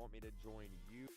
want me to join you?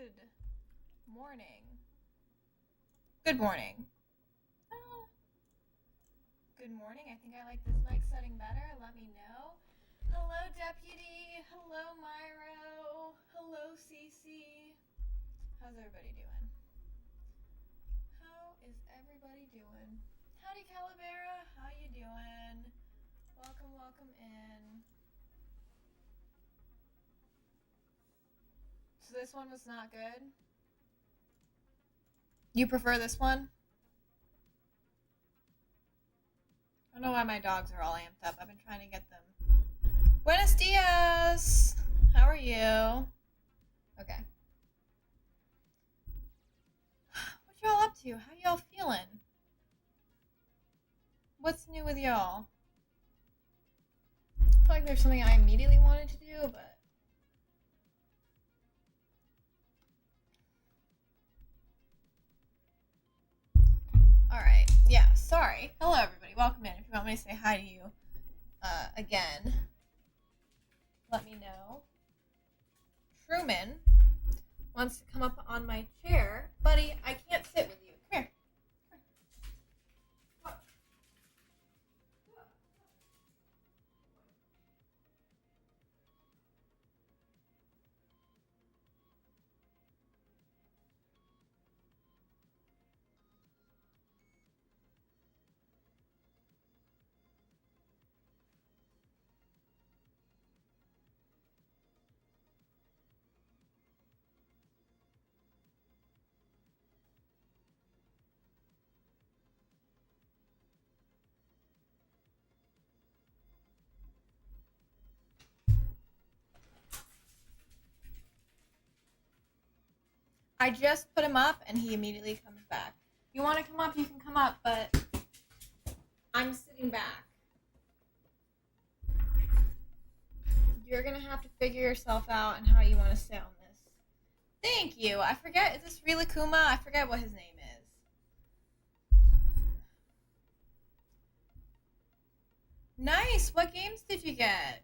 Good morning. Good morning. Uh, Good morning. I think I like this mic setting better. Let me know. Hello, Deputy. Hello, Myro. Hello, Cece. How's everybody doing? How is everybody doing? Howdy, Calavera. How you doing? Welcome in. So this one was not good? You prefer this one? I don't know why my dogs are all amped up. I've been trying to get them. Buenos dias! How are you? Okay. What y'all up to? How y'all feeling? What's new with y'all? I feel like there's something I immediately wanted to do, but... Alright, yeah, sorry. Hello, everybody. Welcome in. If you want me to say hi to you again, let me know. Truman wants to come up on my chair. Buddy, I can't sit with you. Come here. I just put him up and he immediately comes back. If you want to come up, you can come up, but I'm sitting back. You're gonna have to figure yourself out and how you want to sit on this. Thank you. I forget. Is this Rilakuma? I forget what his name is. Nice. What games did you get?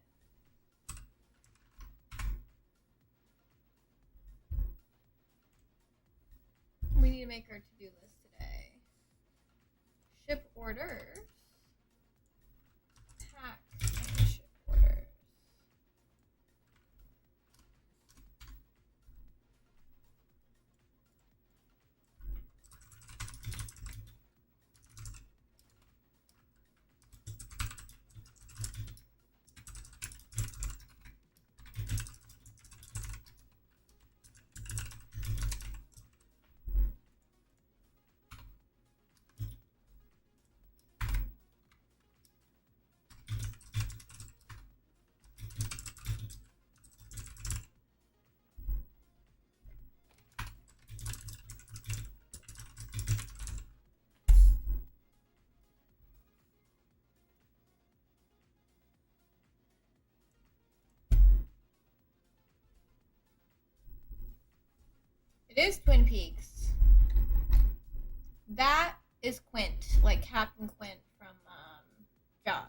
We need to make our to-do list today. Ship orders. Pack and ship orders. It is Twin Peaks. That is Quint, like Captain Quint from Jaws.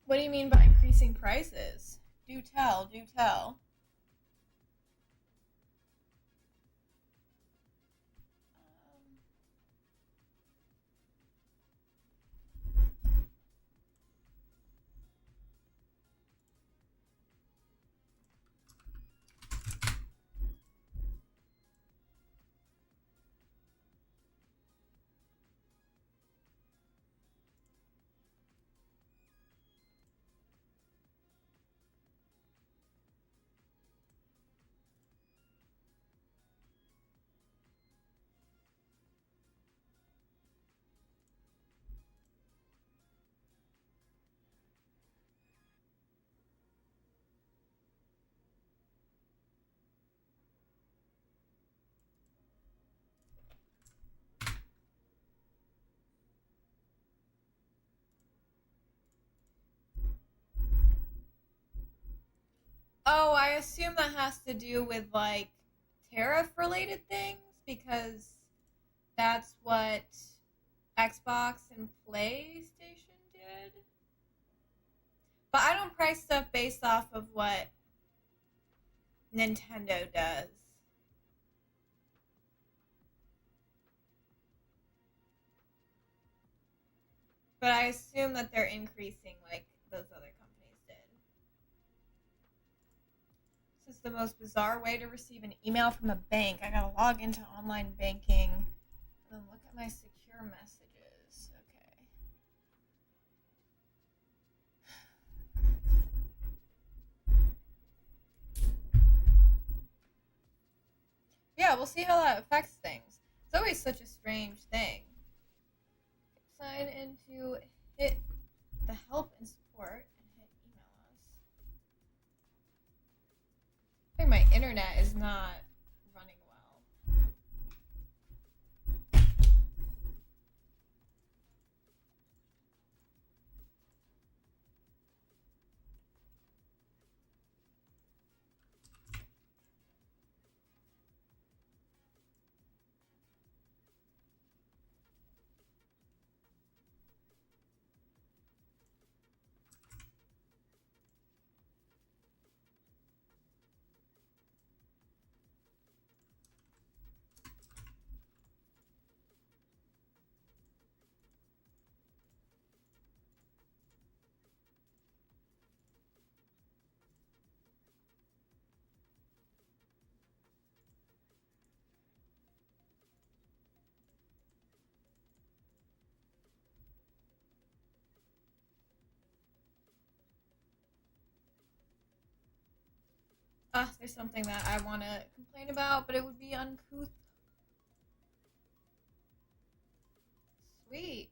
What do you mean by increasing prices? Do tell, do tell. Oh, I assume that has to do with like tariff related things because that's what Xbox and PlayStation did. But I don't price stuff based off of what Nintendo does. But I assume that they're increasing like those other companies did. This is the most bizarre way to receive an email from a bank. I gotta log into online banking and then look at my secure messages. Okay. Yeah, we'll see how that affects things. It's always such a strange thing. Sign into hit the help and support and hit email us. I think my internet is not running well. There's something that I want to complain about, but it would be uncouth. Sweet.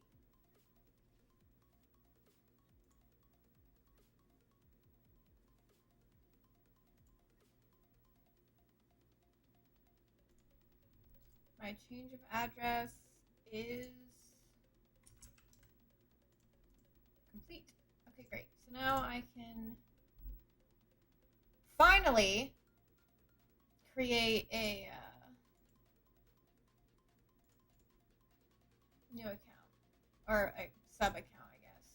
My change of address is complete. Okay, great. So now I can finally create a new account or a sub account, I guess.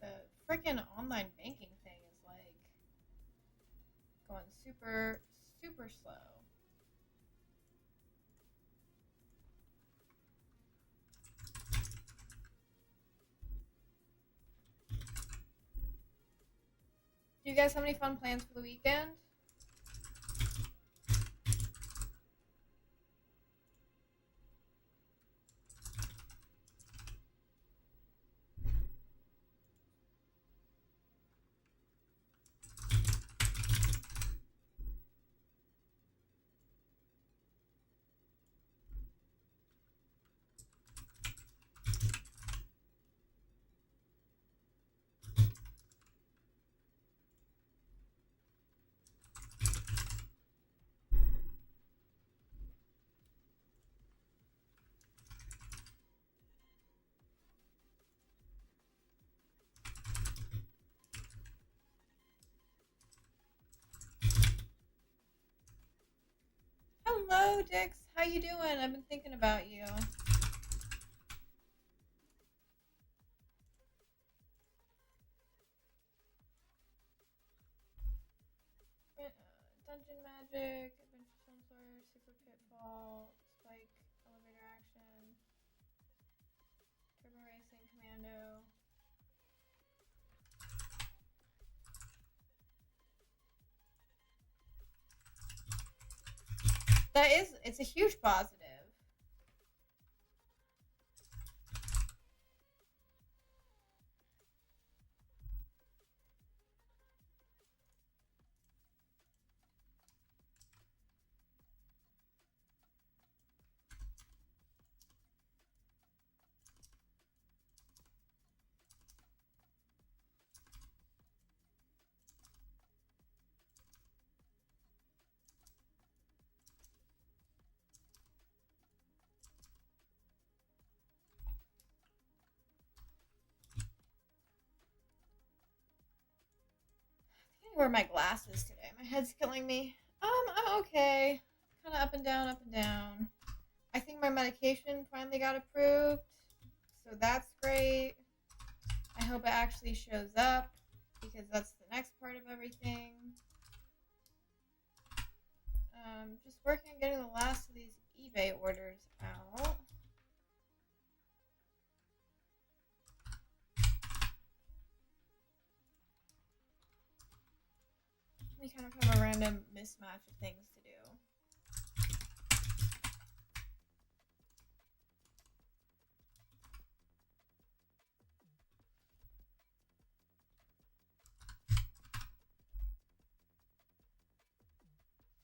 The freaking online banking thing is like going super, super slow. Do you guys have any fun plans for the weekend? Hello, Dix. How you doing? I've been thinking about you. Dungeon Magic, Adventure Sensor, Secret Pitfall, Spike, Elevator Action, Turbo Racing, Commando. It's a huge positive. wear my glasses today. My head's killing me. I'm okay. Kind of up and down, up and down. I think my medication finally got approved, so that's great. I hope it actually shows up because that's the next part of everything. Just working on getting the last of these eBay orders out. We kind of have a random mismatch of things to do.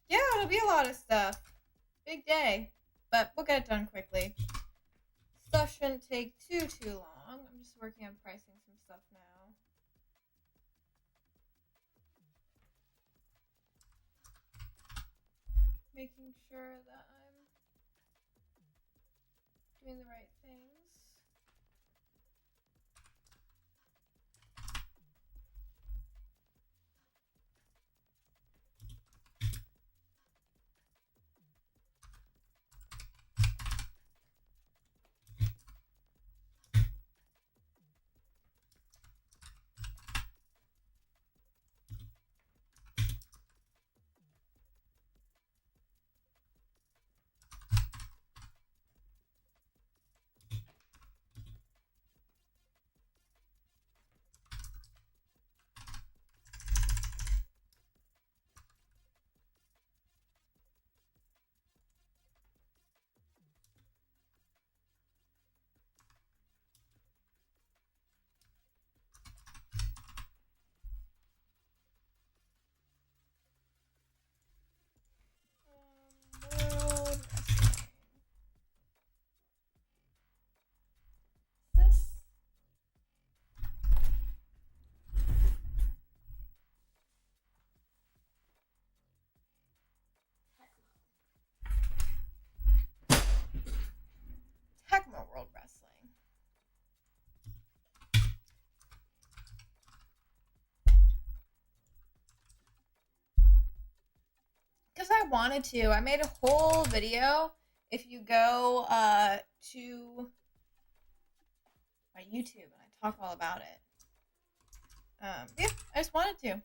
Yeah, it'll be a lot of stuff. Big day. But we'll get it done quickly. Stuff shouldn't take too long. I'm just working on pricing some stuff now. Making sure that I'm doing the right things. World wrestling. This Tecmo World Wrestling. Because I wanted to. I made a whole video. If you go to my YouTube and I talk all about it. Yeah, I just wanted to.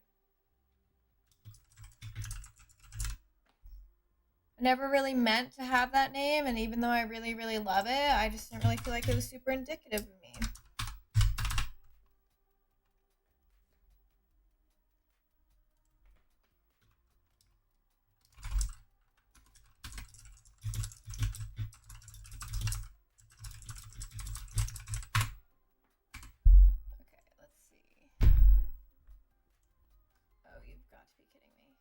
I never really meant to have that name, and even though I really, really love it, I just didn't really feel like it was super indicative of me. Okay, let's see. Oh, you've got to be kidding me.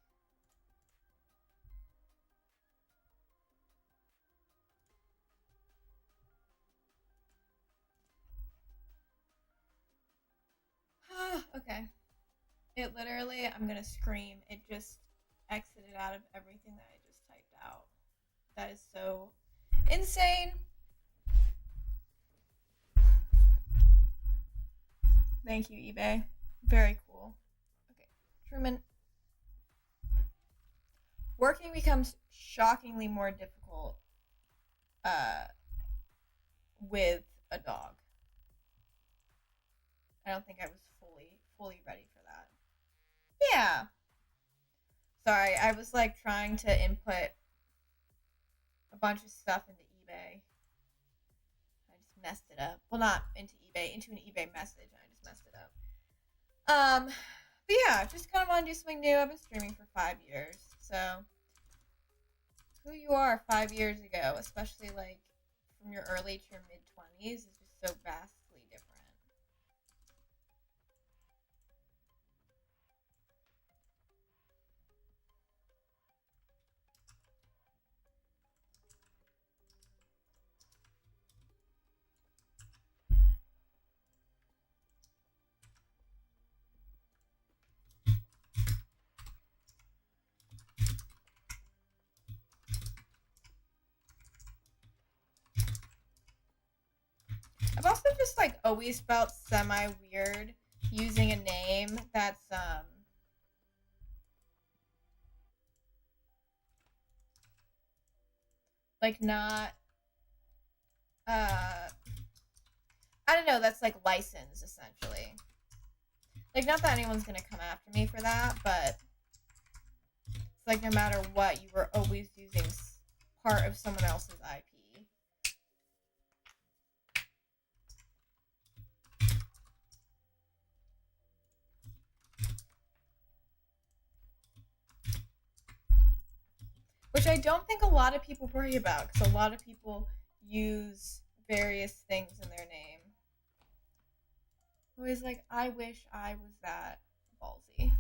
Okay. It literally, I'm gonna scream. It just exited out of everything that I just typed out. That is so insane. Thank you, eBay. Very cool. Okay, Truman. Working becomes shockingly more difficult with a dog. I don't think I was fully ready for that. Yeah. Sorry, I was like trying to input a bunch of stuff into eBay. I just messed it up. Well, not into eBay, into an eBay message. I just messed it up. But yeah, just kind of want to do something new. I've been streaming for 5 years, so who you are 5 years ago, especially like from your early to your mid-20s, is just so vastly different. I've also just like always felt semi weird using a name that's Like, not, uh, I don't know, that's like licensed, essentially. Like, not that anyone's gonna come after me for that, but it's like no matter what, you were always using part of someone else's IP. Which I don't think a lot of people worry about, because a lot of people use various things in their name. Always like, I wish I was that ballsy. Alright.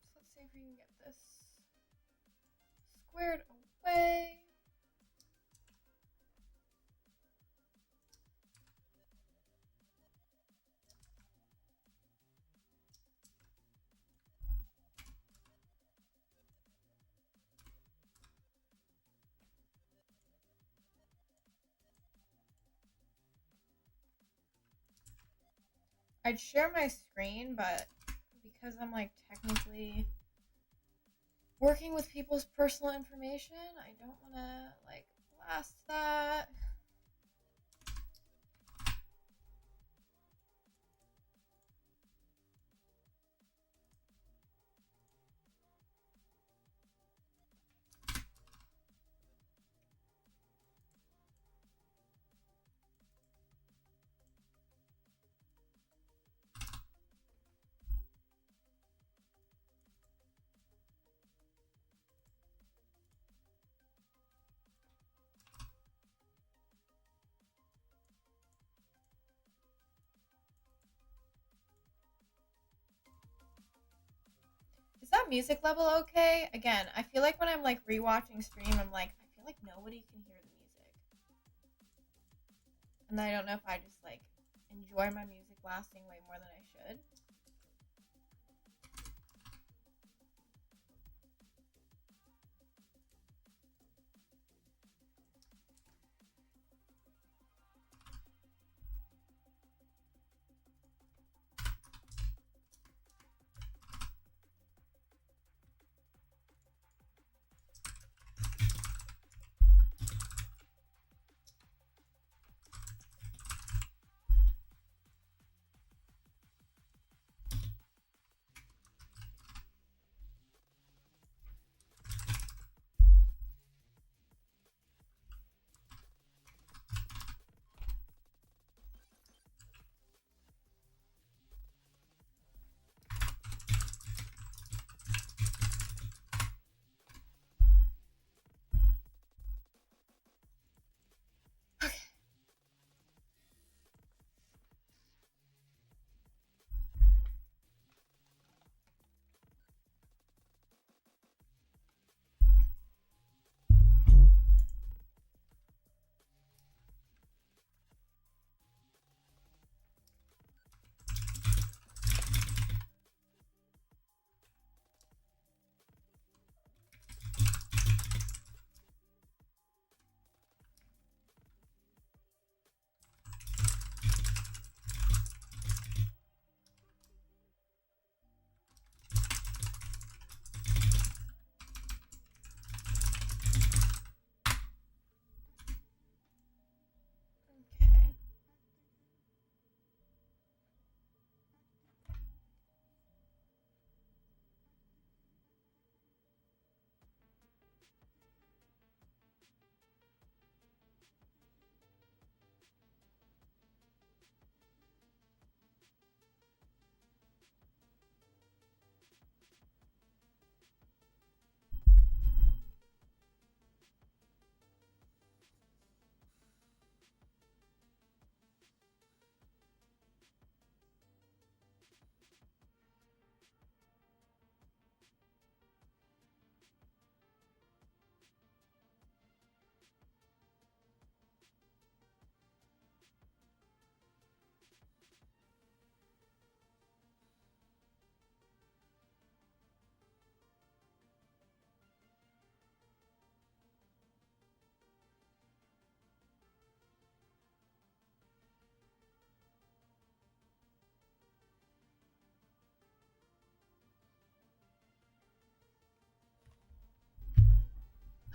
So let's see if we can get this squared away. I'd share my screen, but because I'm like technically working with people's personal information, I don't want to like blast that. Is that music level okay? Again, I feel like when I'm like rewatching stream, I'm like, I feel like nobody can hear the music. And I don't know if I just like enjoy my music lasting way more than I should.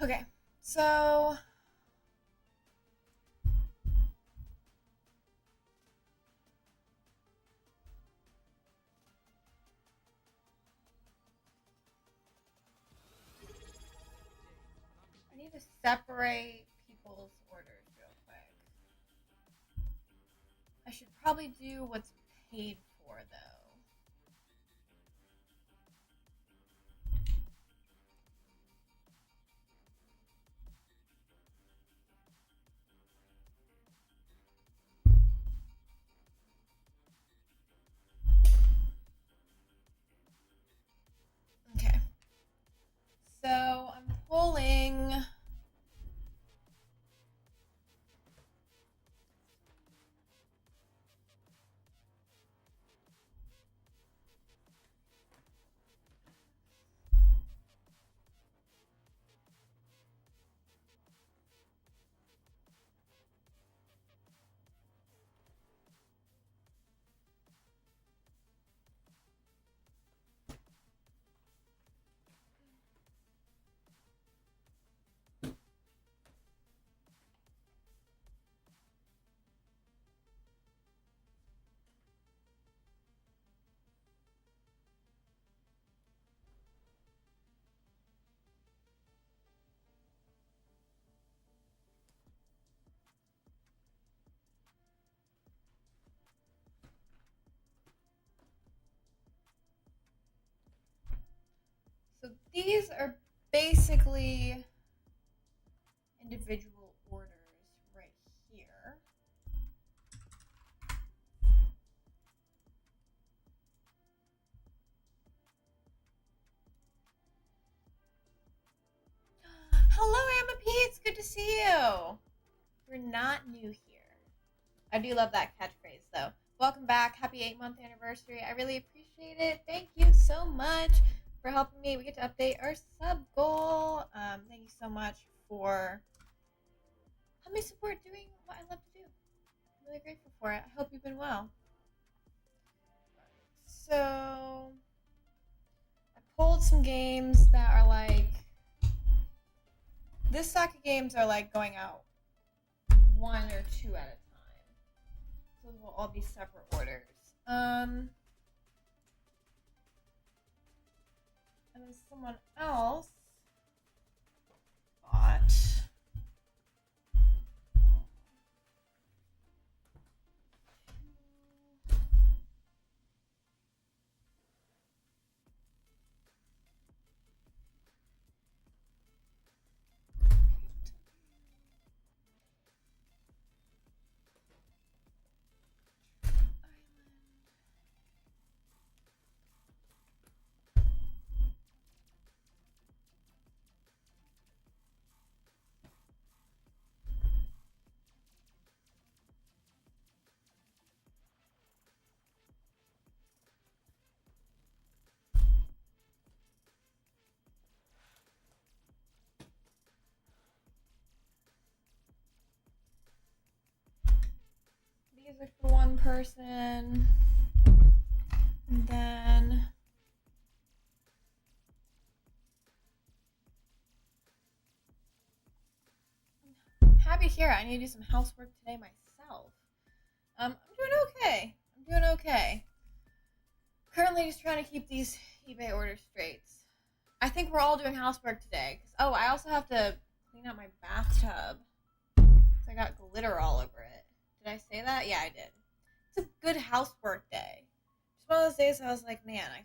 Okay, so I need to separate people's orders real quick. I should probably do what's paid for though. Okay. So I'm pulling. So these are basically individual orders right here. Hello, Amma P. It's good to see you. We're not new here. I do love that catchphrase, though. Welcome back. Happy 8-month anniversary. I really appreciate it. Thank you so much for helping me. We get to update our sub goal. Thank you so much for helping me support doing what I love to do. I'm really grateful for it. I hope you've been well. So, I pulled some games that are like. This stock of games are like going out one or two at a time. So those will all be separate orders. And then someone else bought. These are for one person. And then happy here. I need to do some housework today myself. I'm doing okay. Currently just trying to keep these eBay orders straight. I think we're all doing housework today. Oh, I also have to clean out my bathtub. So I got glitter all over it. Did I say that? Yeah, I did. It's a good housework day. Just one of those days I was like, man, I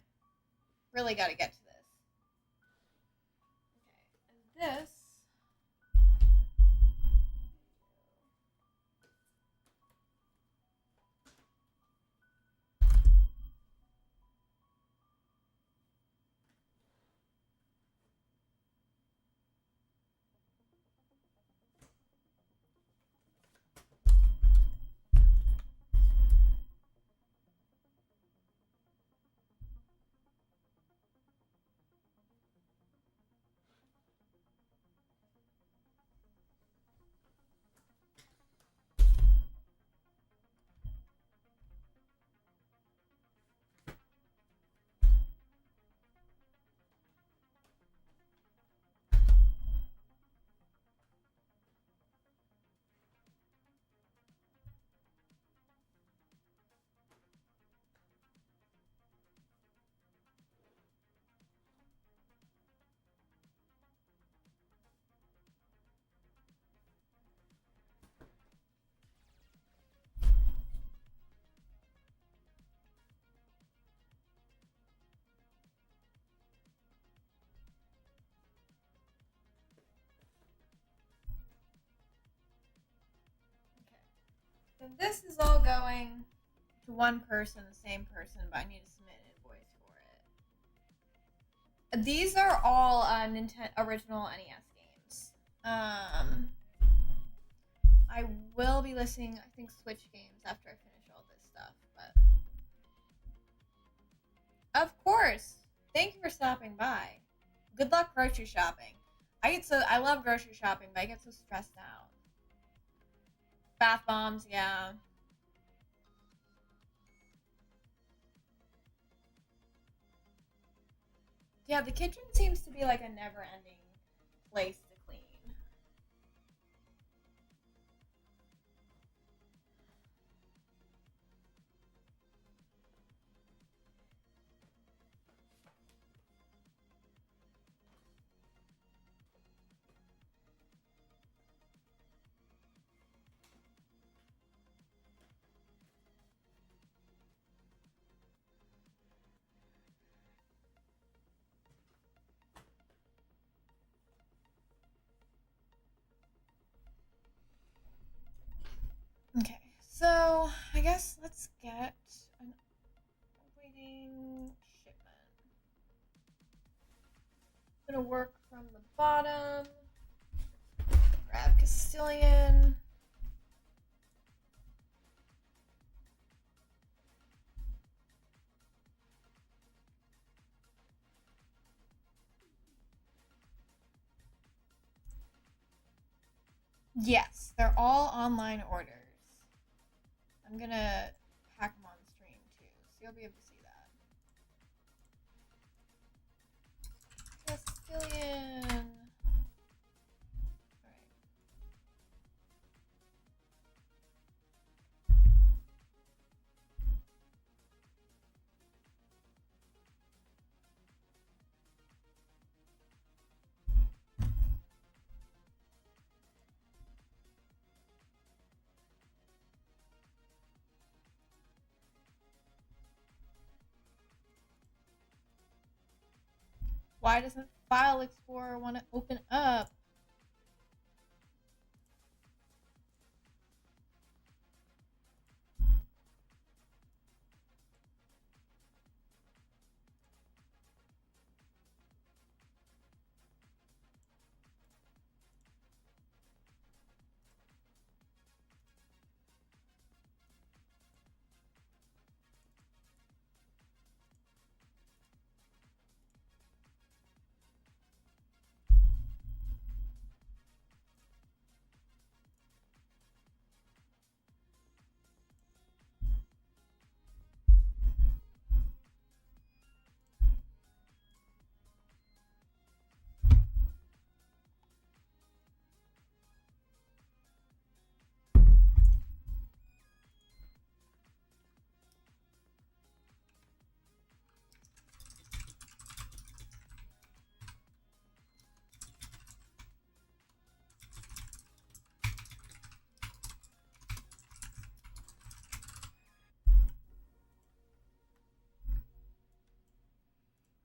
really got to get to this. Okay, and this. And this is all going to one person, the same person, but I need to submit an invoice for it. These are all original NES games. I will be listing, I think, Switch games after I finish all this stuff, but of course. Thank you for stopping by. Good luck grocery shopping. I love grocery shopping, but I get so stressed out. Bath bombs, yeah. Yeah, the kitchen seems to be like a never-ending place to clean. Okay, so I guess let's get an awaiting shipment. I'm gonna work from the bottom. Grab Castilian. Yes, they're all online orders. I'm gonna pack them on stream too, so you'll be able to see that. Castilian. Alright. Why doesn't File Explorer want to open up?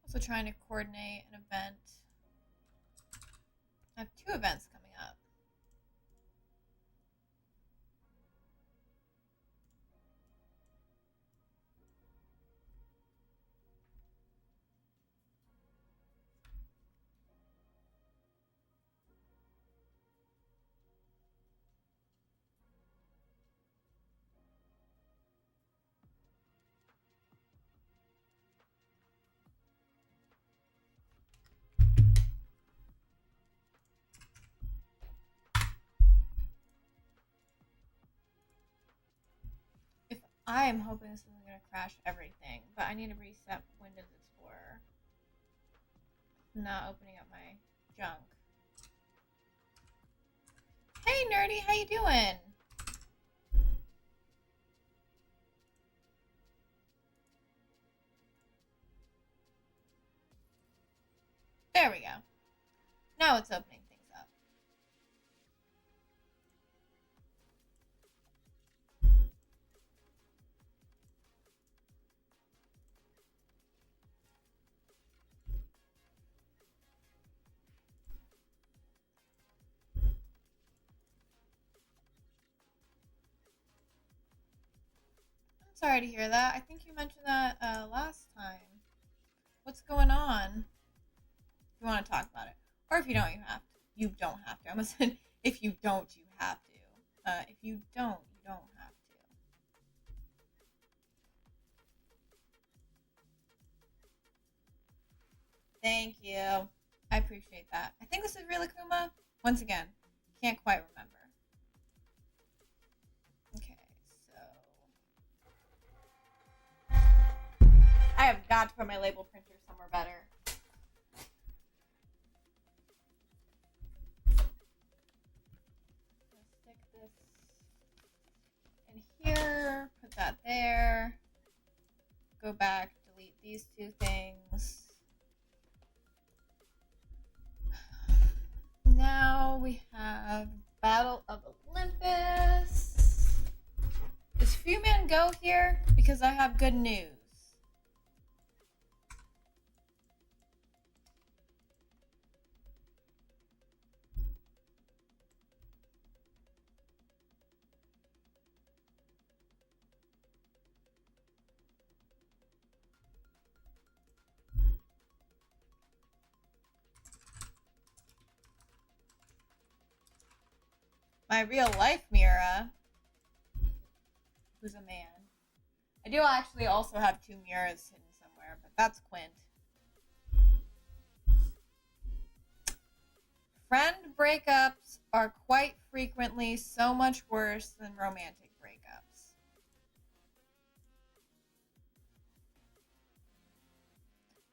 Also trying to coordinate an event. I have 2 events coming up. I am hoping this isn't going to crash everything, but I need to reset Windows Explorer. I'm not opening up my junk. Hey Nerdy, how you doing? There we go. Now it's opening things up. Sorry to hear that. I think you mentioned that last time. What's going on? If you want to talk about it, or if you don't, you have to. You don't have to. I almost said if you don't, you have to. If you don't, you don't have to. Thank you. I appreciate that. I think this is real Akuma. Once again, can't quite remember. Okay, so I have got to put my label printer somewhere better. Let's stick this in here, put that there, go back, delete these two things. Now we have Battle of Olympus. Does Few Man go here? Because I have good news. My real life Mira, who's a man. I do actually also have two Miras hidden somewhere, but that's Quint. Friend breakups are quite frequently so much worse than romantic breakups.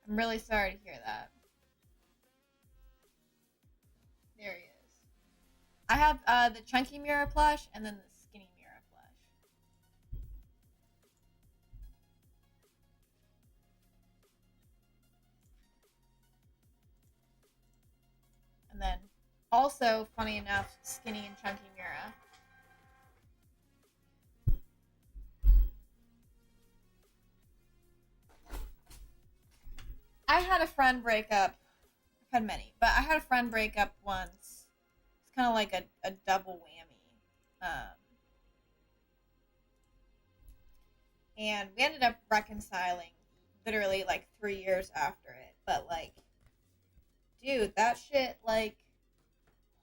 I'm really sorry to hear that. There he is. I have the chunky Mira plush and then the skinny Mira plush. And then also, funny enough, skinny and chunky Mira. I had a friend break up. I've had many, but I had a friend break up once. It's kind of like a double whammy. And we ended up reconciling literally like 3 years after it. But like, dude, that shit like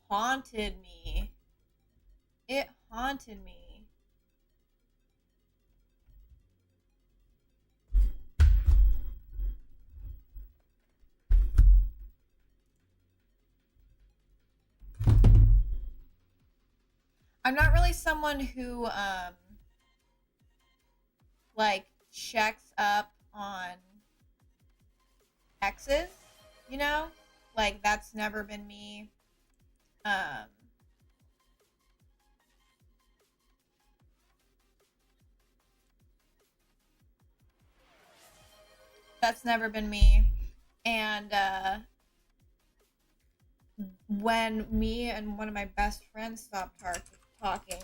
haunted me. It haunted me. I'm not really someone who like checks up on exes, you know? Like that's never been me. Um that's never been me. And when me and one of my best friends stopped talking,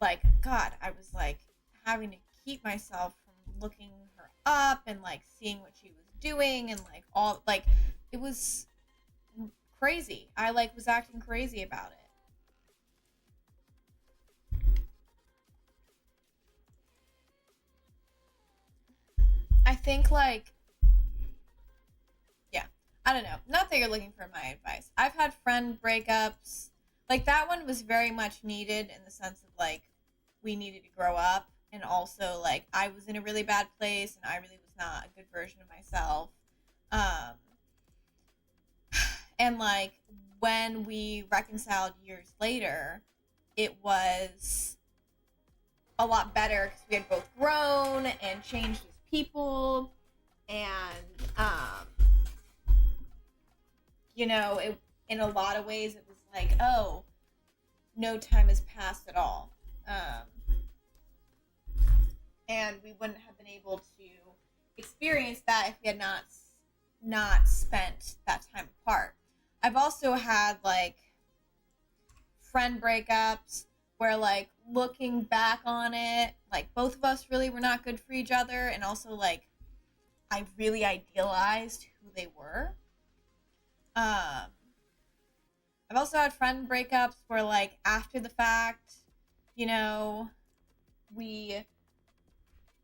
like God, I was like having to keep myself from looking her up and like seeing what she was doing and like all like it was crazy. I like was acting crazy about it. I think like yeah, I don't know. Not that you're looking for my advice. I've had friend breakups. Like that one was very much needed in the sense of like we needed to grow up and also like I was in a really bad place and I really was not a good version of myself. Um and like when we reconciled years later, it was a lot better because we had both grown and changed as people and you know, in a lot of ways it was like, oh, no time has passed at all. Um, and we wouldn't have been able to experience that if we had not spent that time apart. I've also had like friend breakups where like looking back on it, like both of us really were not good for each other and also like I really idealized who they were. Um I've also had friend breakups where like after the fact, you know, we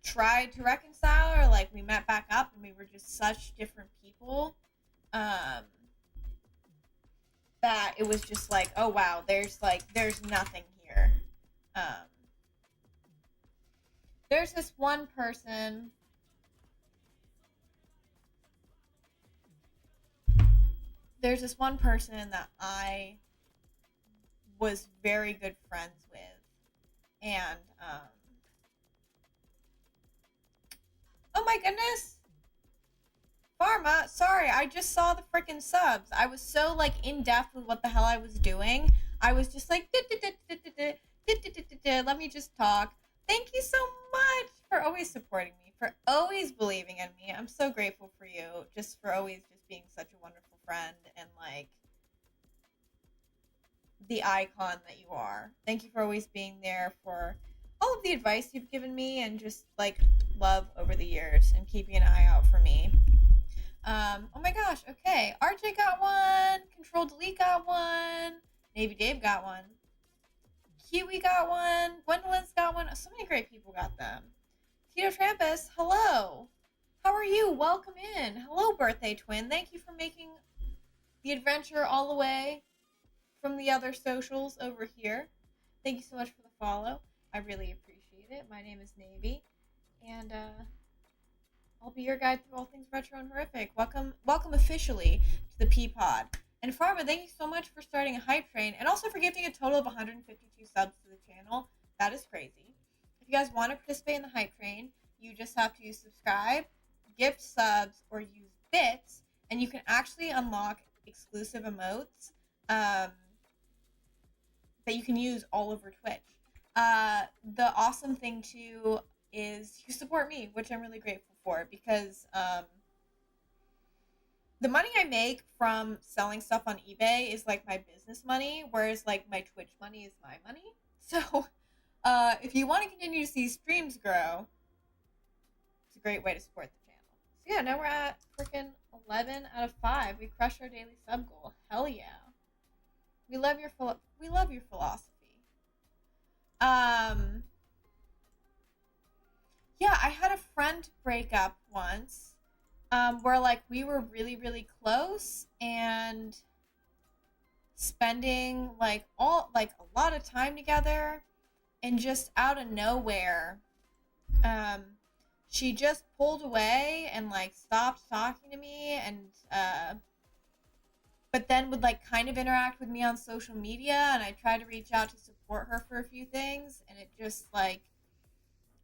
tried to reconcile, or like we met back up and we were just such different people, um, that it was just like, oh wow, there's nothing here. Um, there's this one person. There's this one person that I was very good friends with, and oh my goodness, Pharma, sorry, I just saw the freaking subs. I was so like in depth with what the hell I was doing. I was just like, let me just talk. Thank you so much for always supporting me, for always believing in me. I'm so grateful for you, just for always just being such a wonderful friend and like the icon that you are. Thank you for always being there for all of the advice you've given me and just like love over the years and keeping an eye out for me. Oh my gosh, okay. RJ got one, Control Delete got one, Navy Dave got one, Kiwi got one, Gwendolyn's got one. So many great people got them. Tito Trampus, hello. How are you? Welcome in. Hello, birthday twin. Thank you for making the adventure all the way from the other socials over here. Thank you so much for the follow. I really appreciate it. My name is Navy, and I'll be your guide through all things retro and horrific. Welcome officially to the P-Pod. And Pharma, thank you so much for starting a hype train, and also for gifting a total of 152 subs to the channel. That is crazy. If you guys want to participate in the hype train, you just have to subscribe, gift subs, or use bits, and you can actually unlock exclusive emotes that you can use all over Twitch. The awesome thing too is you support me, which I'm really grateful for, because the money I make from selling stuff on eBay is like my business money, whereas like my Twitch money is my money. So if you want to continue to see streams grow, it's a great way to support the channel. So yeah, now we're at freaking 11 out of 5. We crushed our daily sub goal. Hell yeah. We love your philosophy. Yeah, I had a friend break up once, where like we were really really close and spending like a lot of time together, and just out of nowhere, um, she just pulled away and like stopped talking to me, and but then would like kind of interact with me on social media, and I tried to reach out to support her for a few things, and it just like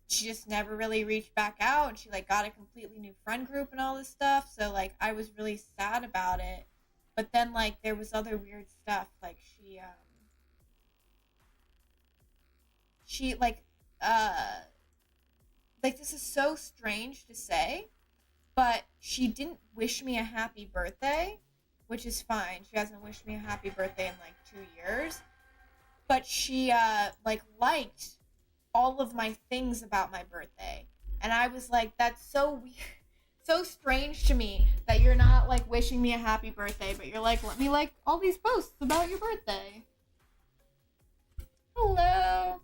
she just never really reached back out, and she like got a completely new friend group and all this stuff. So like I was really sad about it. But then like there was other weird stuff, like she like this is so strange to say, but she didn't wish me a happy birthday, which is fine. She hasn't wished me a happy birthday in like 2 years. But she like liked all of my things about my birthday. And I was like, that's so weird. So strange to me that you're not like wishing me a happy birthday, but you're like, let me like all these posts about your birthday. Hello.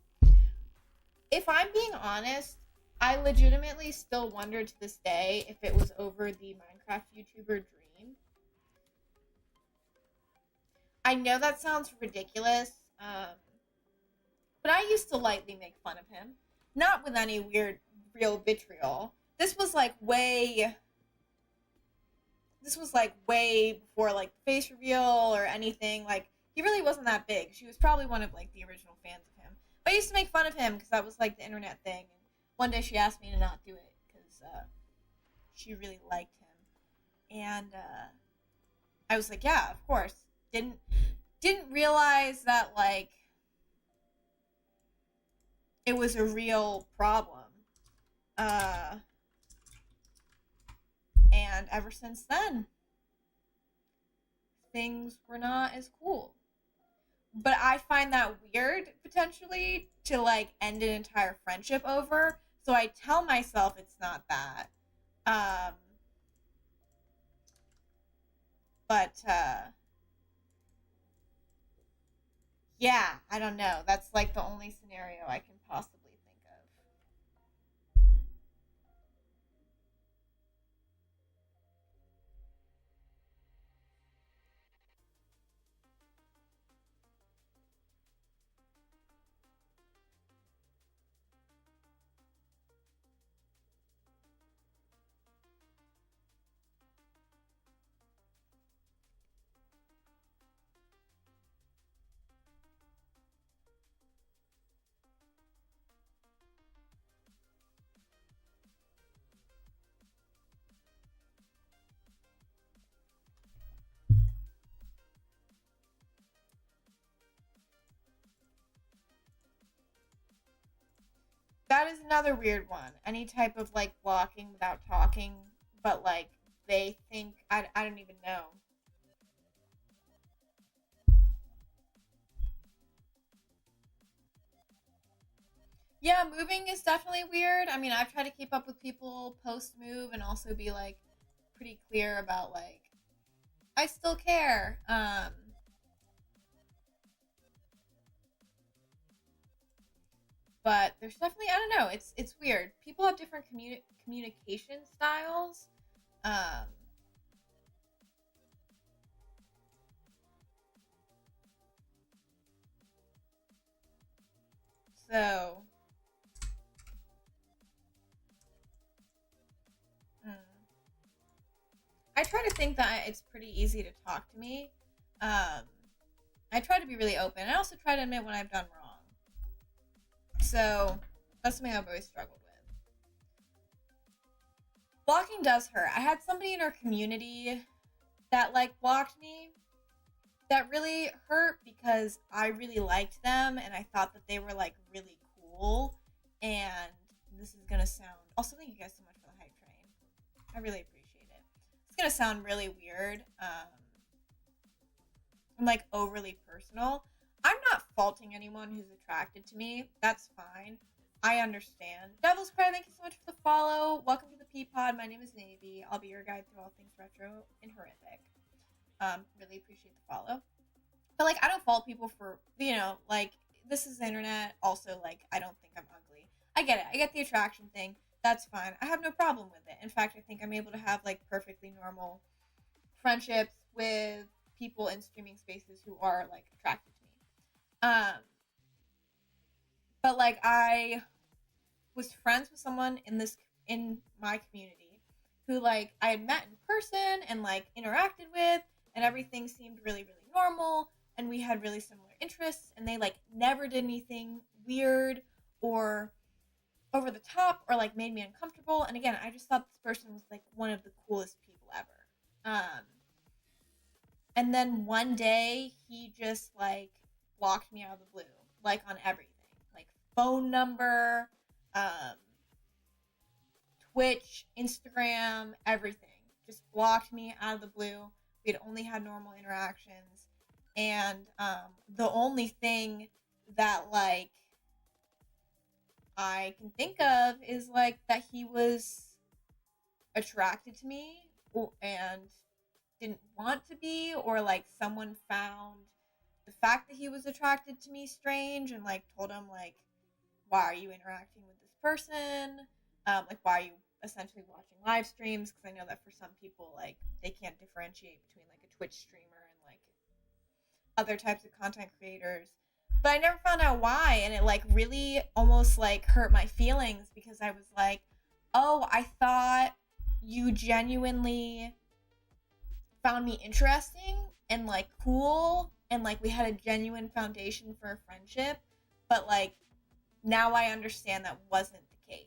If I'm being honest, I legitimately still wonder to this day if it was over the Minecraft YouTuber Dream. I know that sounds ridiculous, but I used to lightly make fun of him. Not with any weird, real vitriol. This was like way before like the face reveal or anything. Like he really wasn't that big. She was probably one of like the original fans of him. But I used to make fun of him because that was like the internet thing. And one day she asked me to not do it because she really liked him, and I was like, yeah, of course. Didn't realize that like it was a real problem. And ever since then, things were not as cool. But I find that weird, potentially, to like end an entire friendship over. So I tell myself it's not that. Um, but yeah, I don't know. That's like the only scenario I can possibly think of. that is another weird one. Any type of like blocking without talking, but like they think I don't even know. Yeah, moving is definitely weird. I mean, I've tried to keep up with people post move and also be like pretty clear about like I still care. But there's definitely I don't know. It's weird. People have different communication styles. Um, so mm, I try to think that it's pretty easy to talk to me. Um, I try to be really open. I also try to admit when I've done wrong. So that's something I've always struggled with. Blocking does hurt. I had somebody in our community that like blocked me. That really hurt because I really liked them and I thought that they were like really cool. And this is gonna sound. Also, thank you guys so much for the hype train. I really appreciate it. It's gonna sound really weird. And like overly personal. I'm not faulting anyone who's attracted to me. That's fine. I understand. Devil's Cry, thank you so much for the follow. Welcome to the P Pod. My name is Navy. I'll be your guide through all things retro and horrific. Really appreciate the follow. But like, I don't fault people for like this is the internet. Also, like, I don't think I'm ugly. I get it. I get the attraction thing. That's fine. I have no problem with it. In fact, I think I'm able to have like perfectly normal friendships with people in streaming spaces who are like attracted to me. But like I was friends with someone in my community who like I had met in person and like interacted with and everything seemed really really normal and we had really similar interests and they like never did anything weird or over the top or like made me uncomfortable and again I just thought this person was like one of the coolest people ever. And then one day he just like blocked me out of the blue, like on everything, like phone number, um, Twitch, Instagram, everything. Just blocked me out of the blue. We had only had normal interactions, and the only thing that like I can think of is like that he was attracted to me and didn't want to be, or like someone found the fact that he was attracted to me strange and like told him like, why are you interacting with this person? Like, why are you essentially watching live streams? Because I know that for some people, like, they can't differentiate between like a Twitch streamer and like other types of content creators. But I never found out why, and it like really almost like hurt my feelings because I was like, oh, I thought you genuinely found me interesting and like cool and like we had a genuine foundation for a friendship, but like now I understand that wasn't the case.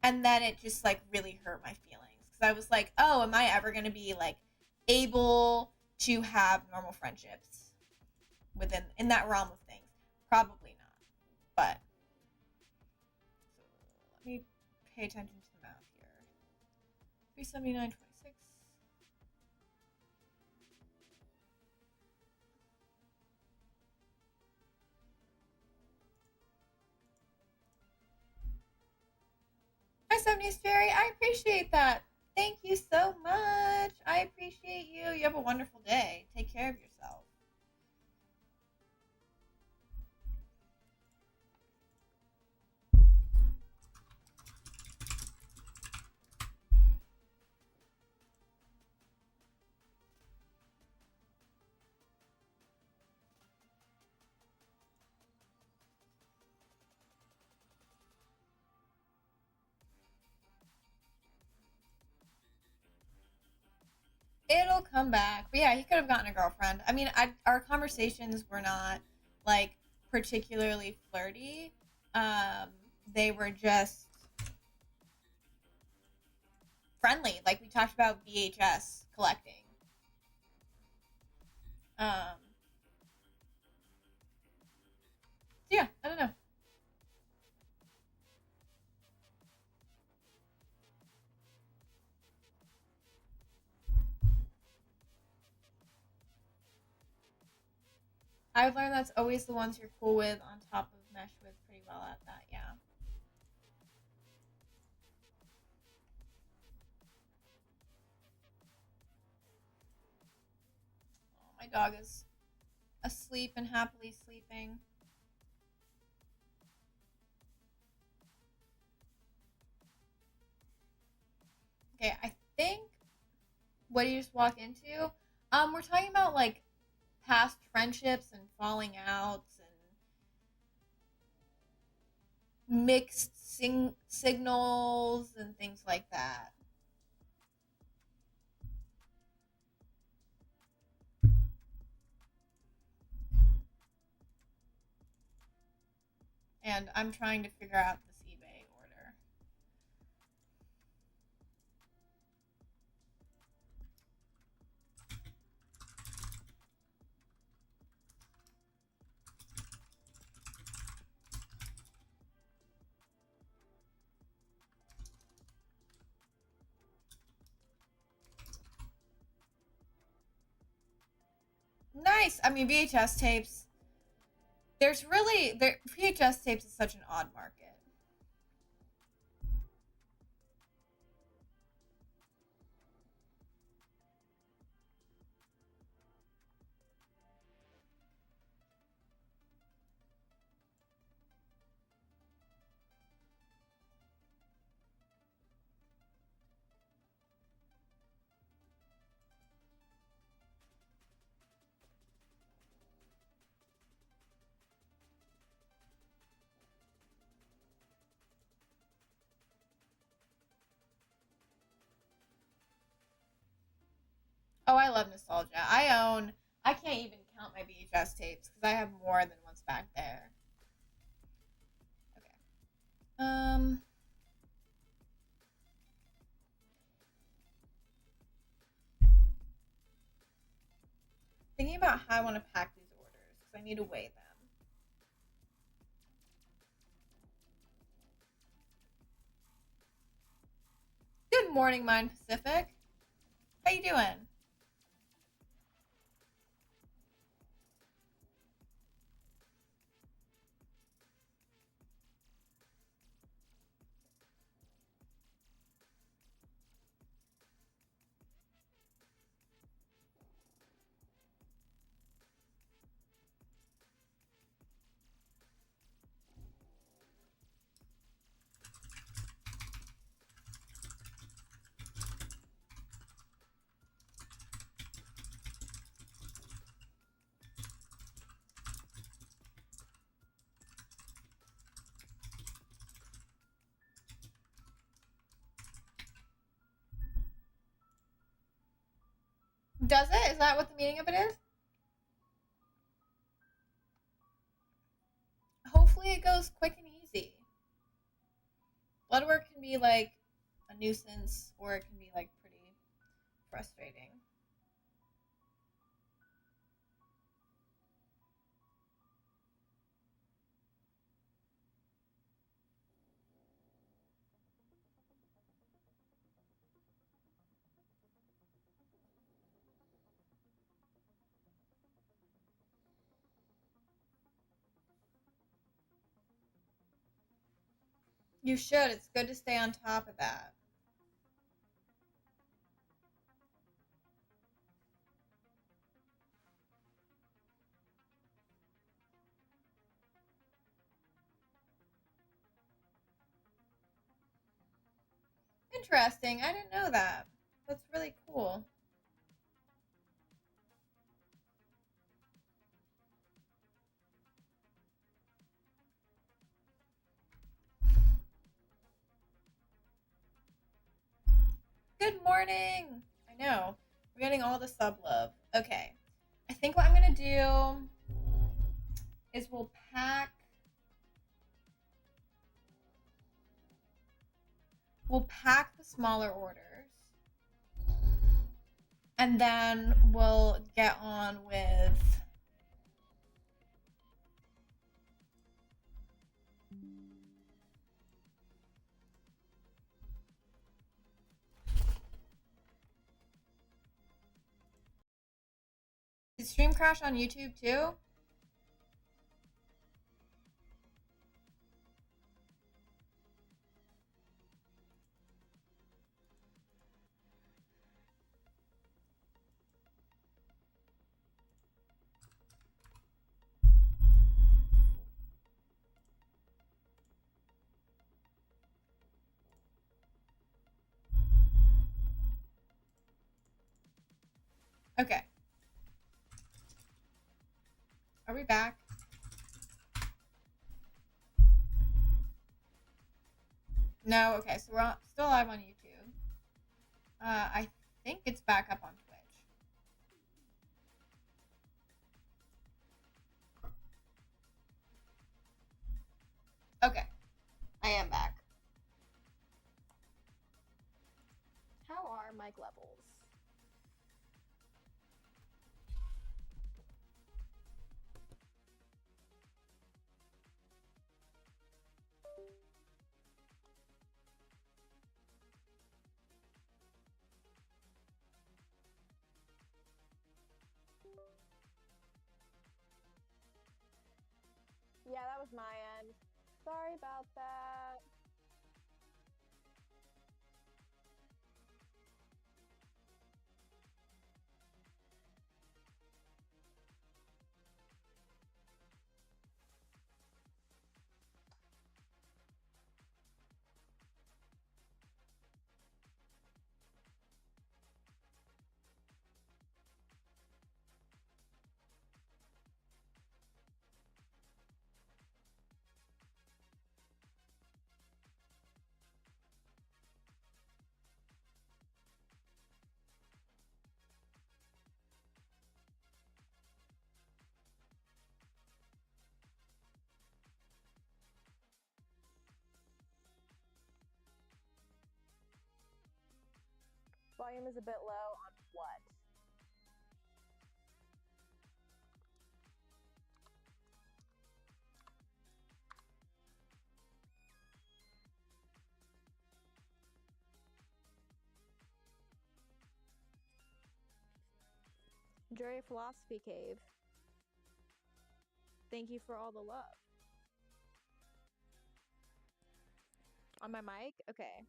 And then it just like really hurt my feelings because I was like, oh, am I ever going to be like able to have normal friendships within in that realm of things? Probably not. But so let me pay attention to the math here. 379.26. Hi, 70s Jerry. I appreciate that. Thank you so much. I appreciate you. You have a wonderful day. Take care of yourself. It'll come back. But yeah, he could have gotten a girlfriend. I mean, our conversations were not like particularly flirty. Um, they were just friendly. Like we talked about VHS collecting. Um, so yeah, I don't know. I've learned that's always the ones you're cool with on top of mesh with pretty well at that, yeah. Oh, my dog is asleep and happily sleeping. Okay, I think what do you just walk into? We're talking about like past friendships and falling outs and mixed signals and things like that. And I'm trying to figure out this eBay order. Nice. I mean, VHS tapes. There's really VHS tapes is such an odd market. Oh, I love nostalgia. I can't even count my VHS tapes because I have more than what's back there. Okay. Thinking about how I want to pack these orders because I need to weigh them. Good morning, Mind Pacific. How you doing? Does it? Is that what the meaning of it is? Hopefully, it goes quick and easy. Blood work can be like a nuisance, or it can be like pretty frustrating. You should. It's good to stay on top of that. Interesting. I didn't know that. That's really cool. Good morning. I know. We're getting all the sub love. Okay. I think what I'm going to do is we'll pack the smaller orders and then we'll get on with did stream crash on YouTube too? Okay. Are we back? No, okay, so we're still live on YouTube. I think it's back up on Twitch. Okay, I am back. How are mic levels? Yeah, that was my end. Sorry about that. Volume is a bit low on what? Jury Philosophy Cave. Thank you for all the love. On my mic? Okay.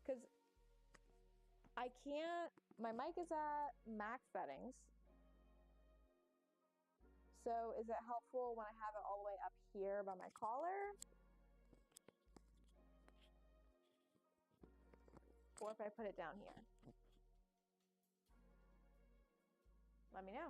Because I can't, my mic is at max settings. So is it helpful when I have it all the way up here by my collar? Or if I put it down here? Let me know.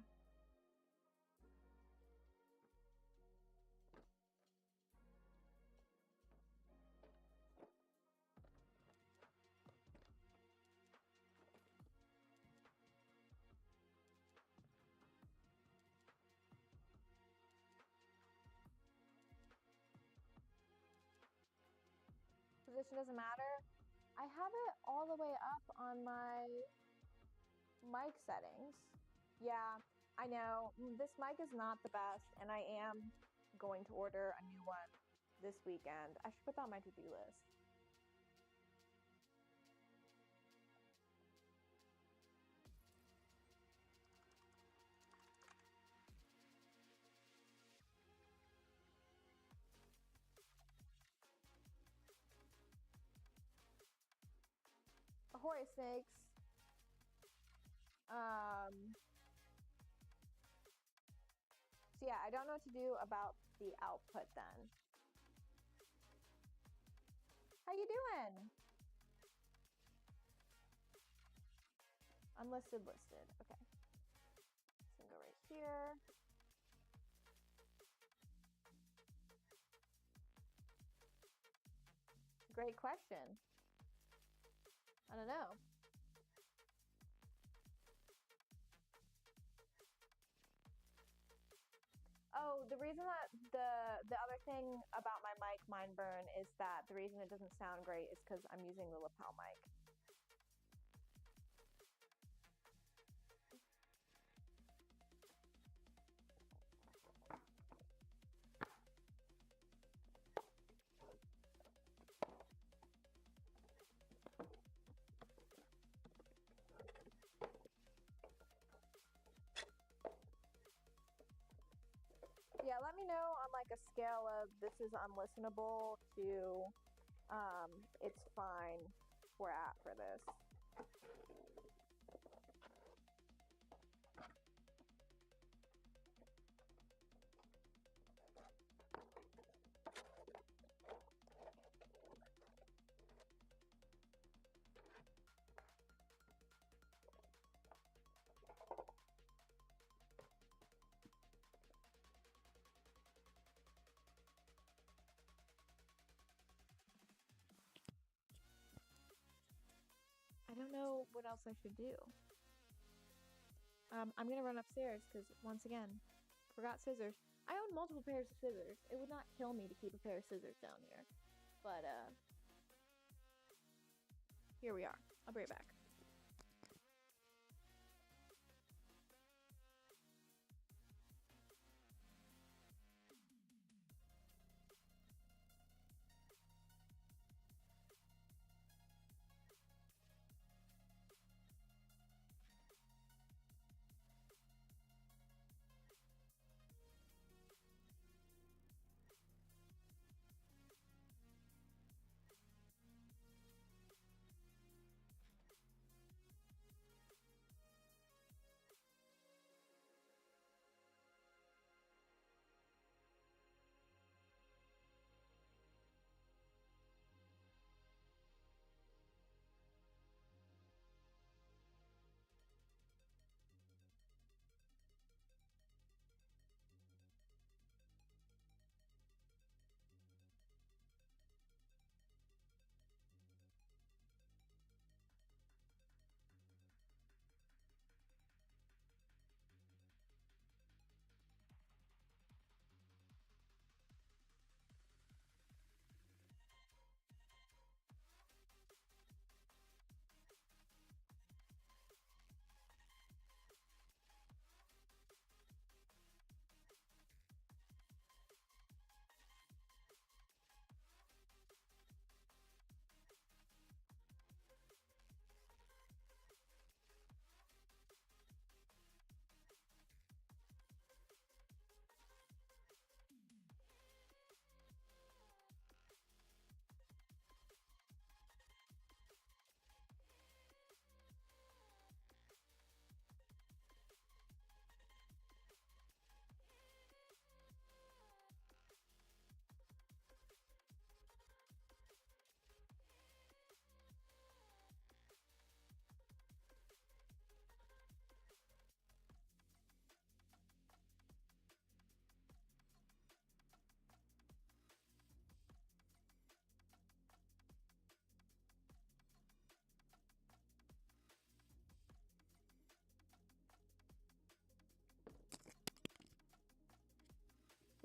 Position doesn't matter. I have it all the way up on my mic settings. Yeah, I know. This mic is not the best, and I am going to order a new one this weekend. I should put that on my to-do list. Ahoy, snakes. So yeah, I don't know what to do about the output then. How you doing? Unlisted, listed. Okay. So go right here. Great question. I don't know. Oh, the reason that the other thing about my mic Mindburn is that the reason it doesn't sound great is because I'm using the lapel mic. Yeah, let me know on like a scale of this is unlistenable to it's fine we're at for this. else I should do. I'm gonna run upstairs because once again, forgot scissors. I own multiple pairs of scissors. It would not kill me to keep a pair of scissors down here. But here we are. I'll be right back.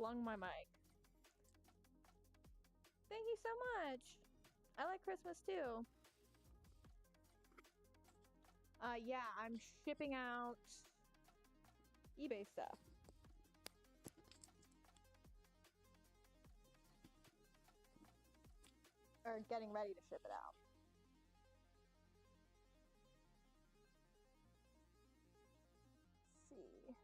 Flung my mic. Thank you so much. I like Christmas too. Yeah, I'm shipping out eBay stuff. Or getting ready to ship it out. Let's see.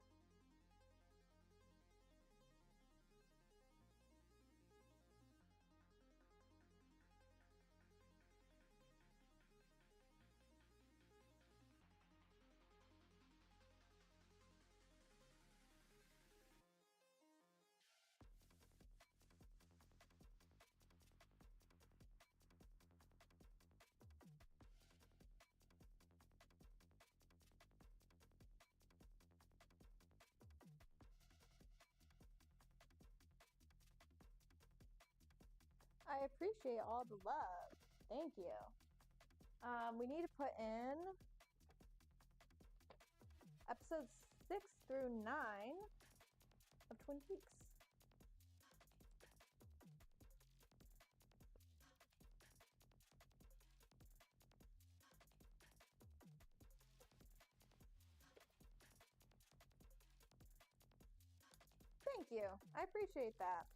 I appreciate all the love. Thank you. We need to put in episodes 6 through 9 of Twin Peaks. Thank you. I appreciate that.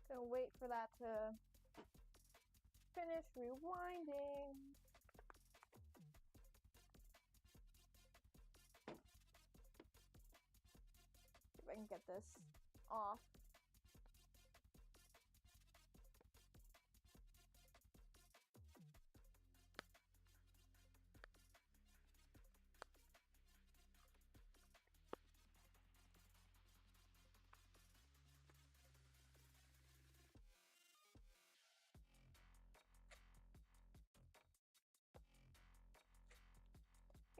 Gonna wait for that to finish rewinding. See if I can get this off.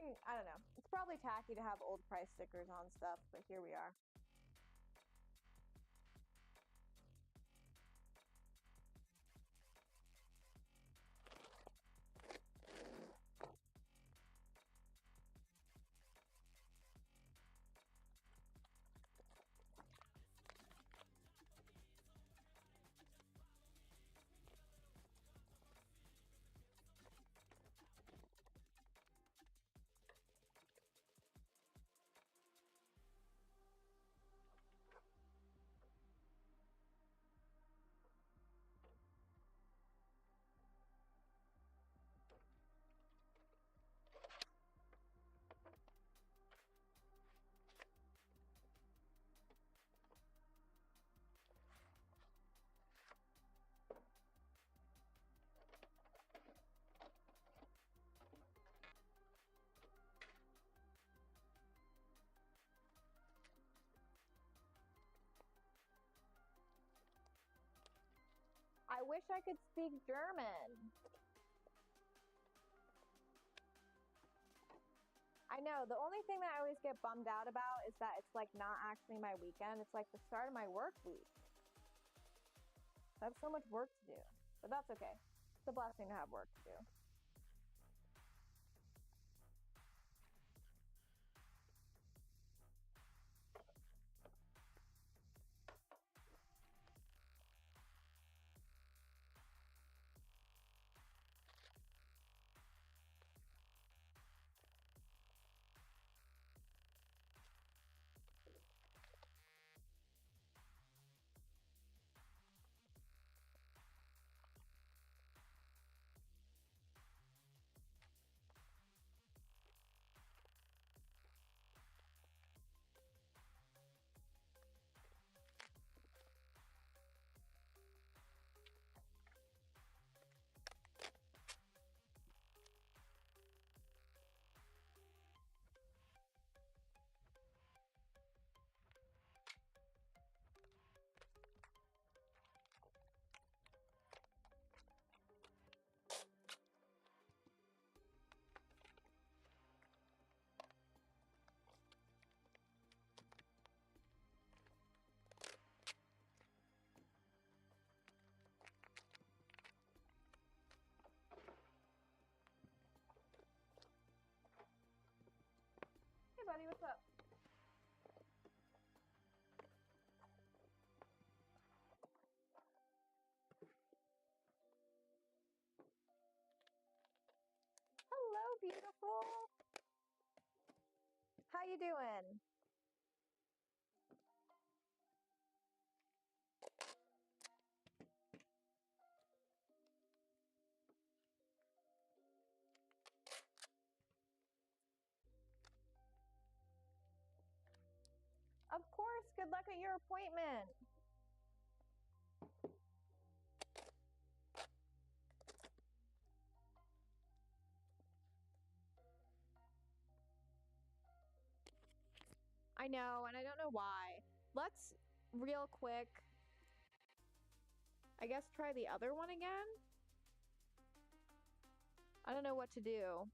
I don't know. It's probably tacky to have old price stickers on stuff, but here we are. I wish I could speak German. I know, the only thing that I always get bummed out about is that it's like not actually my weekend. It's like the start of my work week. I have so much work to do, but that's okay. It's a blessing to have work to do. Hey buddy, what's up? Hello, beautiful. How you doing? Of course, good luck at your appointment. I know, and I don't know why. Let's real quick, I guess try the other one again. I don't know what to do.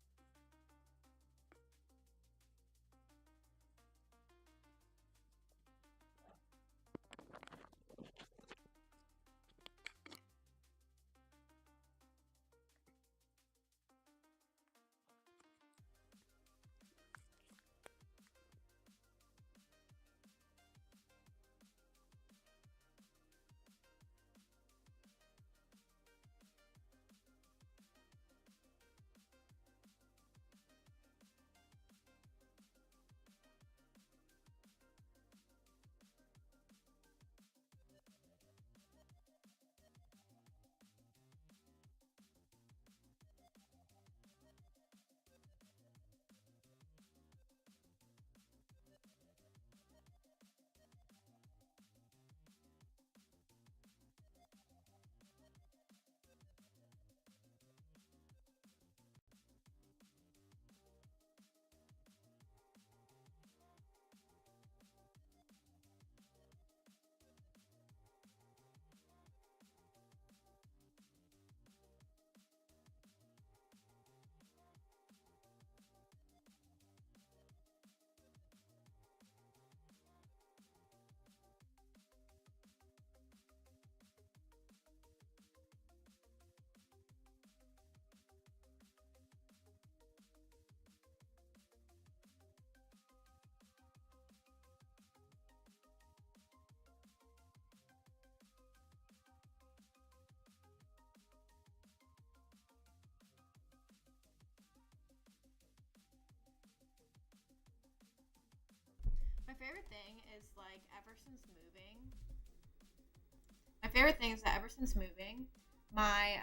My favorite thing is like ever since moving. My favorite thing is that ever since moving, my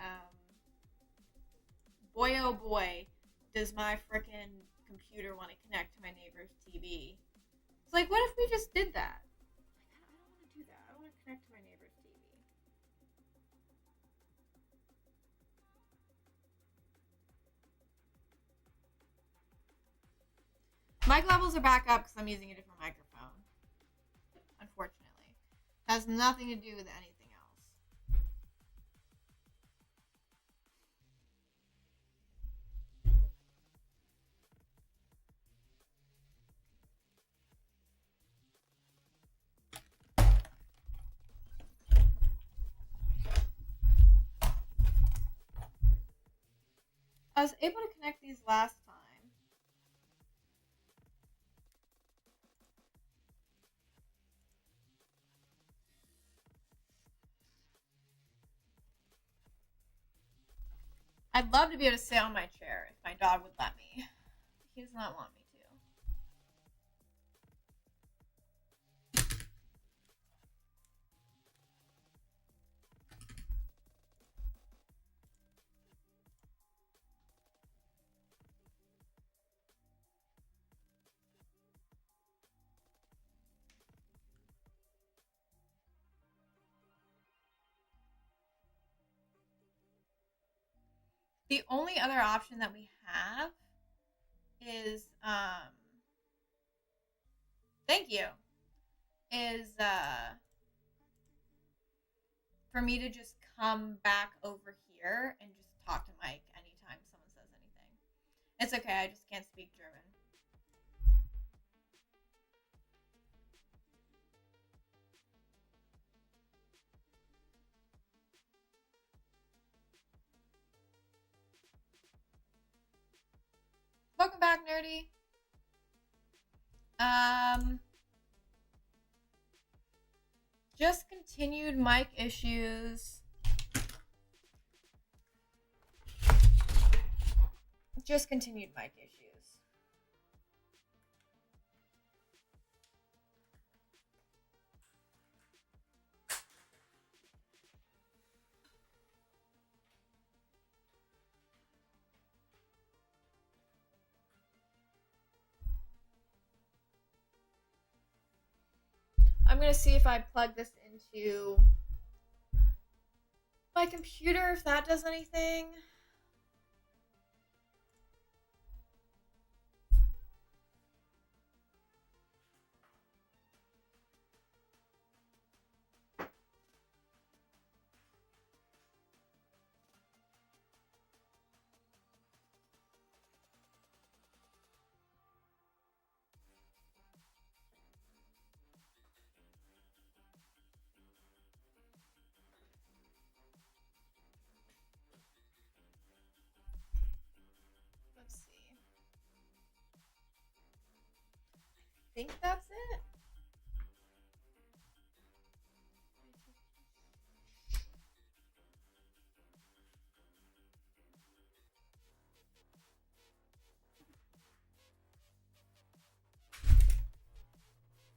boy oh boy, does my frickin' computer want to connect to my neighbor's TV. It's like, what if we just did that? Like, I don't want to do that. I don't want to connect to my neighbor's TV. Mic levels are back up because I'm using a different microphone. Unfortunately, it has nothing to do with anything else. I was able to connect these last time. I'd love to be able to sit on my chair if my dog would let me. He does not want me to. The only other option that we have is thank you, is for me to just come back over here and just talk to Mike anytime someone says anything. It's okay, I just can't speak German. Welcome back, Nerdy. Just continued mic issues. Just continued mic issues. I'm gonna see if I plug this into my computer, if that does anything. Let's see. I think that's it.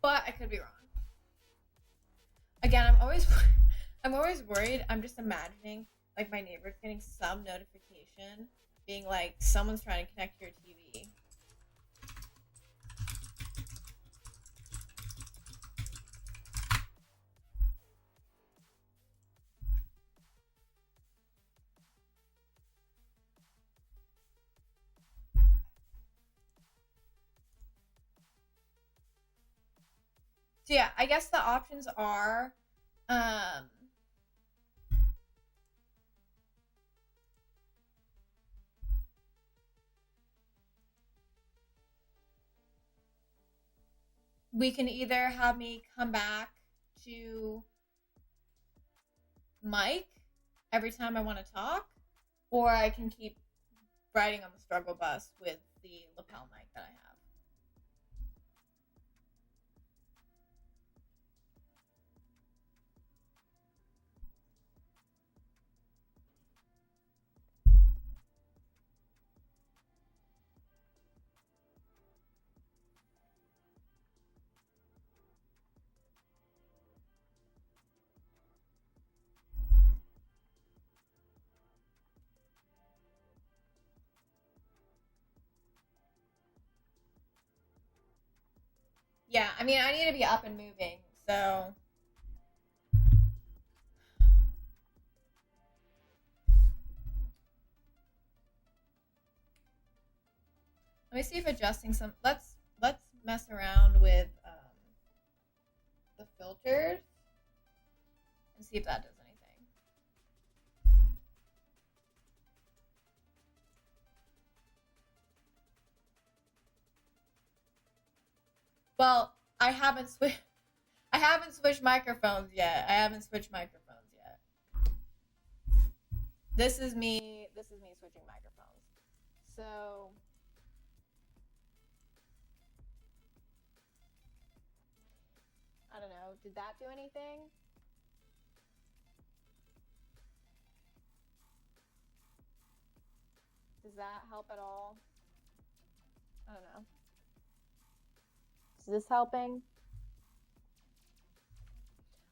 But I could be wrong. Again, I'm always worried. I'm just imagining like my neighbor's getting some notification being like someone's trying to connect to your TV. So yeah, I guess the options are we can either have me come back to Mike every time I want to talk, or I can keep riding on the struggle bus with the lapel mic that I have. Yeah, I mean, I need to be up and moving, so let me see if adjusting some. Let's mess around with the filters and see if that does anything. Well, I haven't switched microphones yet. I haven't switched microphones yet. This is me. This is me switching microphones. So I don't know. Did that do anything? Does that help at all? I don't know. Is this helping?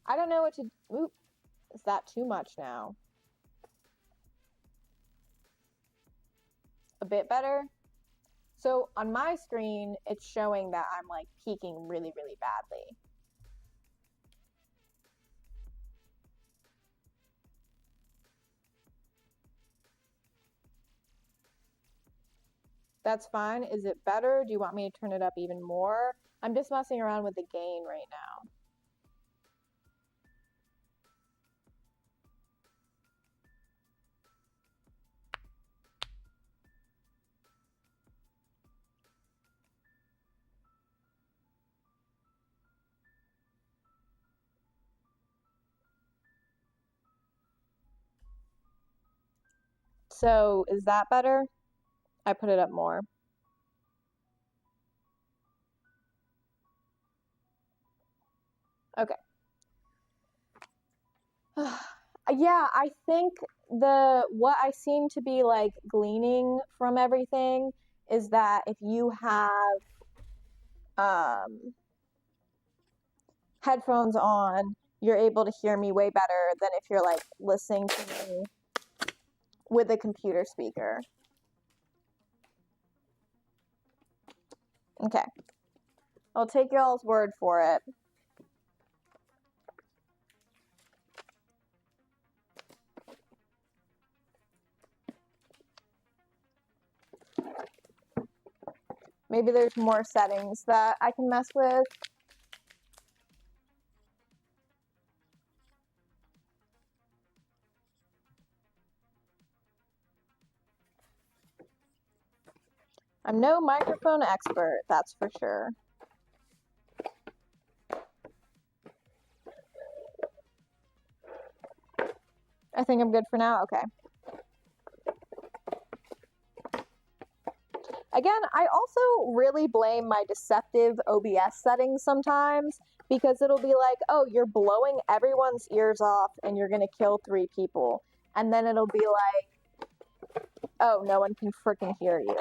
I don't know what to. Oop, is that too much now? A bit better? So on my screen, it's showing that I'm like peaking really, really badly. That's fine. Is it better? Do you want me to turn it up even more? I'm just messing around with the gain right now. So is that better? I put it up more. Okay. Yeah, I think what I seem to be like gleaning from everything is that if you have um, headphones on, you're able to hear me way better than if you're like listening to me with a computer speaker. Okay. I'll take y'all's word for it. Maybe there's more settings that I can mess with. I'm no microphone expert, that's for sure. I think I'm good for now. Okay. Again, I also really blame my deceptive OBS settings sometimes because it'll be like, oh, you're blowing everyone's ears off and you're going to kill 3 people. And then it'll be like, oh, no one can freaking hear you.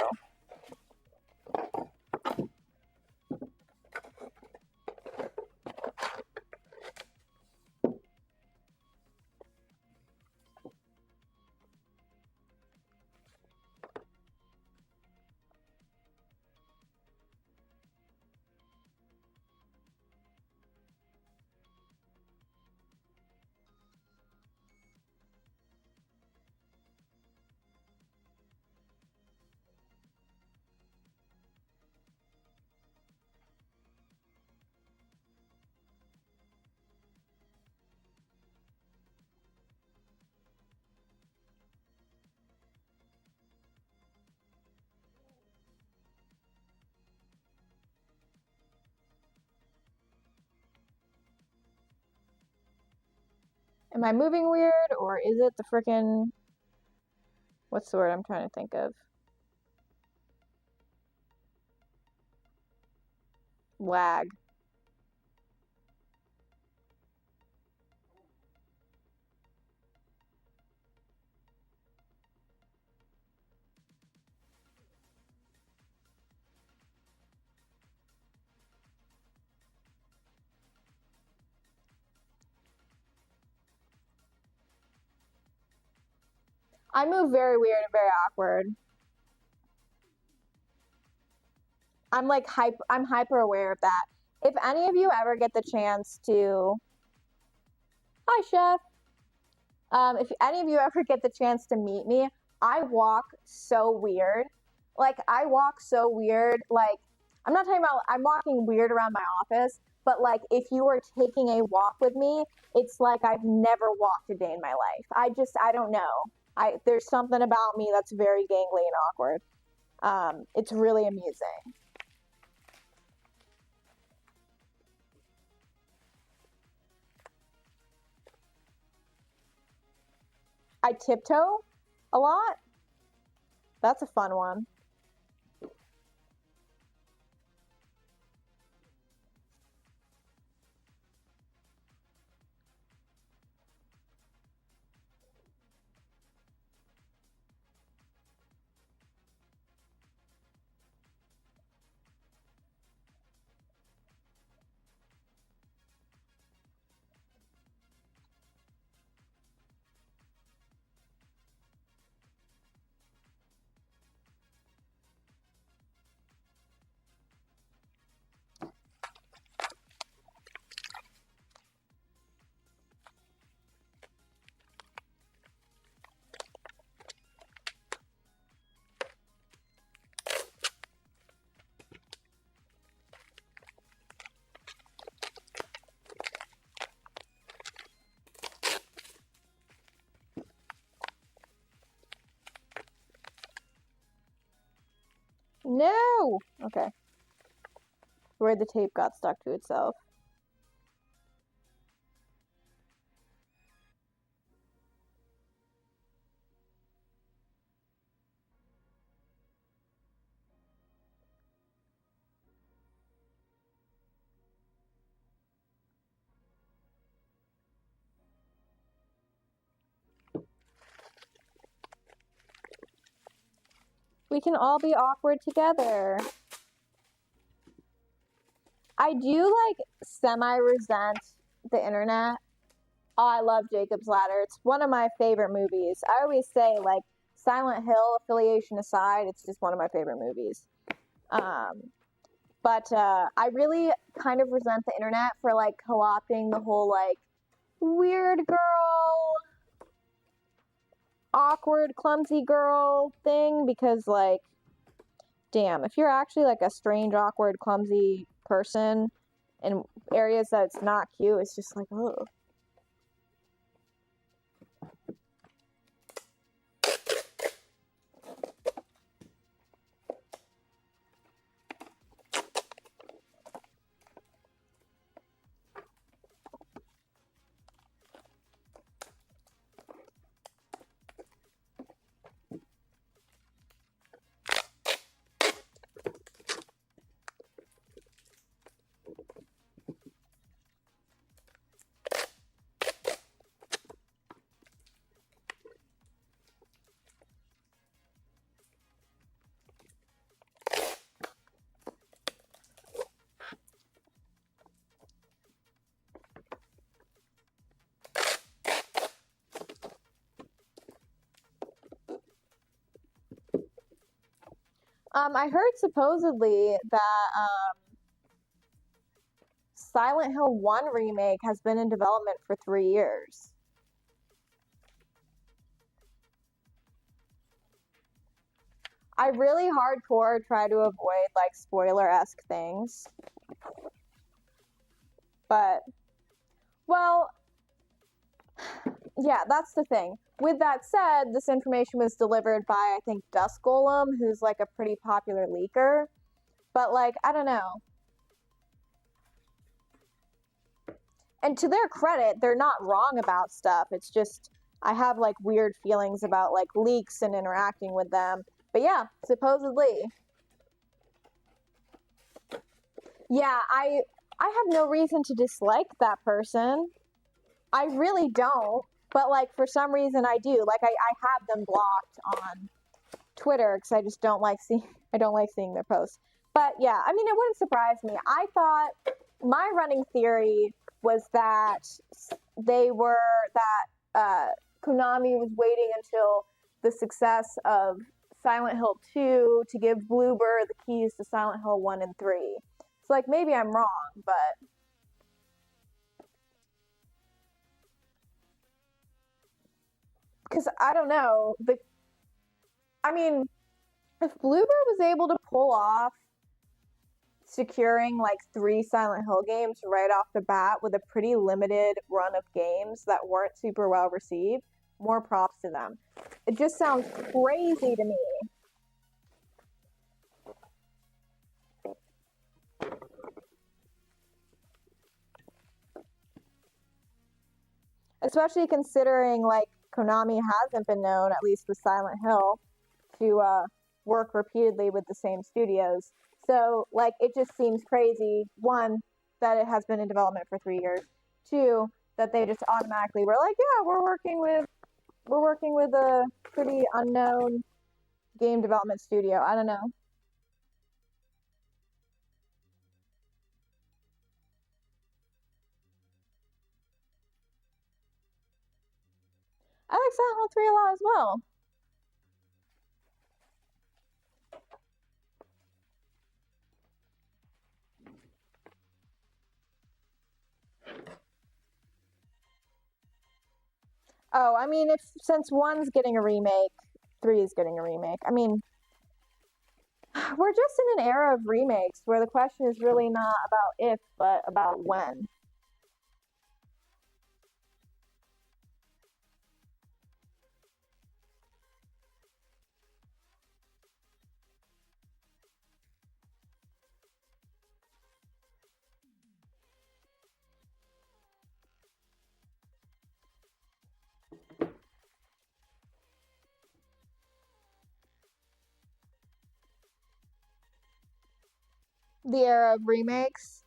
Am I moving weird or is it the freaking. What's the word I'm trying to think of? Lag. I move very weird and very awkward. I'm hyper aware of that. If any of you ever get the chance to, hi, Chef. If any of you ever get the chance to meet me, I walk so weird. Like, I walk so weird. Like, I'm not talking about, I'm walking weird around my office, but like, if you were taking a walk with me, it's like I've never walked a day in my life. I don't know. There's something about me that's very gangly and awkward. It's really amusing. I tiptoe a lot. That's a fun one. No! Okay. Where the tape got stuck to itself. We can all be awkward together. I do like semi-resent the internet. Oh, I love Jacob's Ladder. It's one of my favorite movies. I always say, like, Silent Hill affiliation aside, it's just one of my favorite movies. But I really kind of resent the internet for like co-opting the whole like weird girl, awkward, clumsy girl thing because like, damn, if you're actually like a strange, awkward, clumsy person in areas that it's not cute, it's just like, ugh. I heard supposedly that Silent Hill 1 remake has been in development for 3 years. I really hardcore try to avoid like spoiler-esque things. But, well, yeah, that's the thing. With that said, this information was delivered by, I think, Dust Golem, who's like a pretty popular leaker. But, like, I don't know. And to their credit, they're not wrong about stuff. It's just, I have like weird feelings about like leaks and interacting with them. But yeah, supposedly. Yeah, I have no reason to dislike that person. I really don't. But like for some reason I do. Like I have them blocked on Twitter because I just don't like seeing their posts. But yeah, I mean it wouldn't surprise me. I thought my running theory was that Konami was waiting until the success of Silent Hill 2 to give Bloober the keys to Silent Hill 1 and 3. So like maybe I'm wrong, but because I don't know. I mean, if Bluebird was able to pull off securing like 3 Silent Hill games right off the bat with a pretty limited run of games that weren't super well received, more props to them. It just sounds crazy to me. Especially considering like Konami hasn't been known, at least with Silent Hill, to work repeatedly with the same studios. So like it just seems crazy. One, that it has been in development for 3 years. Two, that they just automatically were like, yeah, we're working with a pretty unknown game development studio. I don't know. I like Silent Hill 3 a lot as well. Oh, I mean, if since one's getting a remake, three is getting a remake. I mean, we're just in an era of remakes where the question is really not about if, but about when. The era of remakes.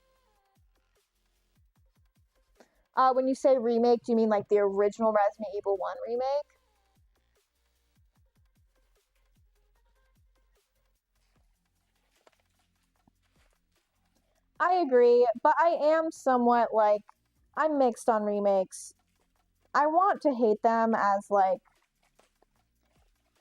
When you say remake, do you mean like the original Resident Evil 1 remake? I agree, but I am somewhat like, I'm mixed on remakes. I want to hate them as like,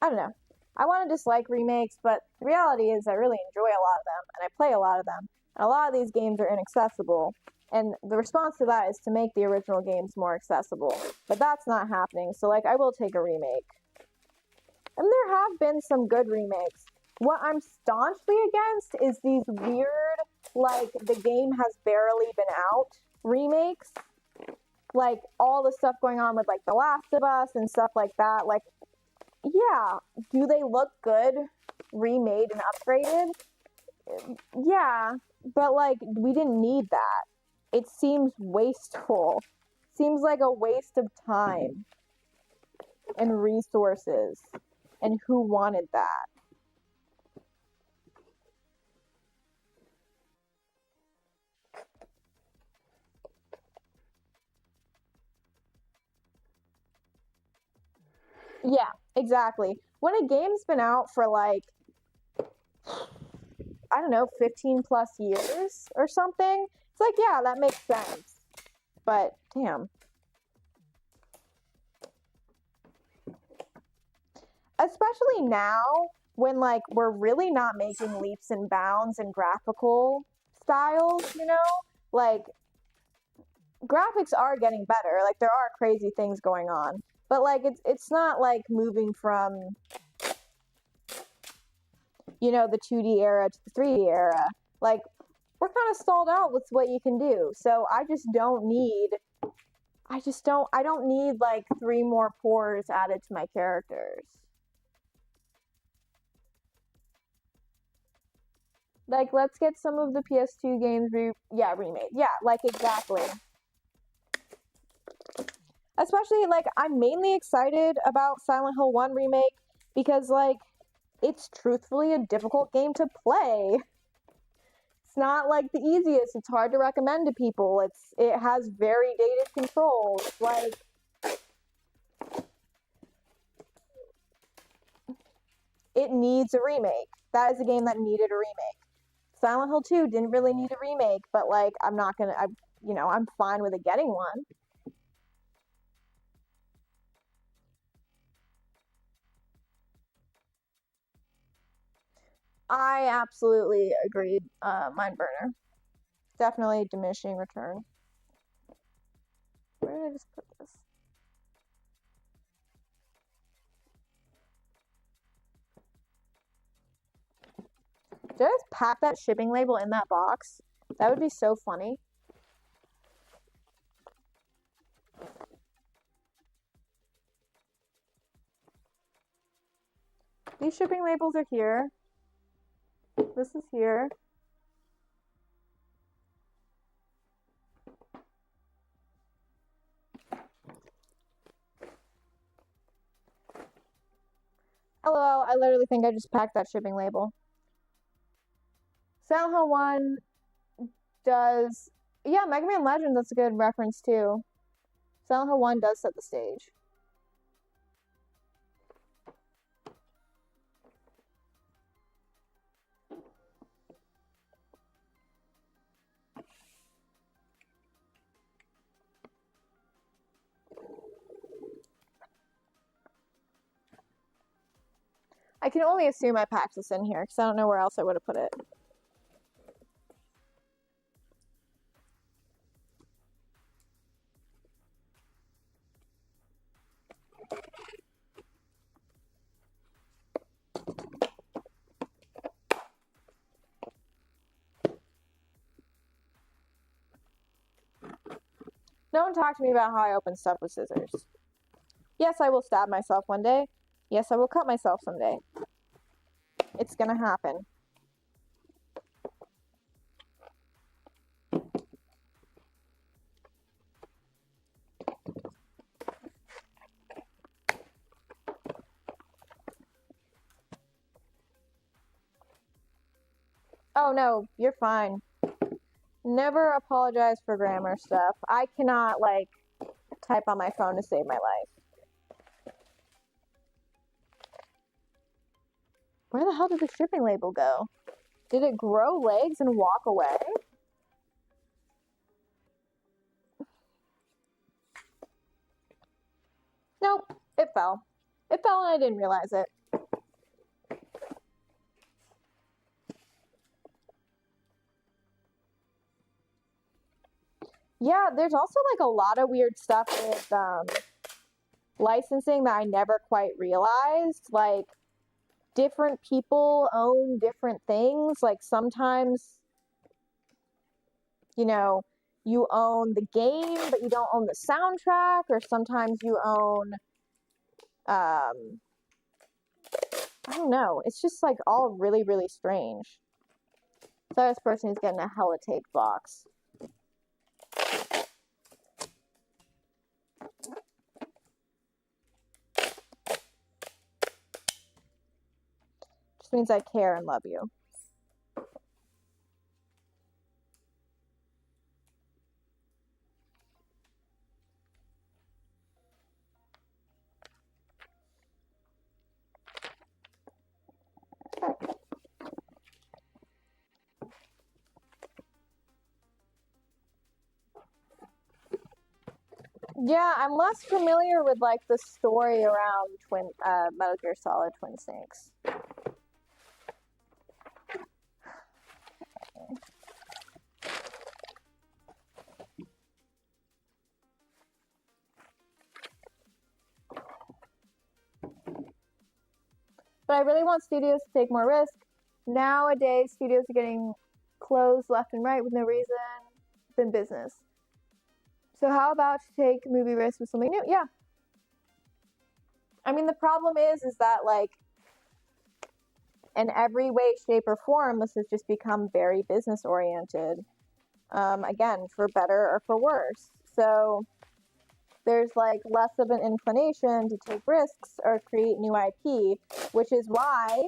I don't know. I want to dislike remakes, but the reality is I really enjoy a lot of them and I play a lot of them. And a lot of these games are inaccessible. And the response to that is to make the original games more accessible. But that's not happening. So like I will take a remake. And there have been some good remakes. What I'm staunchly against is these weird, like, the game has barely been out remakes. Like, all the stuff going on with, like, The Last of Us and stuff like that. Like, yeah, do they look good remade and upgraded? Yeah, but, like, we didn't need that. It seems wasteful. Seems like a waste of time and resources. And who wanted that? Yeah, exactly. When a game's been out for like, I don't know, 15 plus years or something, it's like, yeah, that makes sense. But damn. Especially now when like we're really not making leaps and bounds in graphical styles, you know? Like graphics are getting better. Like there are crazy things going on. But like it's not like moving from the 2D era to the 3D era. Like we're kind of stalled out with what you can do. So I don't need like 3 more pores added to my characters. Like let's get some of the PS2 games remade. Yeah, like exactly. Especially like I'm mainly excited about Silent Hill 1 remake because like it's truthfully a difficult game to play. It's not like the easiest. It's hard to recommend to people. It has very dated controls. Like it needs a remake. That is a game that needed a remake. Silent Hill 2 didn't really need a remake, but like I'm not gonna I'm fine with it getting one. I absolutely agreed, Mindburner. definitely diminishing return. Where did I just put this? Did I just pack that shipping label in that box? That would be so funny. These shipping labels are here. This is here. LOL, I literally think I just packed that shipping label. Silent Hill 1 does... Yeah, Mega Man Legends, that's a good reference too. Silent Hill 1 does set the stage. I can only assume I packed this in here because I don't know where else I would have put it. Don't talk to me about how I open stuff with scissors. Yes, I will stab myself one day. Yes, I will cut myself someday. It's gonna happen. Oh no, you're fine. Never apologize for grammar stuff. I cannot, like, type on my phone to save my life. Where the hell did the shipping label go? Did it grow legs and walk away? Nope, it fell. It fell and I didn't realize it. Yeah, there's also like a lot of weird stuff with licensing that I never quite realized. Like, different people own different things. Like, sometimes, you know, you own the game, but you don't own the soundtrack, or sometimes you own, I don't know. It's just like all really, really strange. So this person is getting a hella tape box. Just means I care and love you. Yeah, I'm less familiar with like the story around Metal Gear Solid Twin Snakes. But I really want studios to take more risk. Nowadays, studios are getting closed left and right with no reason than business. So how about you take movie risks with something new? Yeah. I mean, the problem is that like in every way, shape, or form, this has just become very business oriented. Again, for better or for worse. So there's like less of an inclination to take risks or create new IP, which is why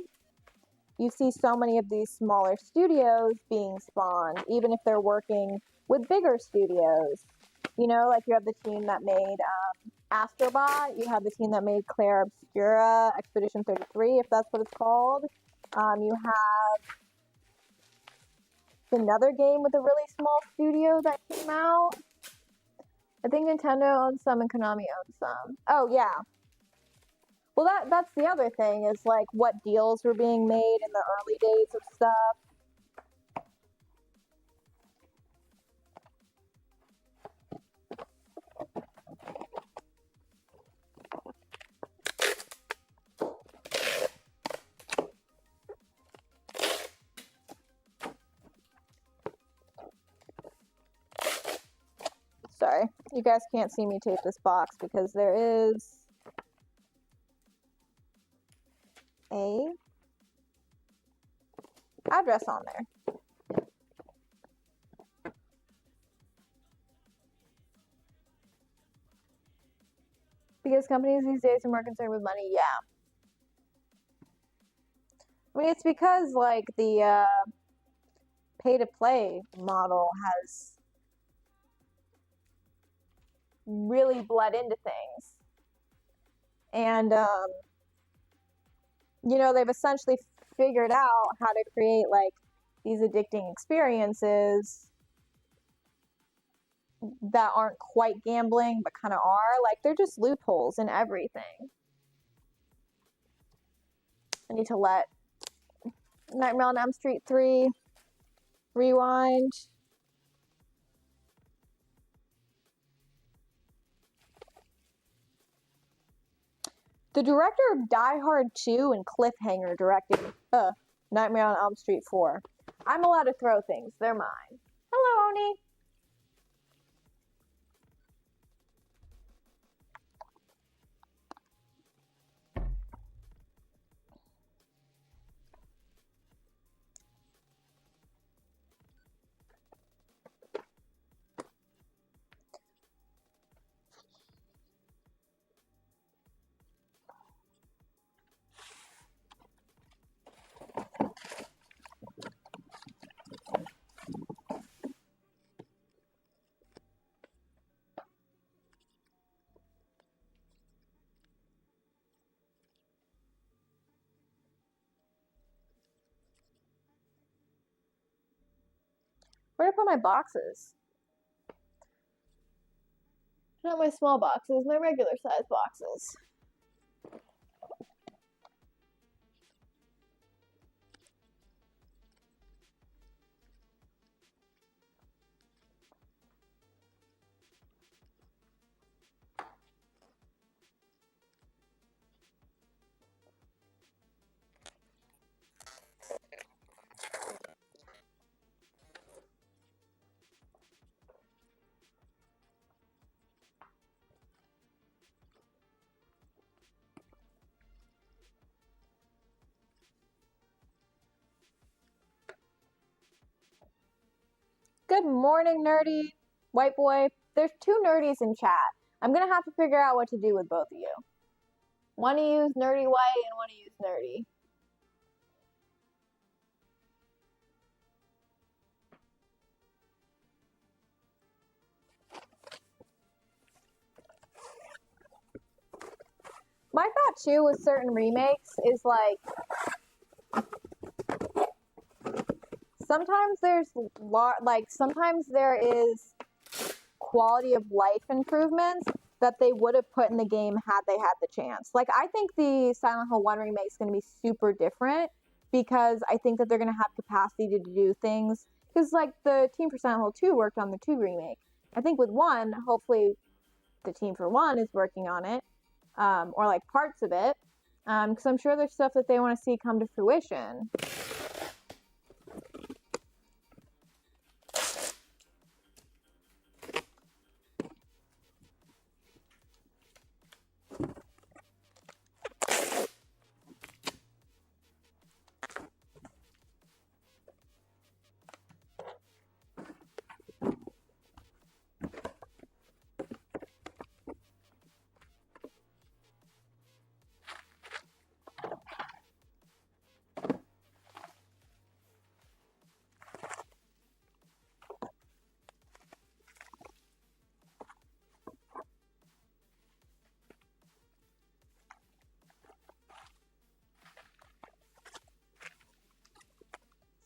you see so many of these smaller studios being spawned, even if they're working with bigger studios. You know, like you have the team that made Astrobot, you have the team that made Claire Obscura, Expedition 33, if that's what it's called. You have another game with a really small studio that came out. I think Nintendo owns some and Konami owns some. Oh, yeah. Well, that's the other thing is like what deals were being made in the early days of stuff. Sorry, you guys can't see me tape this box because there is a address on there. Because companies these days are more concerned with money, yeah. I mean, it's because like the pay-to-play model has really bled into things. And, you know, they've essentially figured out how to create like these addicting experiences that aren't quite gambling, but kind of are. Like, they're just loopholes in everything. I need to let Nightmare on Elm Street 3 rewind. The director of Die Hard 2 and Cliffhanger directed Nightmare on Elm Street 4. I'm allowed to throw things. They're mine. Hello, Oni. Where to put my boxes? Not my small boxes, my regular size boxes. Good morning, nerdy. White boy. There's two nerdies in chat. I'm gonna have to figure out what to do with both of you. One to use nerdy white and one to use nerdy. My thought too with certain remakes is like sometimes sometimes there is quality of life improvements that they would have put in the game had they had the chance. Like, I think the Silent Hill 1 remake is going to be super different because I think that they're going to have capacity to do things. Because, like, the team for Silent Hill 2 worked on the 2 remake. I think with 1, hopefully the team for 1 is working on it, or like parts of it, because I'm sure there's stuff that they want to see come to fruition.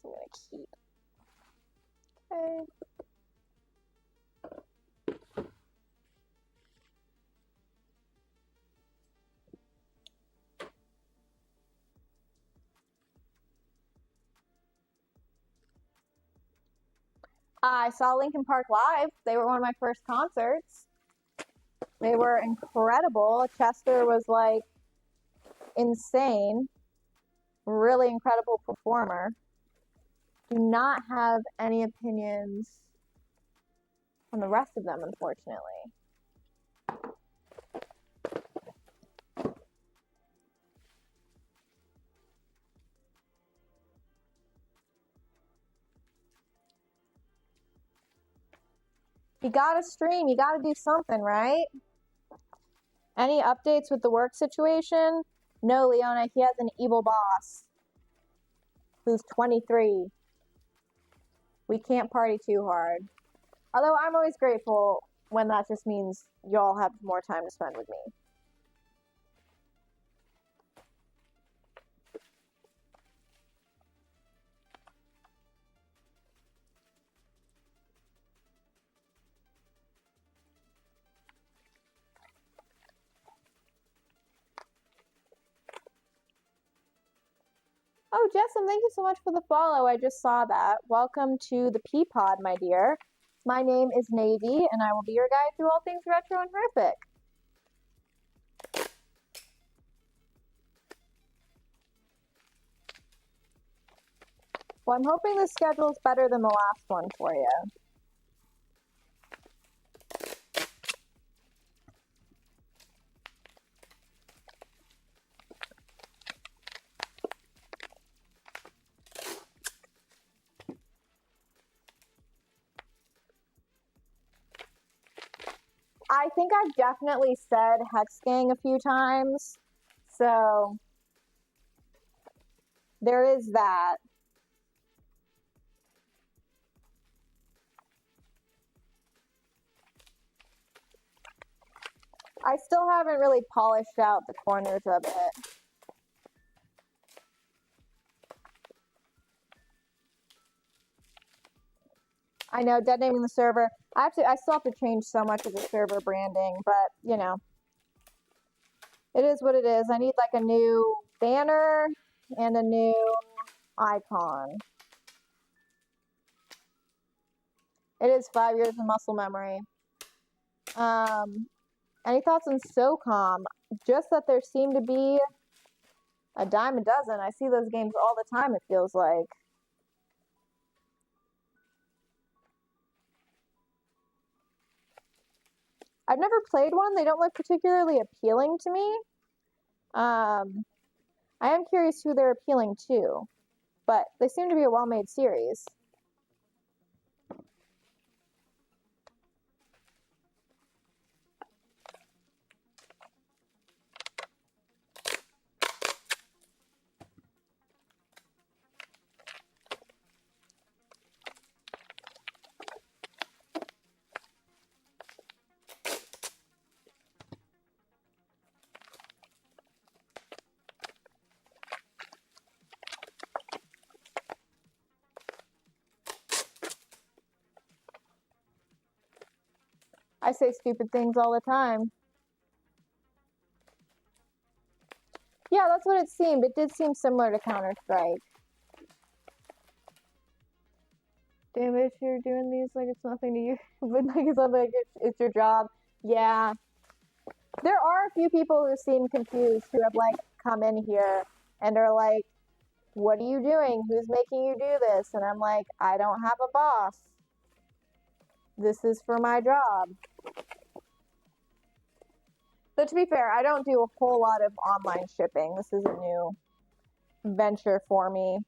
So I'm going to keep. Okay. I saw Linkin Park live. They were one of my first concerts. They were incredible. Chester was like insane. Really incredible performer. Do not have any opinions from the rest of them, unfortunately. You gotta stream, you gotta do something, right? Any updates with the work situation? No, Leona, he has an evil boss who's 23. We can't party too hard. Although I'm always grateful when that just means y'all have more time to spend with me. Oh, Jessam, thank you so much for the follow. I just saw that. Welcome to the Peapod, my dear. My name is Navy, and I will be your guide through all things retro and horrific. Well, I'm hoping this schedule is better than the last one for you. I think I've definitely said Hex Gang a few times, so there is that. I still haven't really polished out the corners of it. I know, dead naming the server. I still have to change so much of the server branding, but you know, it is what it is. I need like a new banner and a new icon. It is 5 years of muscle memory. Any thoughts on SOCOM? Just that there seem to be a dime a dozen. I see those games all the time, it feels like. I've never played one. They don't look particularly appealing to me. I am curious who they're appealing to, but they seem to be a well-made series. I say stupid things all the time. Yeah, that's what it seemed. It did seem similar to Counter-Strike. Damn it, you're doing these like it's nothing to you, but like it's not like it's your job. Yeah. There are a few people who seem confused who have like come in here and are like, what are you doing? Who's making you do this? And I'm like, I don't have a boss. This is for my job. So to be fair, I don't do a whole lot of online shipping. This is a new venture for me.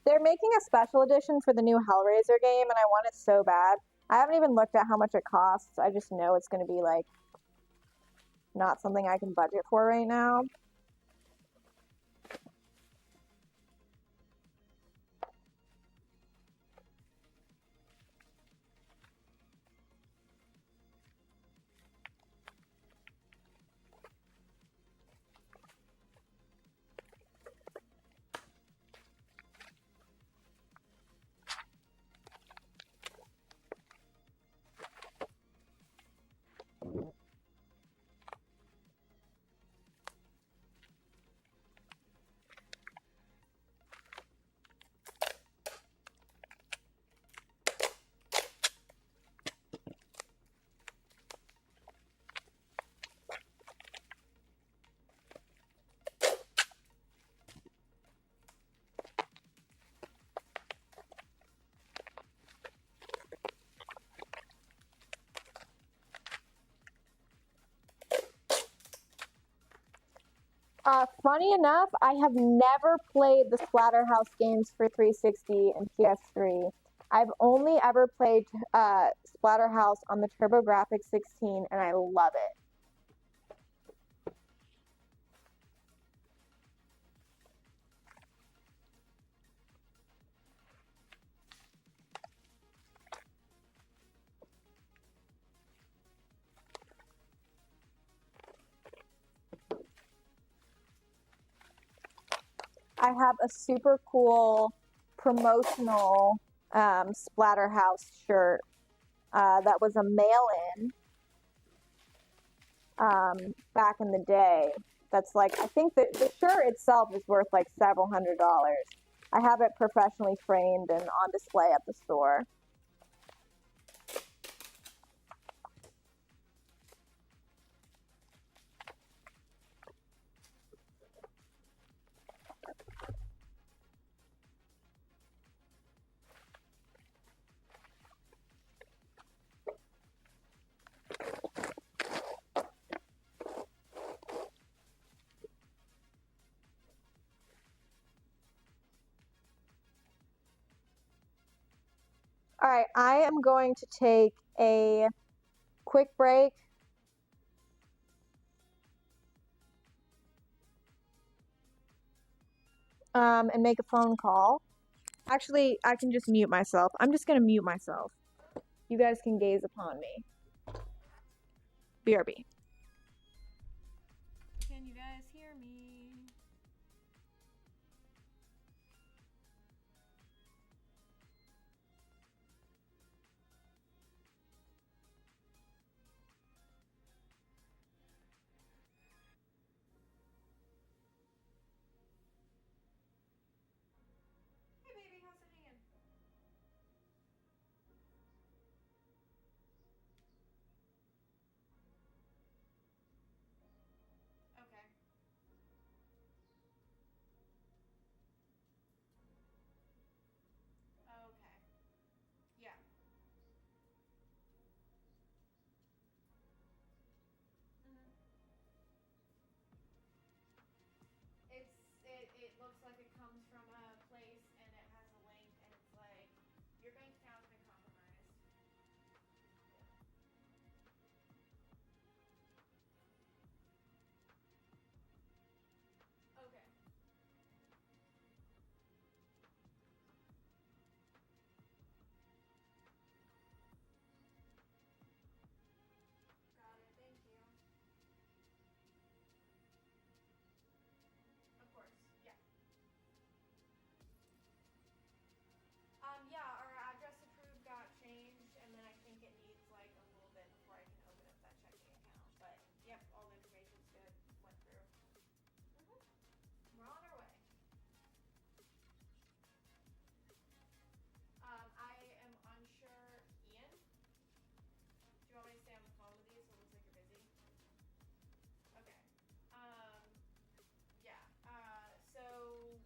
They're making a special edition for the new Hellraiser game, and I want it so bad. I haven't even looked at how much it costs. I just know it's going to be like not something I can budget for right now. Funny enough, I have never played the Splatterhouse games for 360 and PS3. I've only ever played Splatterhouse on the TurboGrafx 16, and I love it. I have a super cool promotional Splatterhouse shirt that was a mail-in back in the day. That's like, I think that the shirt itself is worth like several $100s. I have it professionally framed and on display at the store. All right, I am going to take a quick break. And make a phone call. Actually, I can just mute myself. I'm just going to mute myself. You guys can gaze upon me. BRB. Can you guys hear me? Hey baby, how's it hanging? Okay. Okay. Yeah. Mhm. It looks like it comes from a place and it has a link and it's like your bank account's been compromised. Yeah. Okay. Got it. Thank you. Of course. Yeah. Yeah, our address approved got changed, and then I think it needs like a little bit before I can open up that checking account. But yep, all the information's good. Went through. Mhm. We're on our way. I am unsure. Ian, do you want me to stay on the phone with you so it looks like you're busy? Okay. Um, yeah. So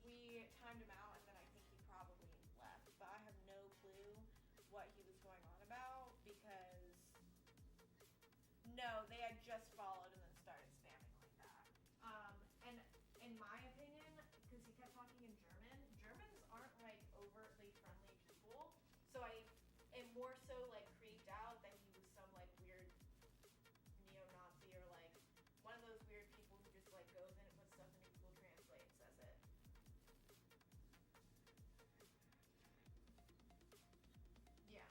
we timed him out, and then I think he probably left. But I have no clue what he was going on about because no, they had just followed and then started spamming like that. And in my opinion, because he kept talking in German, Germans aren't like overtly friendly people. So I am more so like creeped out that he was some like weird neo-Nazi or like one of those weird people who just like goes in and puts stuff into Google Translate and says it. Yeah.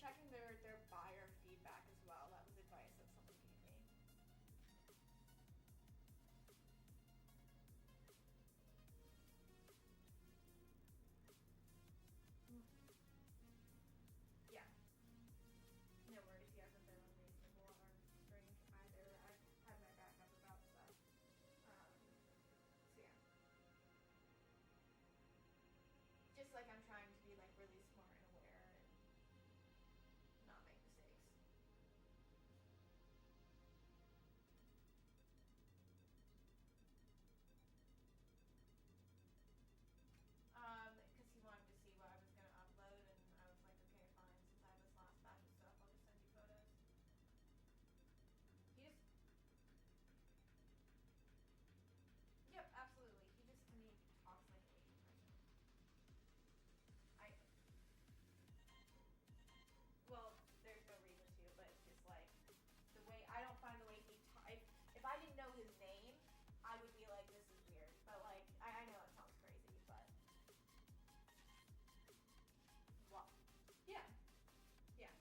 checking their buyer feedback as well. That was advice that someone gave me. Yeah. No worries. He hasn't been unreasonable or strange either. I've had my back up about stuff. So yeah. Just like I'm trying to be like really smart and aware and not make mistakes. Because he wanted to see what I was gonna upload, and I was like, okay, fine. Since I have this last batch of stuff, I'll just send you photos. He just, yep, absolutely. He just to me talks like an Asian person. I, well, there's no reason to, but just like the way I don't find the way he if I didn't know his name, I would be like, this is weird. But like, I know it sounds crazy, but well, yeah, yeah.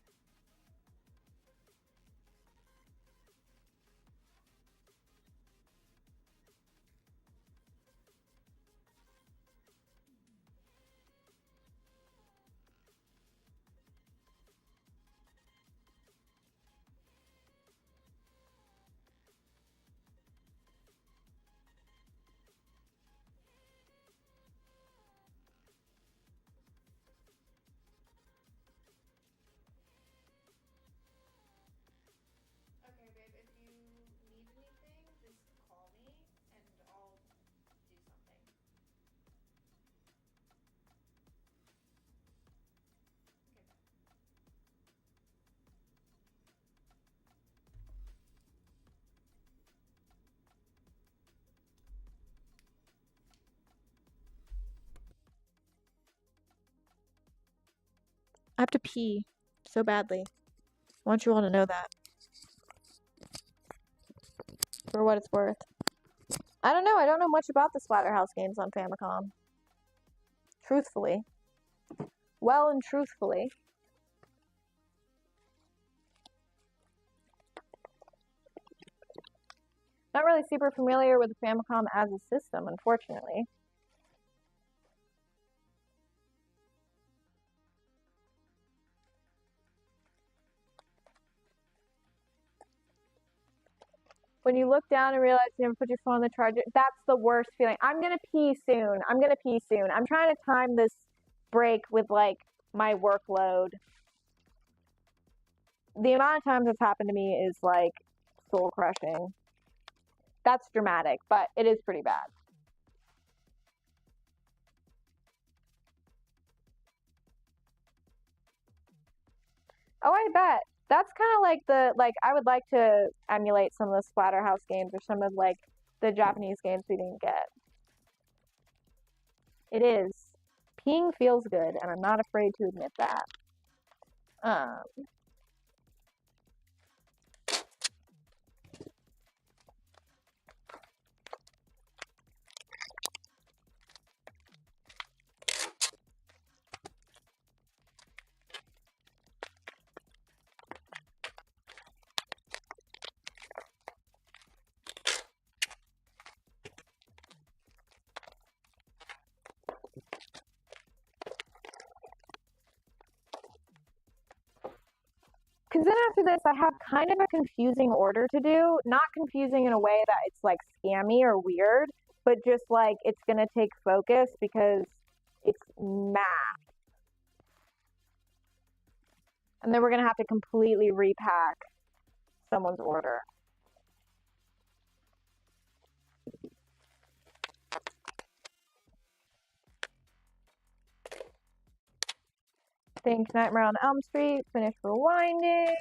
Okay, babe. If you need anything, just call me and I'll do something. Okay, bye. I have to pee so badly. I want you all to know that for what it's worth. I don't know. I don't know much about the Splatterhouse games on Famicom. Truthfully. Well and truthfully. Not really super familiar with the Famicom as a system, unfortunately. When you look down and realize you never put your phone on the charger, that's the worst feeling. I'm gonna pee soon. I'm trying to time this break with like my workload. The amount of times it's happened to me is like soul crushing. That's dramatic, but it is pretty bad. Oh, I bet. That's kind of like I would like to emulate some of the Splatterhouse games or some of like the Japanese games we didn't get. It is. Peeing feels good, and I'm not afraid to admit that. Because then after this, I have kind of a confusing order to do. Not confusing in a way that it's like scammy or weird, but just like it's going to take focus because it's math. And then we're going to have to completely repack someone's order. Think Nightmare on Elm Street, finish rewinding.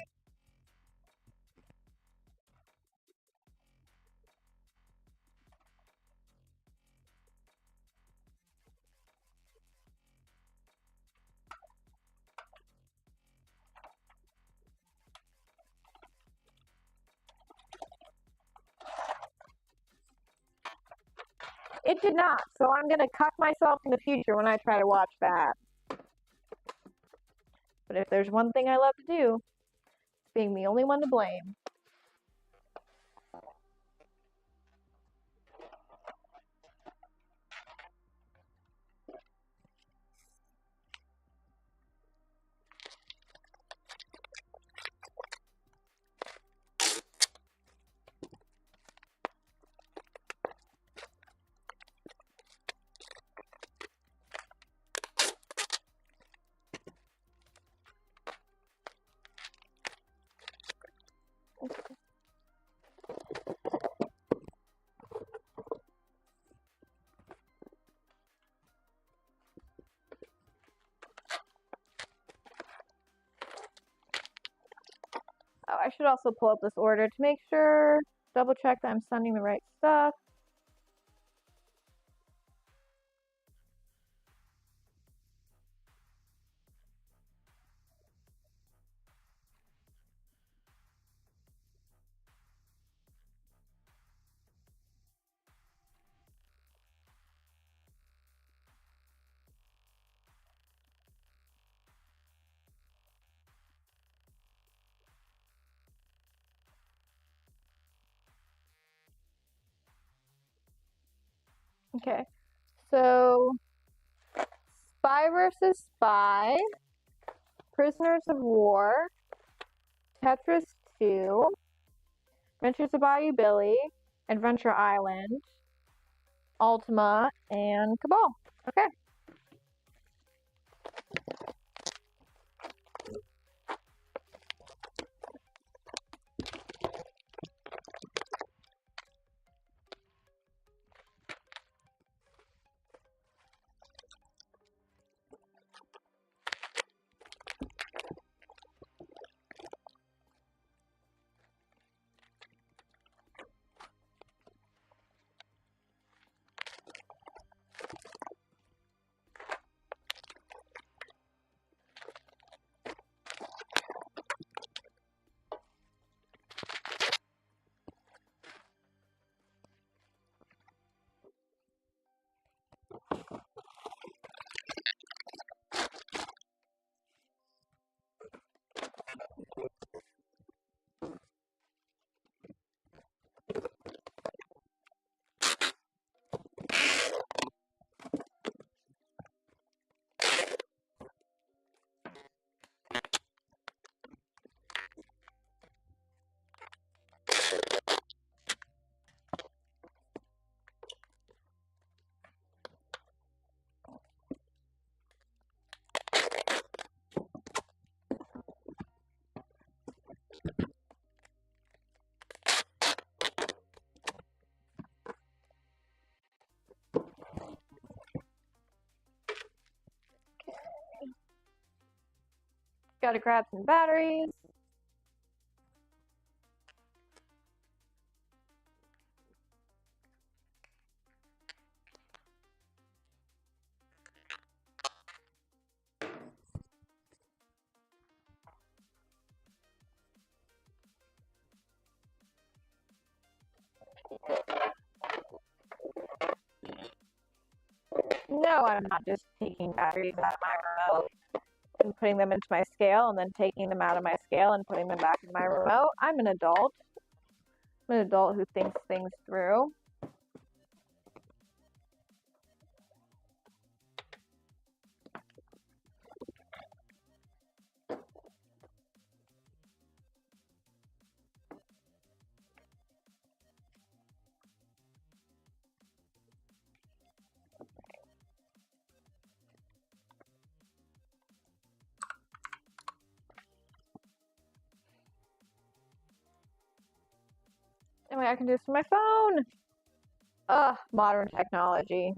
It did not, so I'm going to cuck myself in the future when I try to watch that. But if there's one thing I love to do, it's being the only one to blame. Oh, I should also pull up this order to make sure, double check that I'm sending the right stuff. Okay, so Spy versus Spy, Prisoners of War, Tetris 2, Adventures of Bayou Billy, Adventure Island, Ultima, and Cabal. Okay. Gotta grab some batteries. No, I'm not just taking batteries out of my remote and putting them into my scale and then taking them out of my scale and putting them back in my remote. I'm an adult. I'm an adult who thinks things through. Anyway, I can do this from my phone. Ugh, modern technology.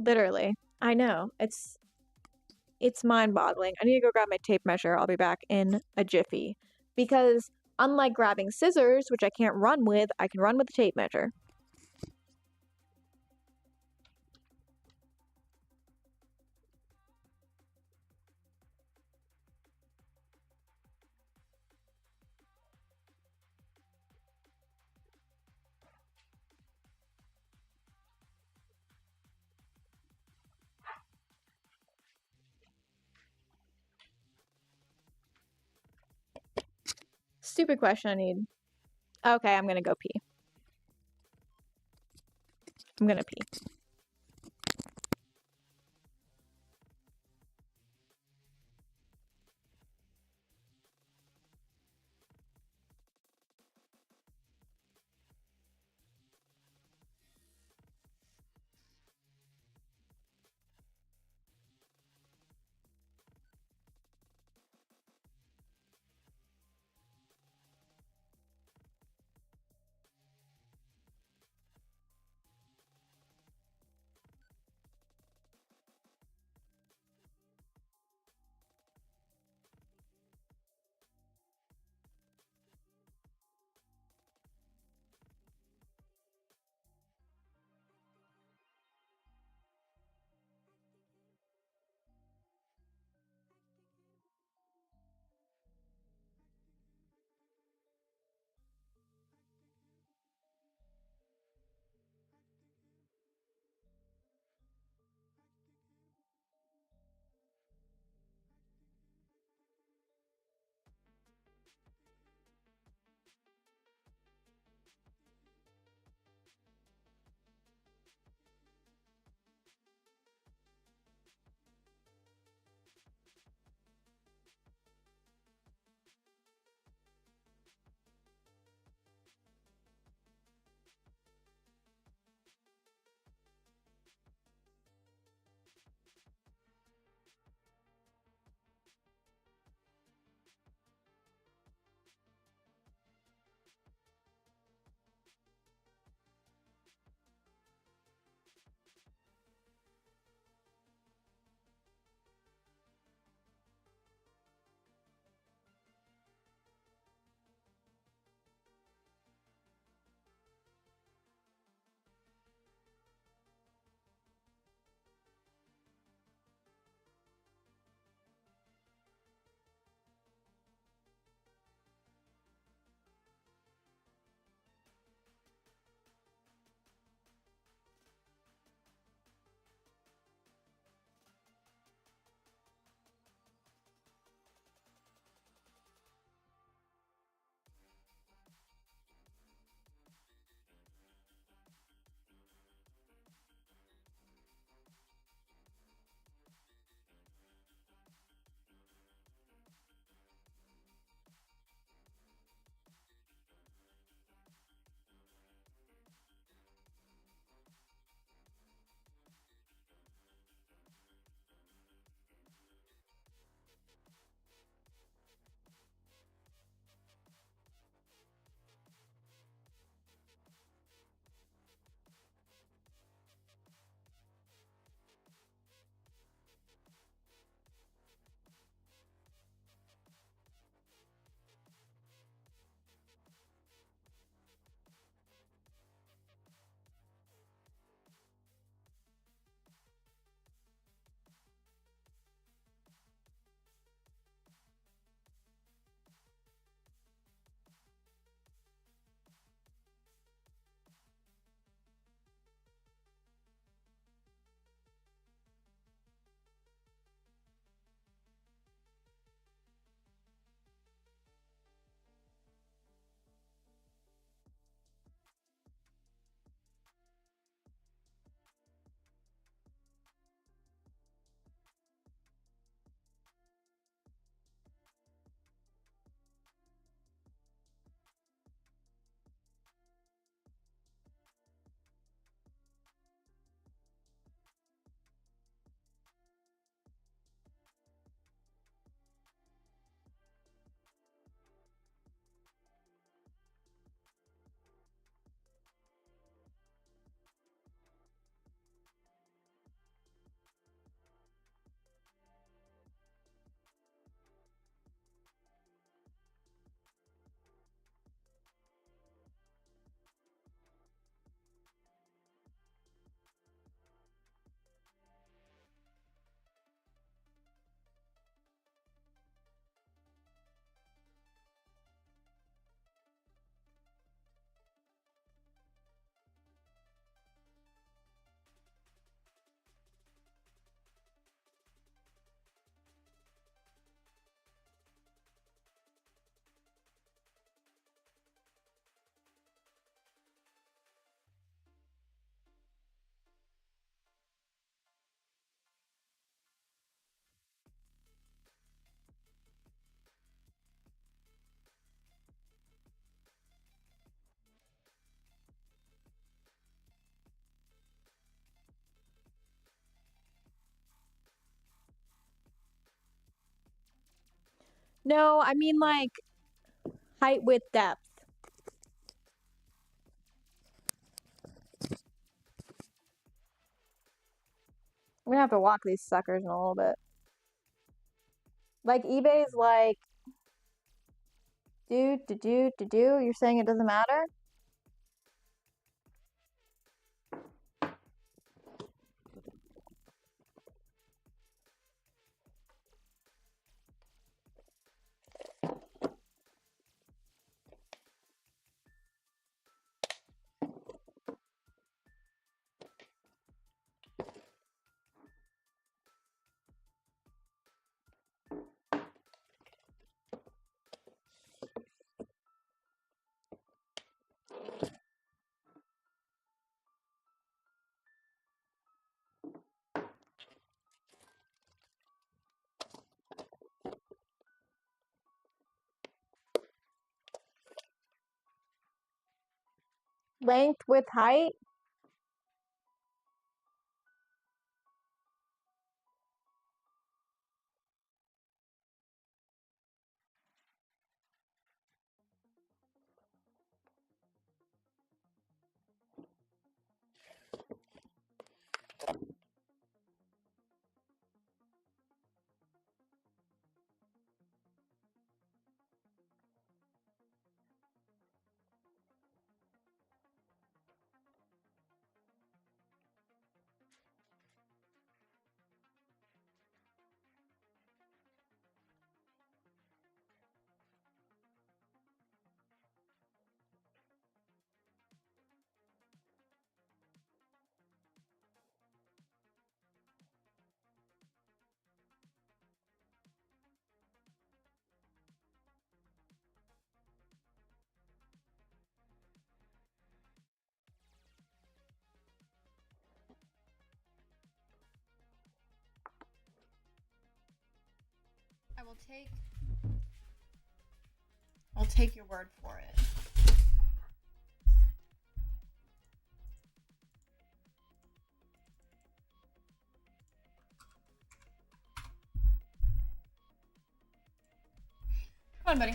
Literally. I know. It's mind-boggling. I need to go grab my tape measure. I'll be back in a jiffy. Because unlike grabbing scissors, which I can't run with, I can run with the tape measure. Stupid question I need. Okay, I'm gonna go pee. I'm gonna pee. No, I mean like height, width, depth. I'm gonna have to walk these suckers in a little bit. Like eBay's like, do. You're saying it doesn't matter? Length, width, height. I will take. I'll take your word for it. Come on, buddy.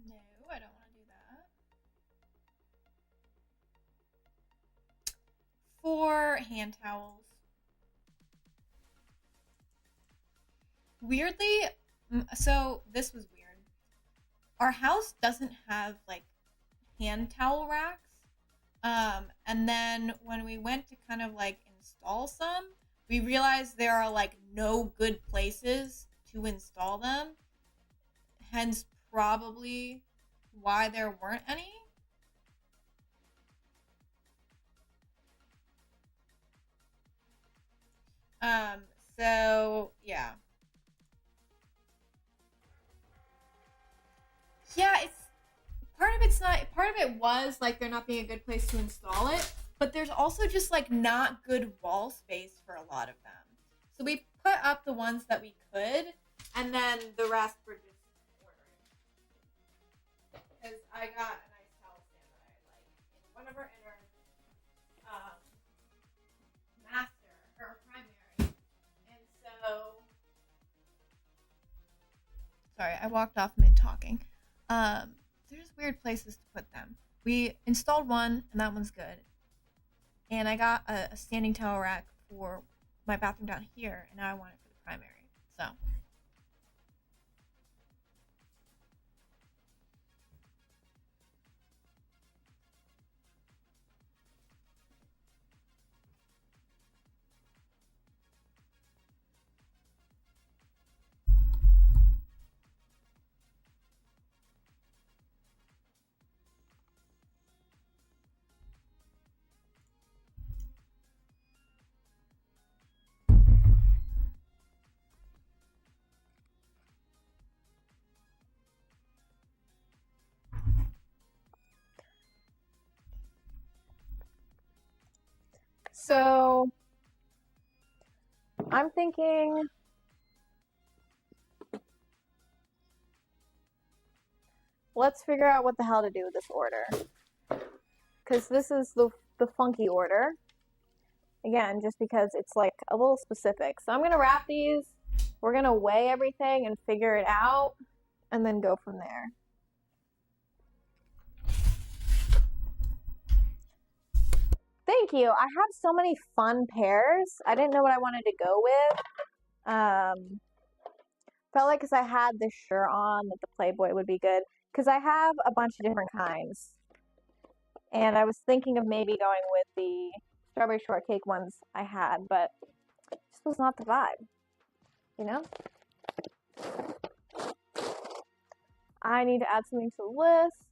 No, I don't want to do that. For hand towels. Weirdly, so this was weird. Our house doesn't have like hand towel racks. And then when we went to kind of like install some, we realized there are like no good places to install them. Hence, probably why there weren't any. Um, so yeah, yeah. It's part of it's not. Part of it was like there not being a good place to install it, but there's also just like not good wall space for a lot of them. So we put up the ones that we could, and then the rest were just ordering. Because I got a nice towel stand that I like in one of our inner um, master or primary, and so sorry, I walked off mid talking. There's just weird places to put them. We installed one, and that one's good. And I got a standing towel rack for my bathroom down here, and now I want it for the primary. So. So I'm thinking let's figure out what the hell to do with this order. Because this is the funky order. Again, just because it's like a little specific. So I'm going to wrap these. We're going to weigh everything and figure it out and then go from there. Thank you. I have so many fun pairs. I didn't know what I wanted to go with. Felt like because I had this shirt on that the Playboy would be good. Because I have a bunch of different kinds. And I was thinking of maybe going with the strawberry shortcake ones I had, but this was not the vibe. You know? I need to add something to the list.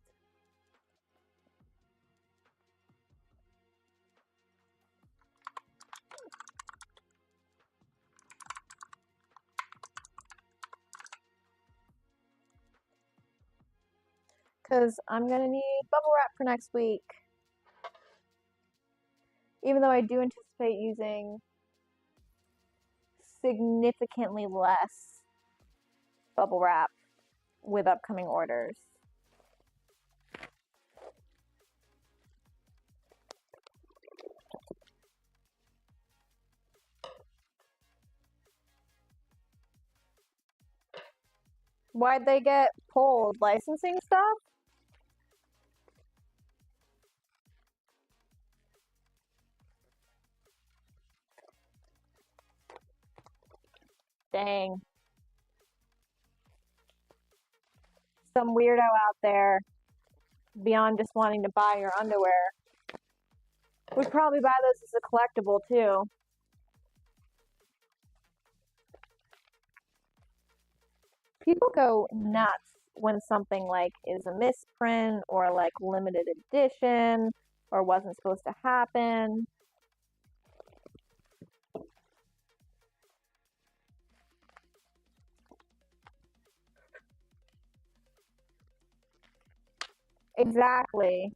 Because I'm going to need bubble wrap for next week. Even though I do anticipate using significantly less bubble wrap with upcoming orders. Why'd they get pulled? Licensing stuff? Dang. Some weirdo out there, beyond just wanting to buy your underwear, would probably buy those as a collectible too. People go nuts when something like is a misprint or like limited edition or wasn't supposed to happen. Exactly.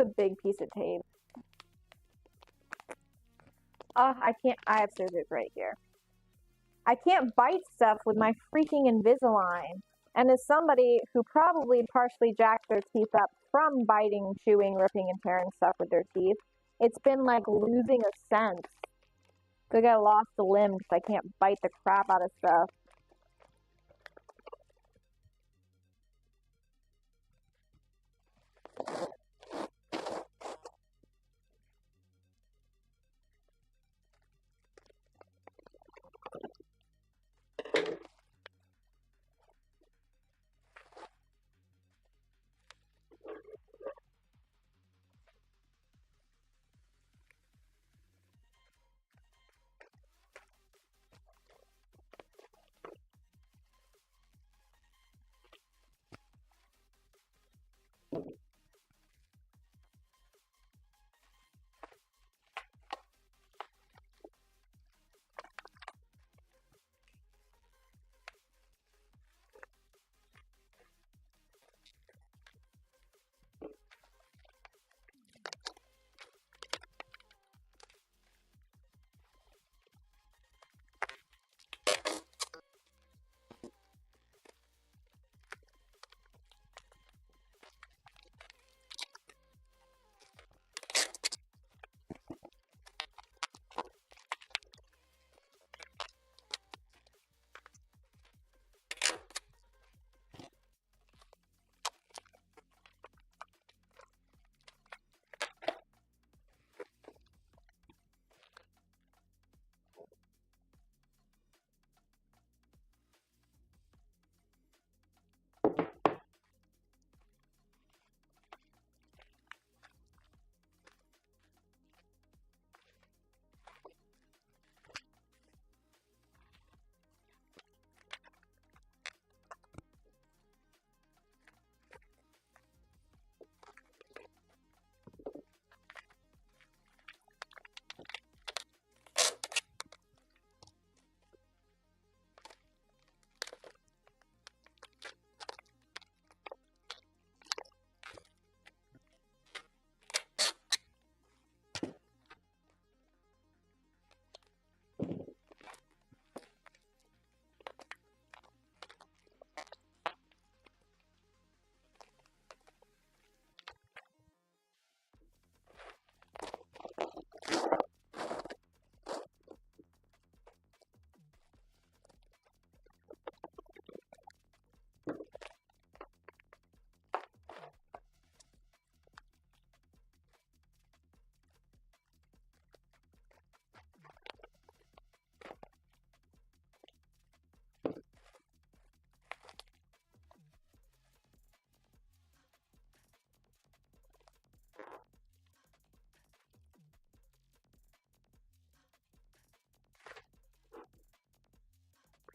It's a big piece of tape. I can't, I have scissors right here. I can't bite stuff with my freaking Invisalign. And as somebody who probably partially jacked their teeth up from biting, chewing, ripping, and tearing stuff with their teeth, it's been like losing a sense. I think I lost a limb because I can't bite the crap out of stuff.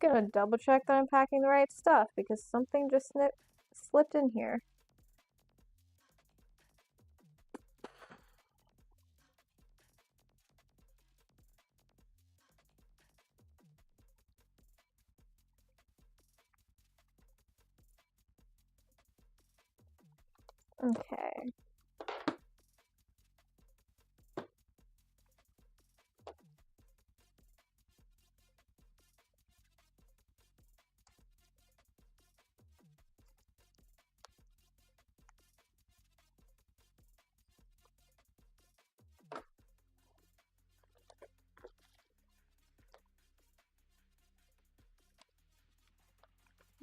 gonna double check that I'm packing the right stuff because something just slipped in here. Okay.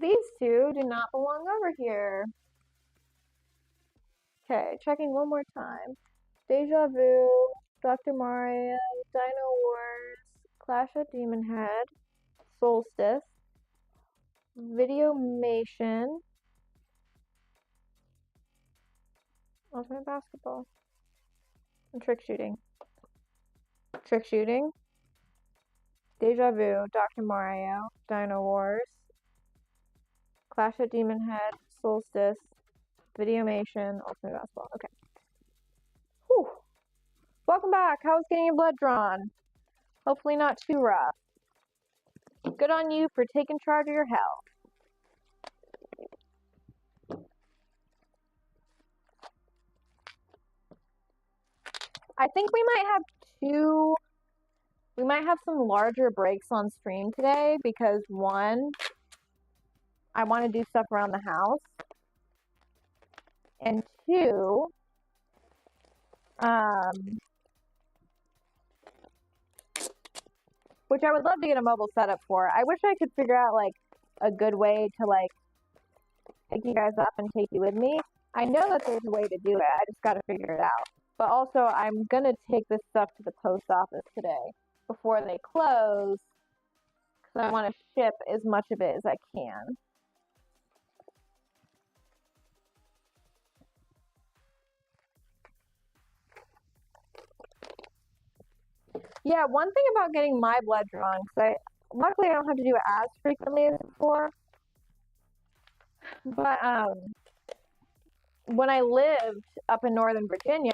These two do not belong over here. Okay, checking one more time. Deja Vu, Dr. Mario, Dino Wars, Clash at Demon Head, Solstice, Videomation, Ultimate Basketball, and Trick Shooting. Trick Shooting, Deja Vu, Dr. Mario, Dino Wars, Clash at Demon Head, Solstice, Videomation, Ultimate Basketball. Okay. Whew. Welcome back. How's getting your blood drawn? Hopefully not too rough. Good on you for taking charge of your health. I think we might have some larger breaks on stream today because one, I want to do stuff around the house, and two, which I would love to get a mobile setup for. I wish I could figure out like a good way to like pick you guys up and take you with me. I know that there's a way to do it. I just got to figure it out. But also, I'm gonna take this stuff to the post office today before they close because I want to ship as much of it as I can. Yeah, one thing about getting my blood drawn, because luckily I don't have to do it as frequently as before, but when I lived up in Northern Virginia,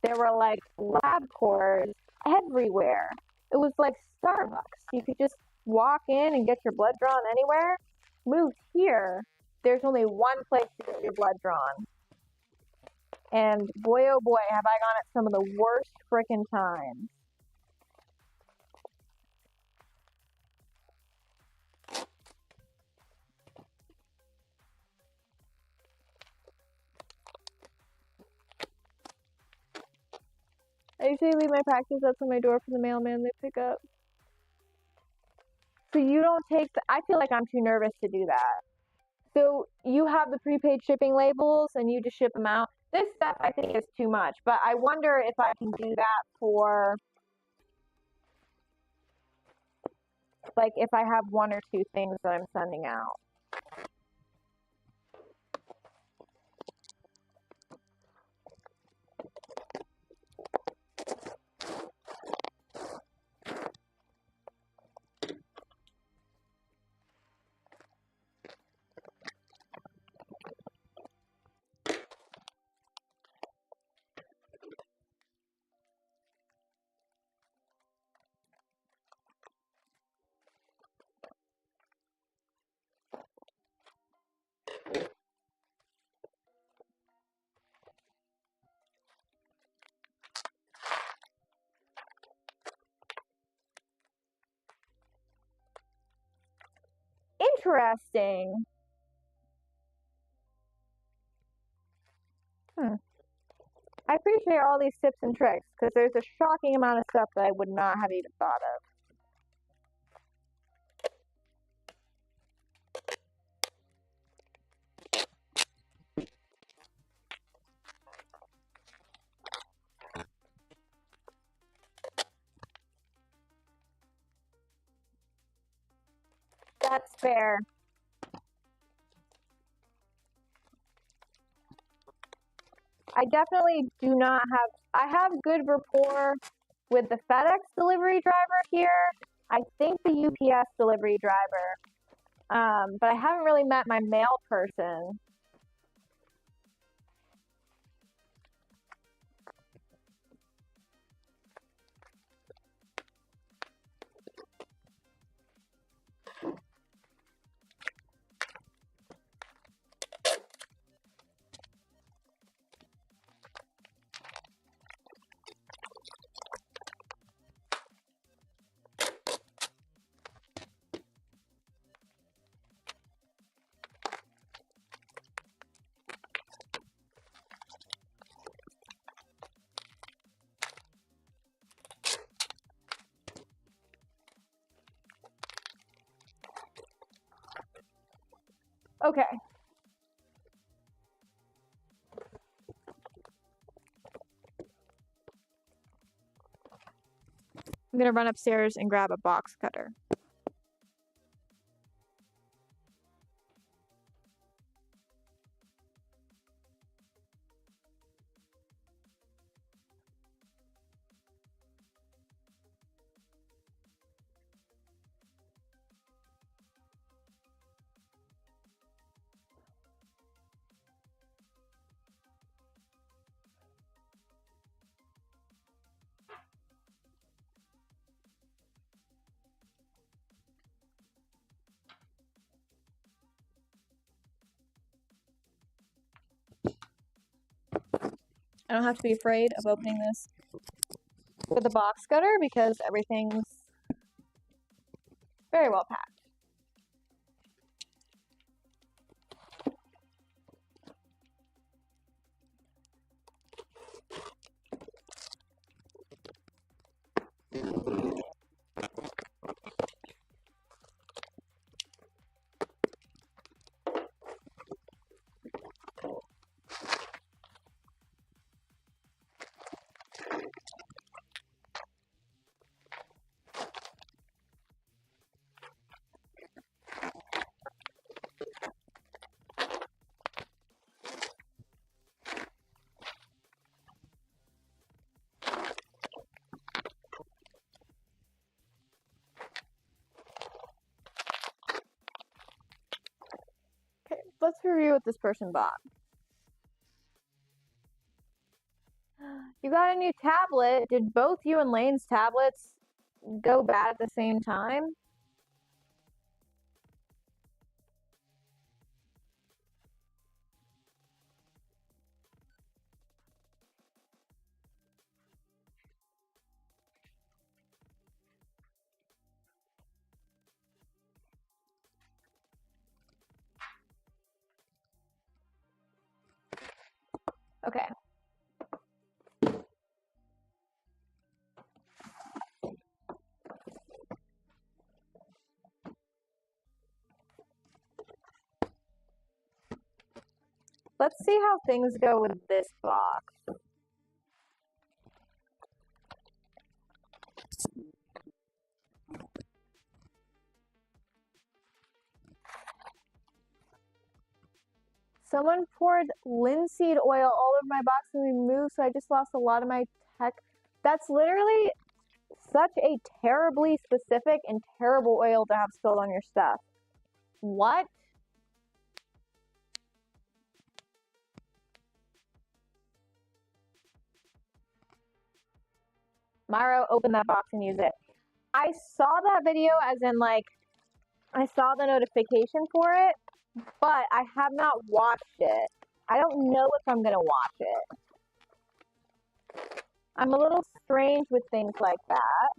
there were like LabCorps everywhere. It was like Starbucks. You could just walk in and get your blood drawn anywhere. Moved here, there's only one place to get your blood drawn. And boy, oh boy, have I gone at some of the worst frickin' times. I usually leave my packages outside my door for the mailman they pick up. So you don't take I feel like I'm too nervous to do that. So you have the prepaid shipping labels and you just ship them out. This stuff I think is too much, but I wonder if I can do that for like if I have one or two things that I'm sending out. Interesting. I appreciate all these tips and tricks because there's a shocking amount of stuff that I would not have even thought of. That's fair. I definitely do not have, I have good rapport with the FedEx delivery driver here. I think the UPS delivery driver. But I haven't really met my mail person. Okay. I'm gonna run upstairs and grab a box cutter. I don't have to be afraid of opening this with a box cutter because everything's very well packed. Okay, let's review what this person bought. You got a new tablet. Did both you and Lane's tablets go bad at the same time? Okay. Let's see how things go with this box. Someone poured linseed oil all over my box and we moved, so I just lost a lot of my tech. That's literally such a terribly specific and terrible oil to have spilled on your stuff. What? Myro, open that box and use it. I saw that video as in like, I saw the notification for it, but I have not watched it. I don't know if I'm gonna watch it. I'm a little strange with things like that.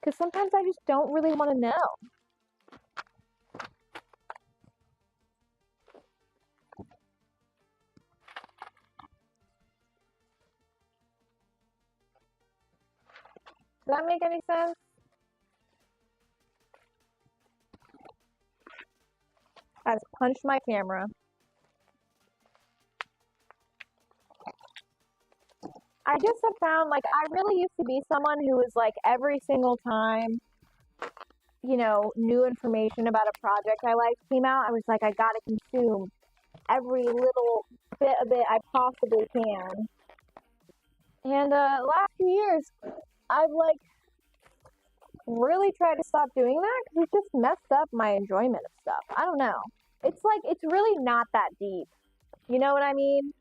Because sometimes I just don't really want to know. Does that make any sense? I just punched my camera. I just have found, like, I really used to be someone who was like, every single time, you know, new information about a project I liked came out, I was like, I gotta consume every little bit of it I possibly can. And last few years, I've like really tried to stop doing that because it just messed up my enjoyment of stuff. I don't know. It's like it's really not that deep. You know what I mean?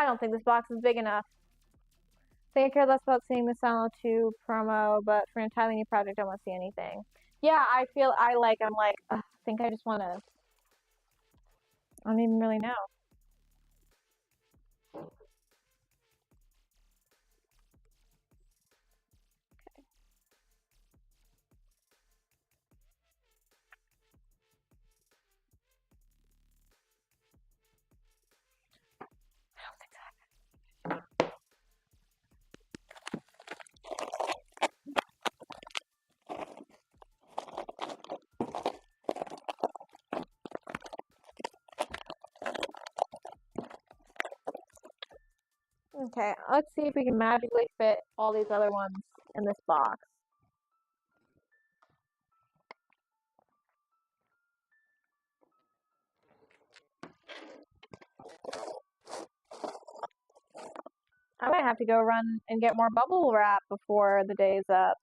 I don't think this box is big enough. I think I care less about seeing the Silent 2 promo, but for an entirely new project, I want to see anything. Yeah, I'm like, ugh, I think I just want to, I don't even really know. Okay, let's see if we can magically fit all these other ones in this box. I might have to go run and get more bubble wrap before the day's up.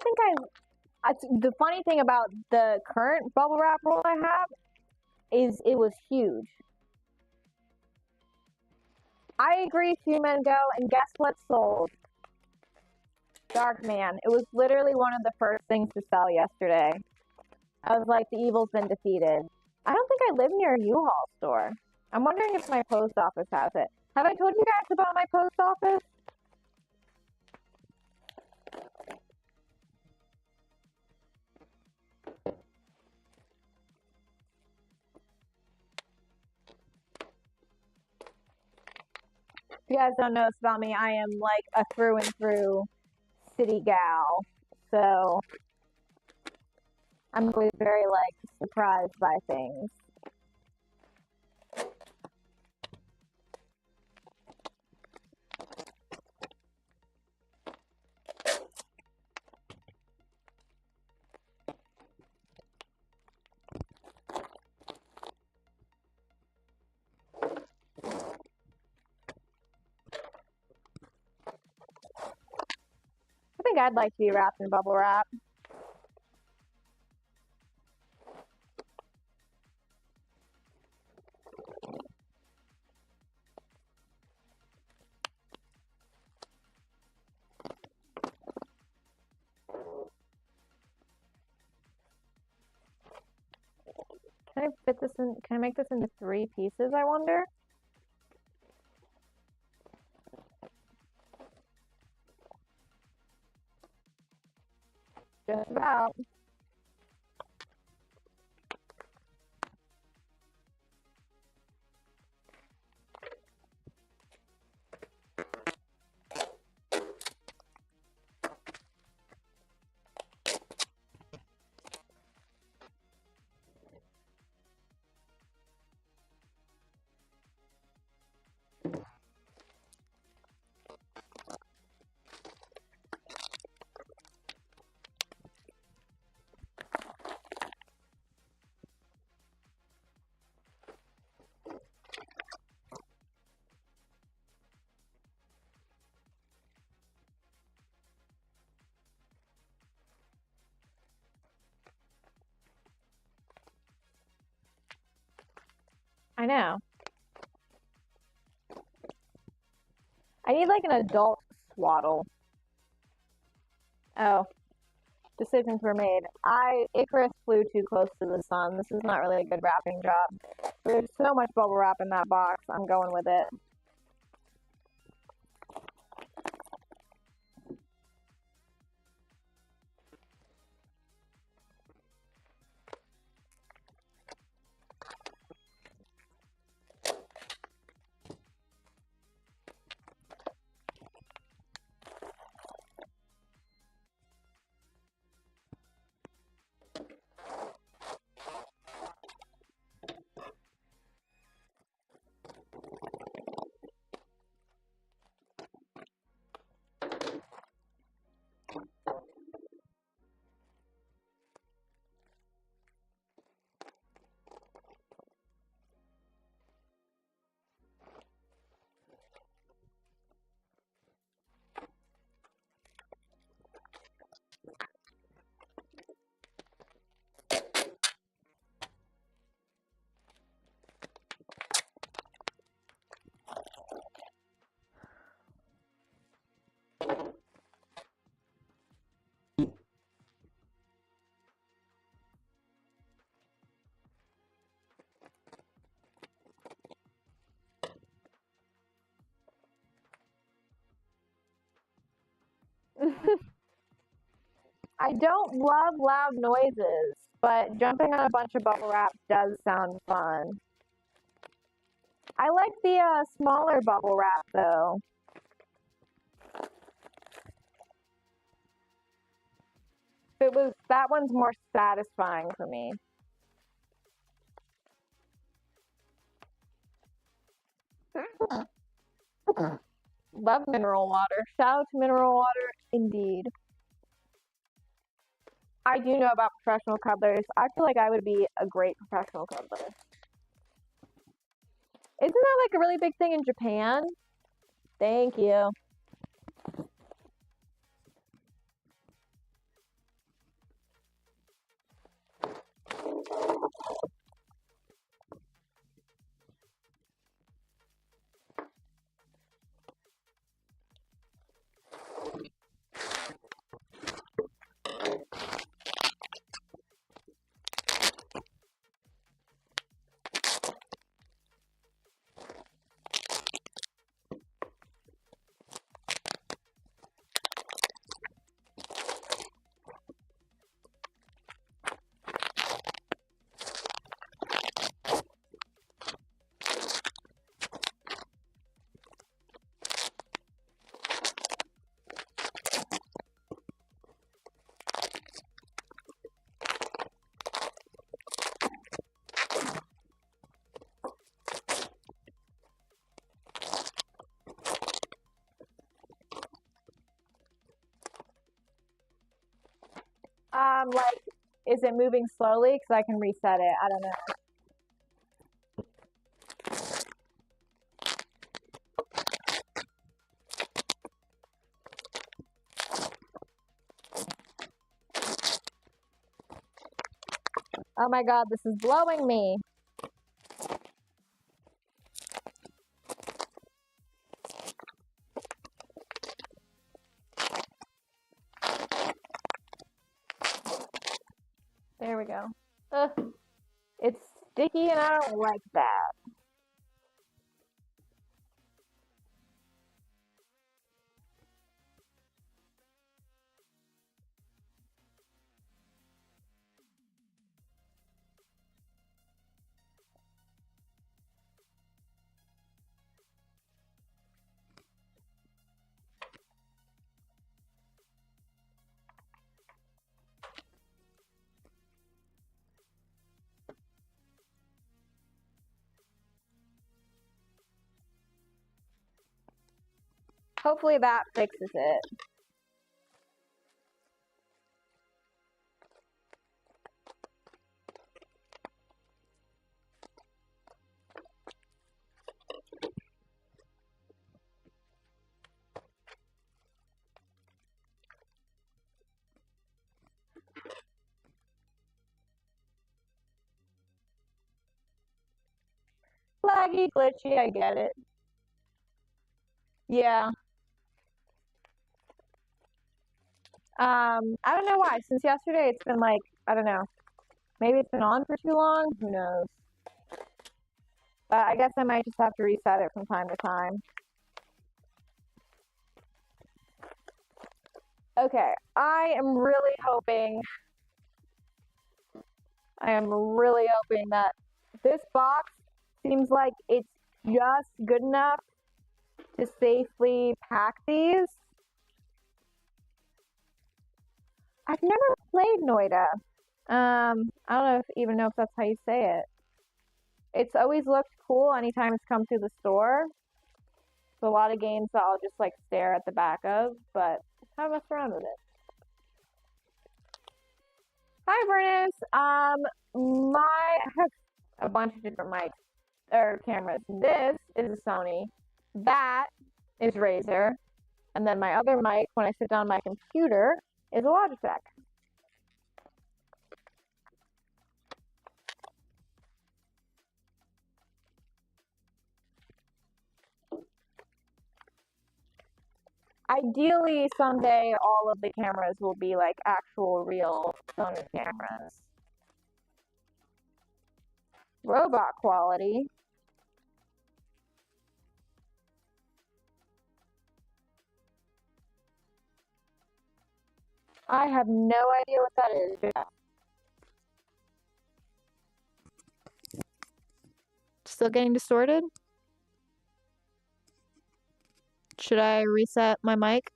don't think the funny thing about the current bubble wrap roll I have is it was huge. I agree, Two Men Go, and guess what sold? Dark Man. It was literally one of the first things to sell yesterday. I was like, the evil's been defeated. I don't think I live near a U-Haul store. I'm wondering if my post office has it. Have I told you guys about my post office? If you guys don't know this about me, I am like a through and through city gal. So I'm always very like surprised by things. I think I'd like to be wrapped in bubble wrap. Can I fit this in? Can I make this into 3 pieces, I wonder? Just about. I know. I need like an adult swaddle. Oh, decisions were made. Icarus flew too close to the sun. This is not really a good wrapping job. There's so much bubble wrap in that box. I'm going with it. I don't love loud noises, but jumping on a bunch of bubble wrap does sound fun. I like the smaller bubble wrap though. That one's more satisfying for me. Love mineral water. Shout out to mineral water, indeed. I do know about professional cuddlers. I feel like I would be a great professional cuddler. Isn't that like a really big thing in Japan? Thank you. Like, is it moving slowly? Because I can reset it. I don't know. Oh my God, this is blowing me. There we go. Ugh, it's sticky and I don't like that. Hopefully that fixes it. Laggy, glitchy, I get it. Yeah. I don't know why. Since yesterday, it's been like, I don't know. Maybe it's been on for too long. Who knows? But I guess I might just have to reset it from time to time. Okay, I am really hoping that this box seems like it's just good enough to safely pack these. I've never played Noida. I don't know even know if that's how you say it. It's always looked cool anytime it's come through the store. So a lot of games that I'll just like stare at the back of, but I mess around with it. Hi, Bernice. I have a bunch of different mics or cameras. This is a Sony. That is Razer. And then my other mic, when I sit down on my computer, is a Logitech. Ideally, someday all of the cameras will be like actual real Sony cameras. Robot quality. I have no idea what that is. Still getting distorted? Should I reset my mic?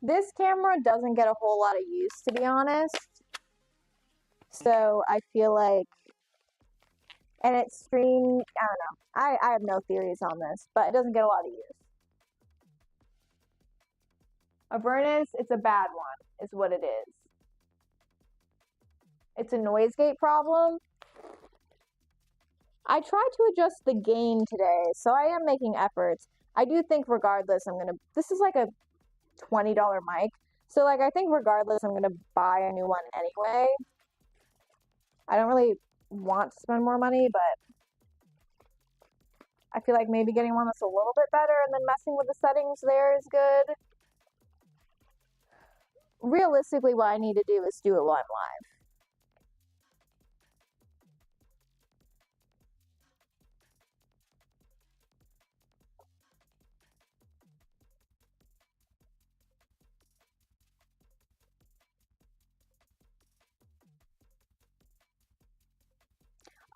This camera doesn't get a whole lot of use, to be honest. So I feel like, and it's streamed, I don't know. I have no theories on this, but it doesn't get a lot of use. Avernus, it's a bad one, is what it is. It's a noise gate problem. I tried to adjust the gain today, so I am making efforts. I do think regardless, this is like a $20 mic. So like, I think regardless, I'm gonna buy a new one anyway. I don't really want to spend more money, but I feel like maybe getting one that's a little bit better and then messing with the settings there is good. Realistically, what I need to do is do it while I'm live.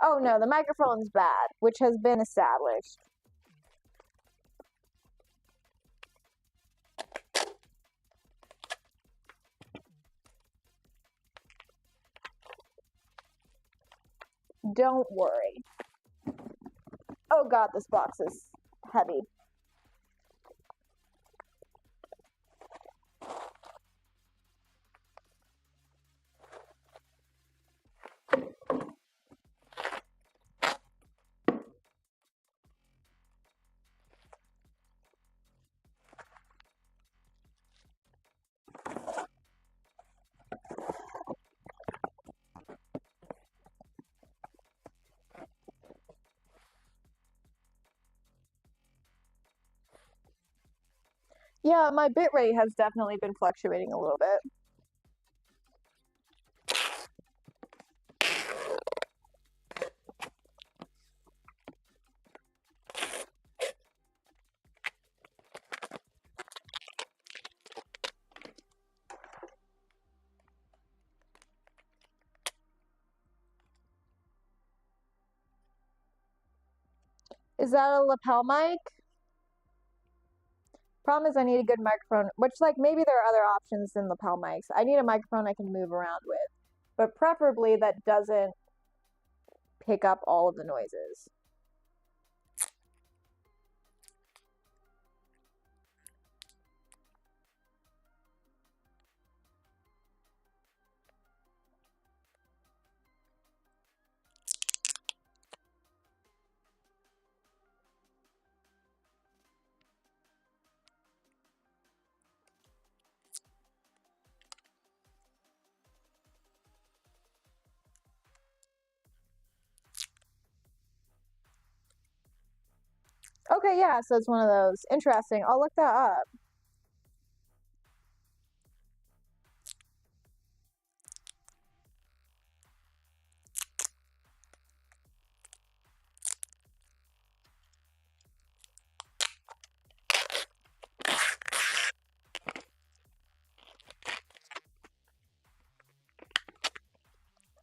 Oh no, the microphone's bad, which has been established. Don't worry. Oh god, this box is heavy. Yeah, my bitrate has definitely been fluctuating a little bit. Is that a lapel mic? Problem is I need a good microphone, which like maybe there are other options than lapel mics. I need a microphone I can move around with, but preferably that doesn't pick up all of the noises. Okay, yeah, so it's one of those. Interesting. I'll look that up.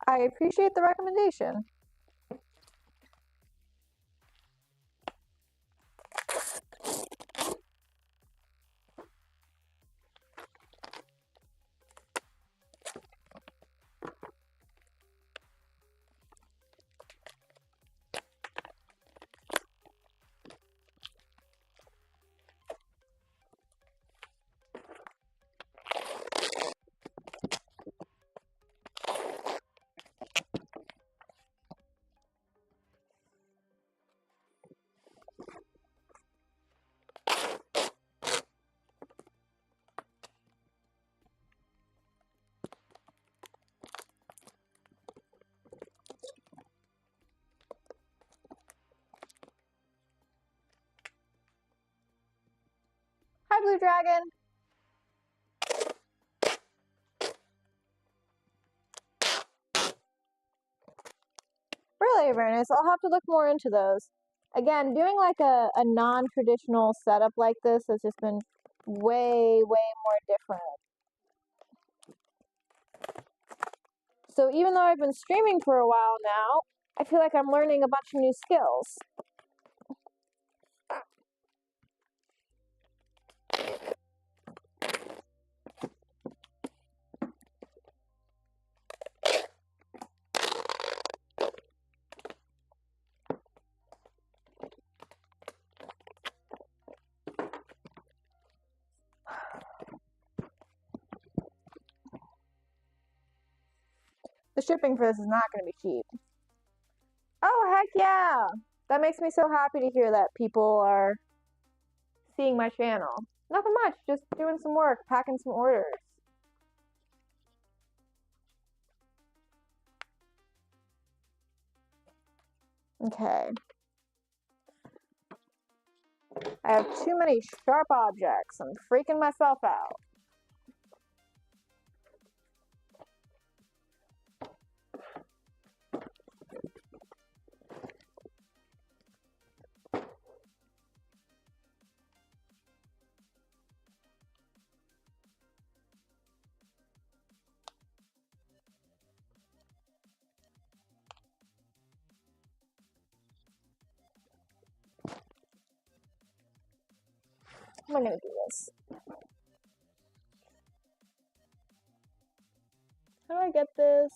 I appreciate the recommendation. Hi, Blue Dragon. Really, Avernus, I'll have to look more into those. Again, doing like a non-traditional setup like this has just been way, way more different. So even though I've been streaming for a while now, I feel like I'm learning a bunch of new skills. The shipping for this is not going to be cheap. Oh, heck Yeah, that makes me so happy to hear that people are seeing my channel. Nothing much, just doing some work, packing some orders. Okay. I have too many sharp objects. I'm freaking myself out. How am I gonna do this? How do I get this?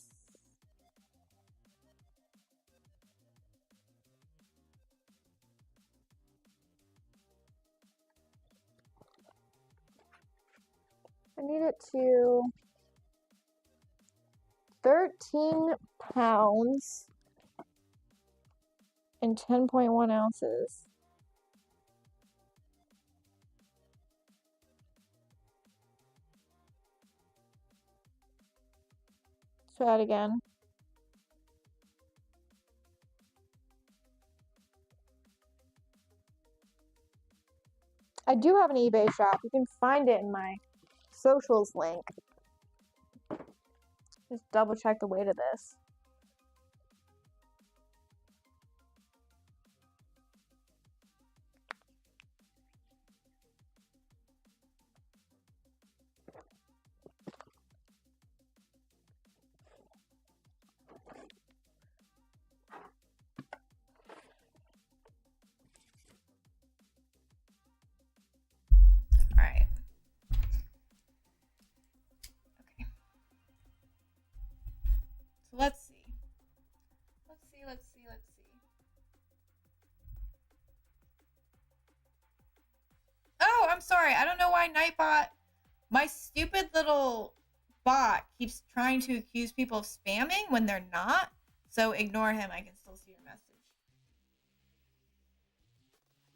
I need it to 13 pounds and 10.1 ounces. Let's try it again. I do have an eBay shop. You can find it in my socials link. Just double check the weight of this. All right. Okay. So let's see. Let's see. Oh, I'm sorry. I don't know why Nightbot, my stupid little bot, keeps trying to accuse people of spamming when they're not. So ignore him. I can still see your message.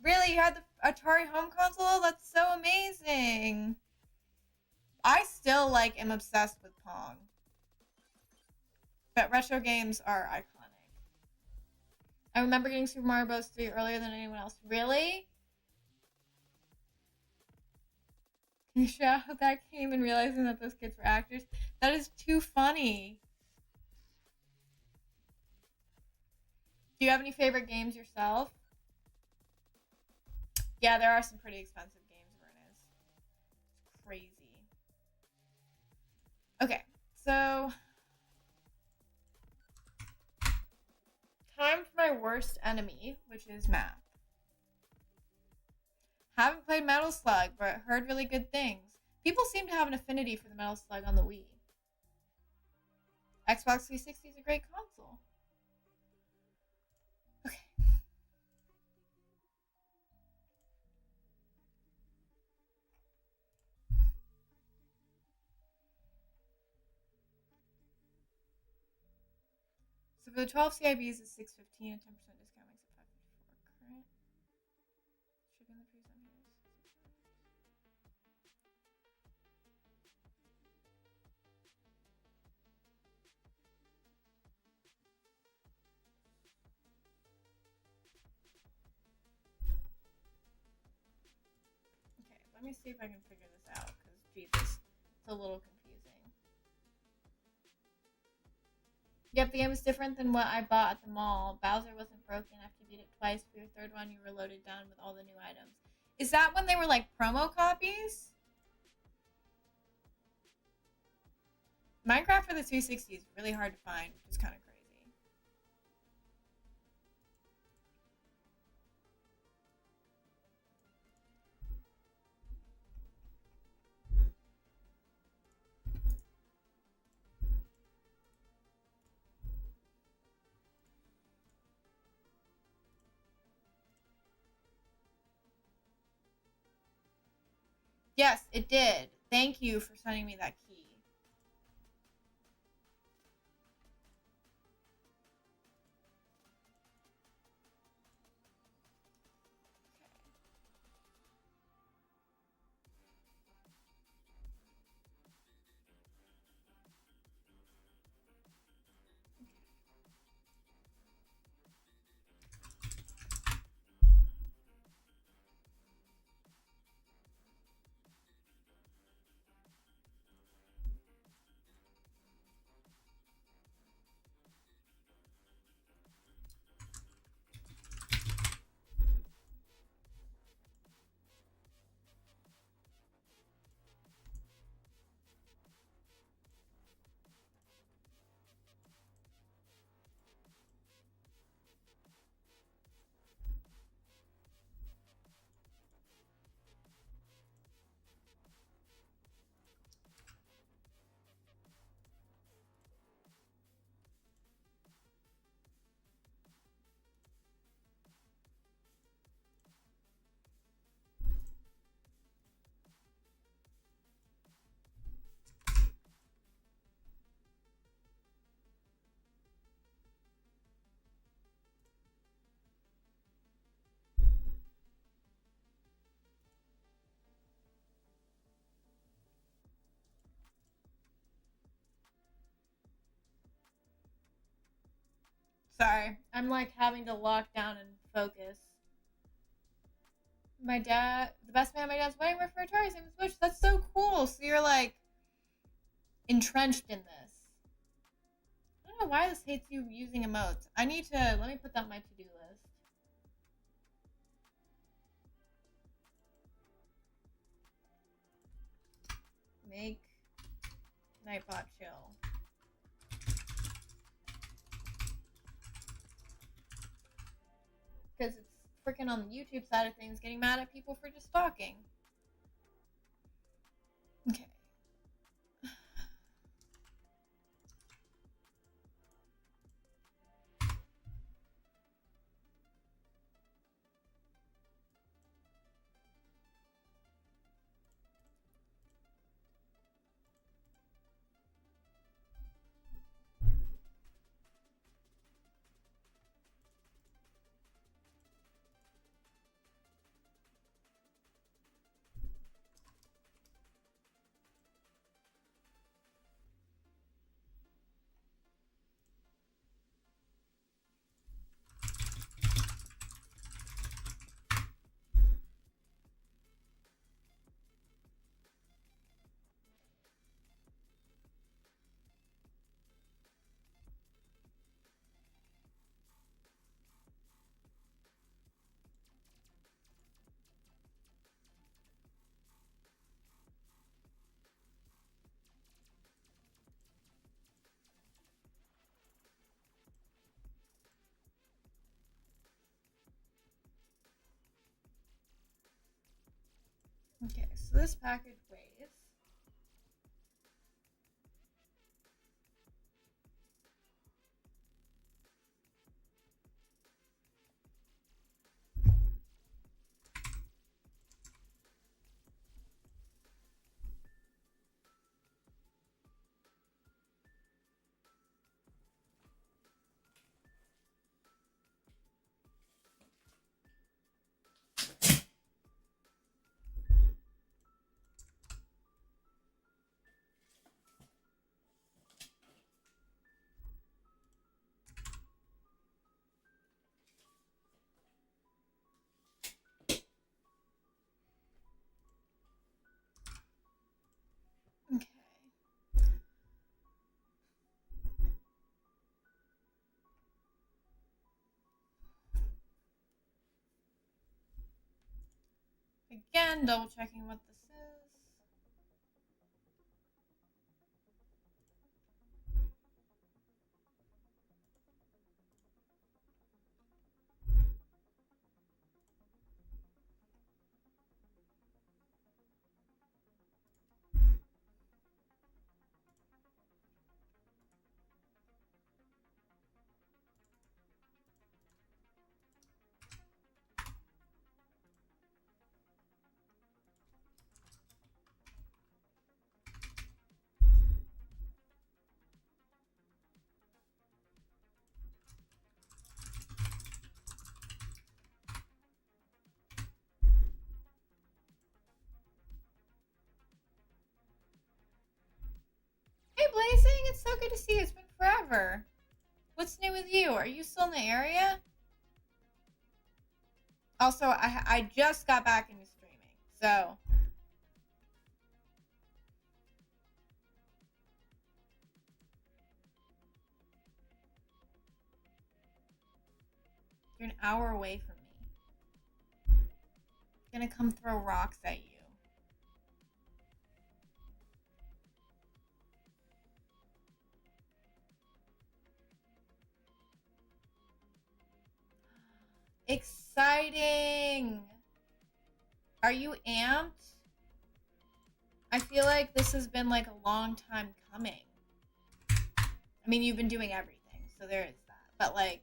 Really? You had the Atari home console? That's so amazing. I still am obsessed with Pong. But retro games are iconic. I remember getting Super Mario Bros. 3 earlier than anyone else. Really? Yeah, that came and realizing that those kids were actors. That is too funny. Do you have any favorite games yourself? Yeah, there are some pretty expensive games, Vernus. It's crazy. Okay, so time for my worst enemy, which is math. Haven't played Metal Slug, but heard really good things. People seem to have an affinity for the Metal Slug on the Wii. Xbox 360 is a great console. Okay. So for the 12 CIBs is $6.15 and 10% discount makes it $5.54 current. Shipping the free some here. Okay, let me see if I can figure this out, because Jesus, it's a little confusing. Yep, the game was different than what I bought at the mall. Bowser wasn't broken after you beat it twice. For your third one, you were loaded down with all the new items. Is that when they were promo copies? Minecraft for the 360 is really hard to find, which is kind of crazy. Yes, it did. Thank you for sending me that key. Sorry, I'm like having to lock down and focus. My dad, the best man at my dad's wedding repertoire, his name is Butch. That's so cool. So you're like entrenched in this. I don't know why this hates you using emotes. I need to, let me put that on my to do list. Make Nightbot chill. Because it's freaking on the YouTube side of things, getting mad at people for just talking. Okay. Okay, so this package weighs. Okay. Again, double checking what this is. Hey, Blazing, it's so good to see you. It's been forever. What's new with you? Are you still in the area? Also, I just got back into streaming, so you're an hour away from me. I'm gonna come throw rocks at you. Exciting! Are you amped? I feel like this has been like a long time coming. I mean, you've been doing everything, so there is that. But like,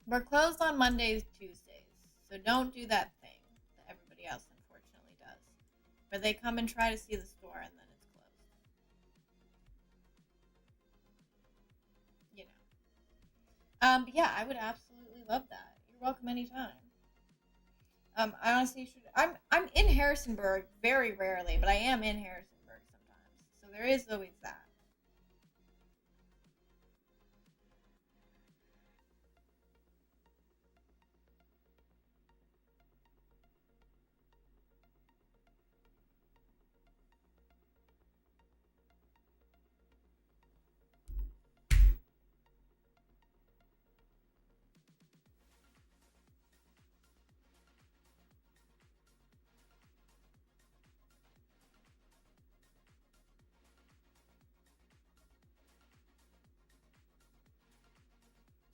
we're closed on Mondays, Tuesdays, so don't do that thing that everybody else unfortunately does, where they come and try to see the store and then it's closed. You know. But yeah, I would absolutely love that. You're welcome anytime. I honestly should. I'm in Harrisonburg very rarely, but I am in Harrisonburg sometimes, so there is always that.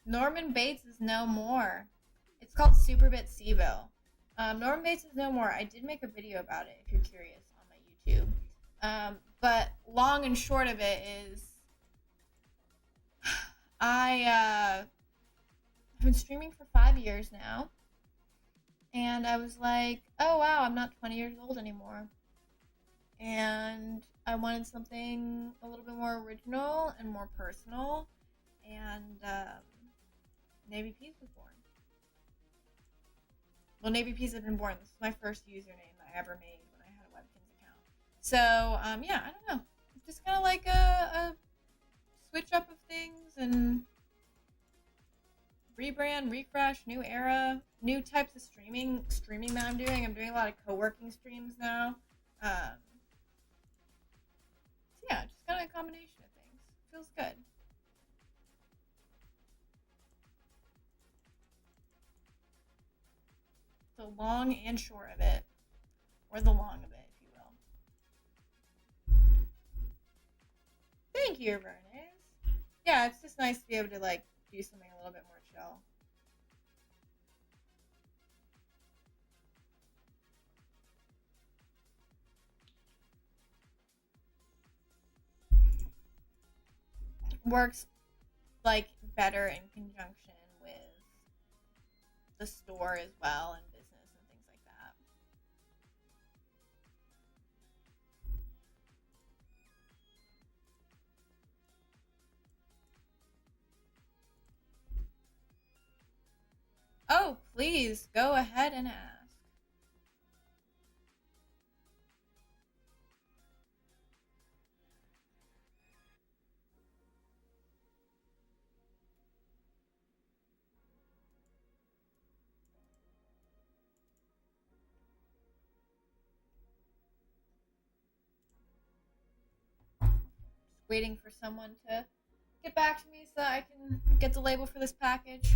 Norman Bates is no more. It's called Superbit Sibo. Norman Bates is no more. I did make a video about it if you're curious on my YouTube. But long and short of it is, I've been streaming for 5 years now, and I was like, oh wow, I'm not 20 years old anymore, and I wanted something a little bit more original and more personal, and Navy Peace was born. Well, Navy Peace had been born. This was my first username that I ever made when I had a Webkins account. So, yeah, I don't know. It's just kind of like a switch up of things and rebrand, refresh, new era, new types of streaming that I'm doing. I'm doing a lot of co-working streams now. So yeah, just kind of a combination of things. Feels good. The long and short of it, or the long of it, if you will. Thank you, Vernes. Yeah, it's just nice to be able to like do something a little bit more chill. Works like better in conjunction with the store as well and business and things like that. Oh, please go ahead and ask. Just waiting for someone to get back to me so that I can get the label for this package.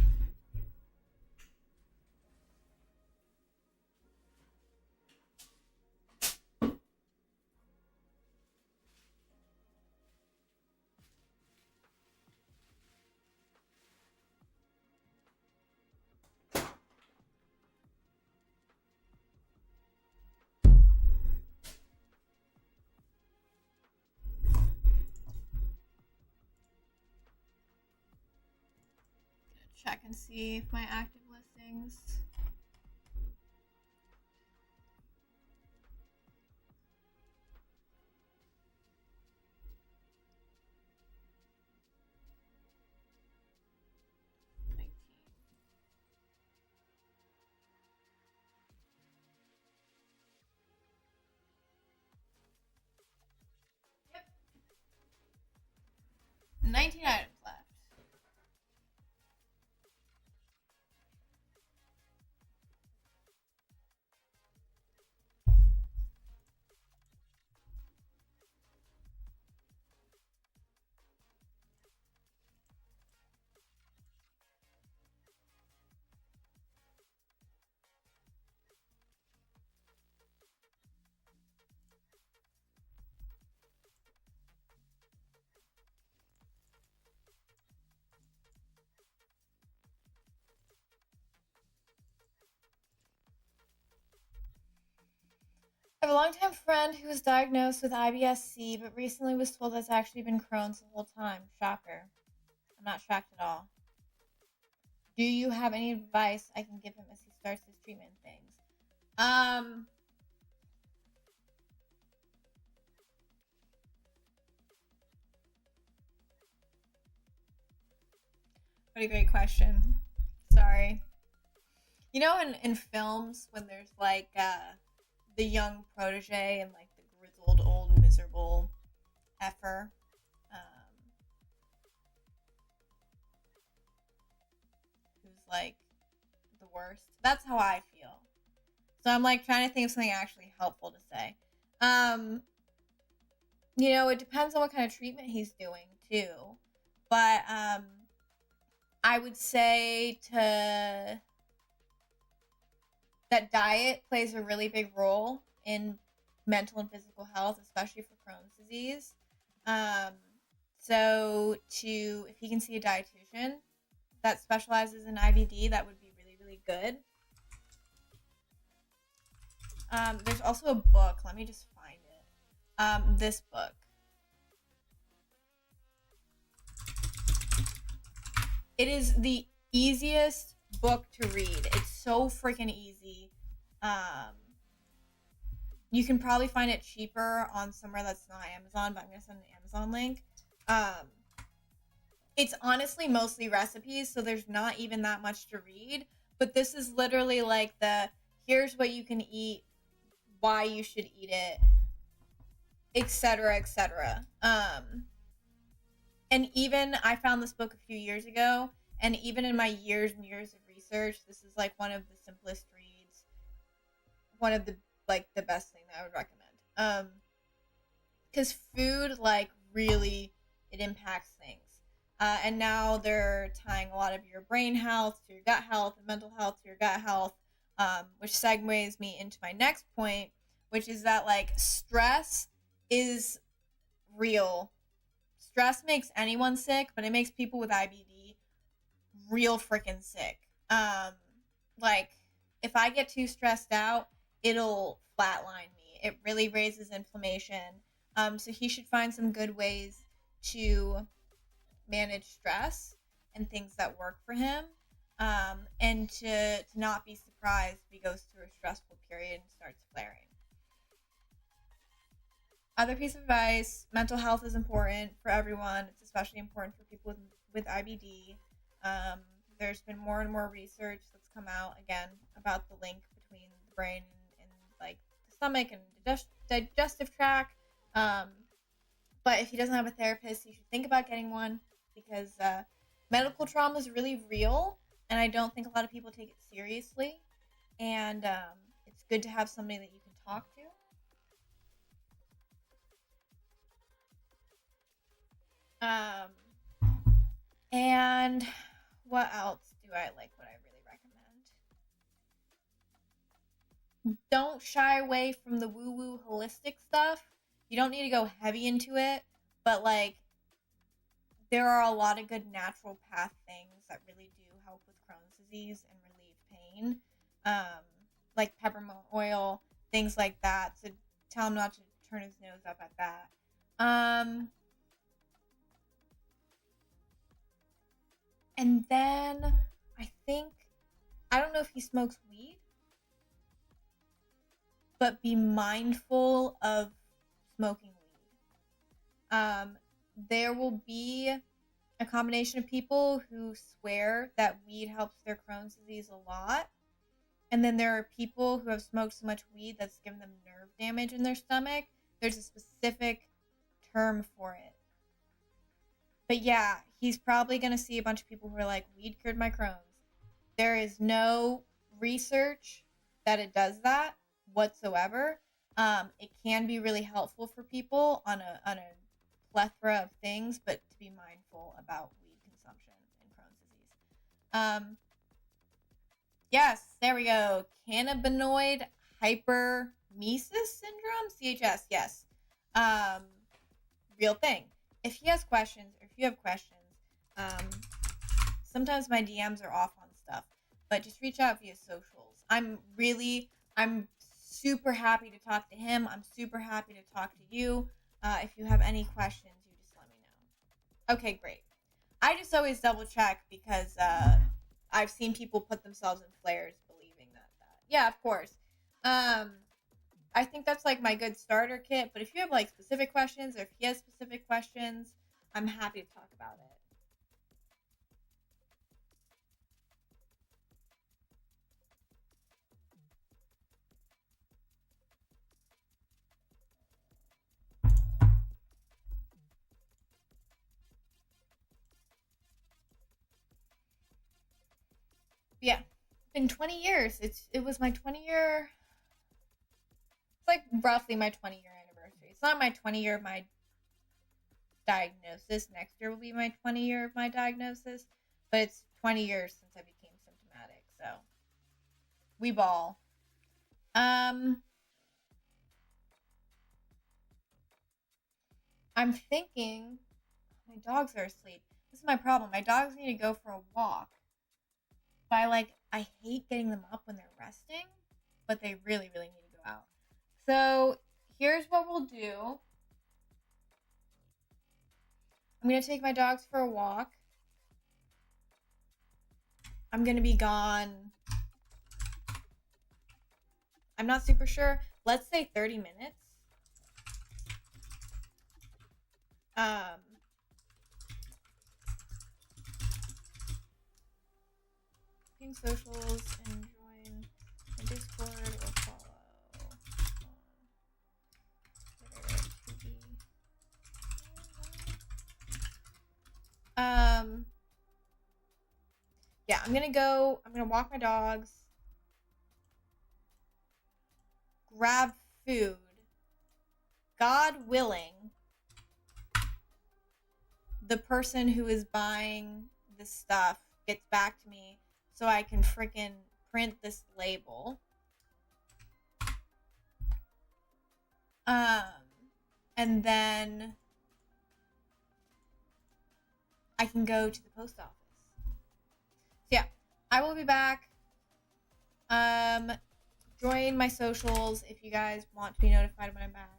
Check and see if my active listings. Yep. 19 items left. I have a longtime friend who was diagnosed with IBS-C, but recently was told that's actually been Crohn's the whole time. Shocker. I'm not shocked at all. Do you have any advice I can give him as he starts his treatment things? What a great question. Sorry. You know, in films, when there's like the young protege and like the grizzled old miserable effer, um, who's like the worst. That's how I feel. So I'm like trying to think of something actually helpful to say. Um, it depends on what kind of treatment he's doing too. But I would say to that diet plays a really big role in mental and physical health, especially for Crohn's disease. Um, so if he can see a dietitian, that specializes in IBD, that would be really, really good. There's also a book. Let me just find it. This book. It is the easiest book to read. It's so freaking easy. Um, you can probably find it cheaper on somewhere that's not Amazon, but I'm gonna send an Amazon link. Um, it's honestly mostly recipes, so there's not even that much to read. But this is literally like the here's what you can eat, why you should eat it, etc., etc. And even I found this book a few years ago, and even in my years and years of research, this is like one of the simplest reads, one of the like the best thing that I would recommend. Because food like really it impacts things. And now they're tying a lot of your brain health to your gut health and mental health to your gut health, which segues me into my next point, which is that like stress is real. Stress makes anyone sick, but it makes people with IBD real freaking sick. Like if I get too stressed out, it'll flatline me. It really raises inflammation. So he should find some good ways to manage stress and things that work for him. And to not be surprised if he goes through a stressful period and starts flaring. Other piece of advice: mental health is important for everyone. It's especially important for people with IBD. Um, there's been more and more research that's come out again about the link between the brain and like the stomach and digestive tract. Um, but if he doesn't have a therapist, he should think about getting one because medical trauma is really real, and I don't think a lot of people take it seriously. And it's good to have somebody that you can talk to. Um, and what else do I like? What I really recommend? Don't shy away from the woo woo holistic stuff. You don't need to go heavy into it, but like there are a lot of good natural path things that really do help with Crohn's disease and relieve pain. Um, like peppermint oil, things like that. So tell him not to turn his nose up at that. Um, and then I think I don't know if he smokes weed, but be mindful of smoking weed. There will be a combination of people who swear that weed helps their Crohn's disease a lot. And then there are people who have smoked so much weed that's given them nerve damage in their stomach. There's a specific term for it. But yeah, he's probably going to see a bunch of people who are like, weed cured my Crohn's. There is no research that it does that whatsoever. It can be really helpful for people on a plethora of things, but to be mindful about weed consumption and Crohn's disease. Yes, there we go. Cannabinoid hypermesis syndrome, CHS. Yes, um, real thing. If he has questions, or if you have questions, um, sometimes my DMs are off on stuff, but just reach out via socials. I'm super happy to talk to him. I'm super happy to talk to you. If you have any questions, you just let me know. Okay, great. I just always double check because I've seen people put themselves in flares believing that. Yeah, of course. Um, I think that's like my good starter kit. But if you have like specific questions, or if he has specific questions, I'm happy to talk about it. Yeah, been 20 years. It was my 20-year. It's like roughly my 20-year anniversary. It's not my 20-year of my diagnosis. Next year will be my 20-year of my diagnosis, but it's 20 years since I became symptomatic. So we ball. Um, I'm thinking my dogs are asleep. This is my problem. My dogs need to go for a walk. But I hate getting them up when they're resting, but they really, really need to go out. So here's what we'll do. I'm gonna take my dogs for a walk. I'm gonna be gone. I'm not super sure. Let's say 30 minutes. Um, ping socials and join the Discord or follow on Twitter to be. Yeah, I'm gonna walk my dogs, grab food. God willing, the person who is buying the stuff gets back to me so I can freaking print this label. Um, and then I can go to the post office. So yeah, I will be back. Join my socials if you guys want to be notified when I'm back.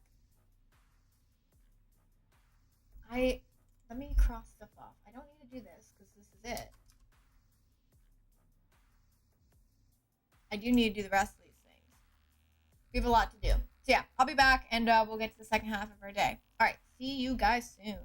Let me cross stuff off. I don't need to do this because this is it. I do need to do the rest of these things. We have a lot to do. So yeah, I'll be back and we'll get to the second half of our day. All right, see you guys soon.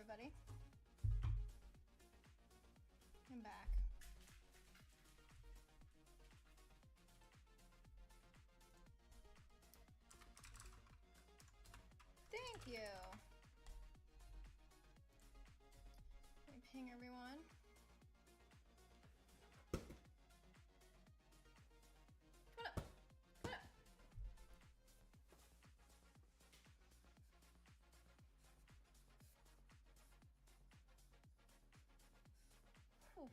buddy. I'm back. Thank you. Let me ping everyone. Come on up. Come on up. Whew.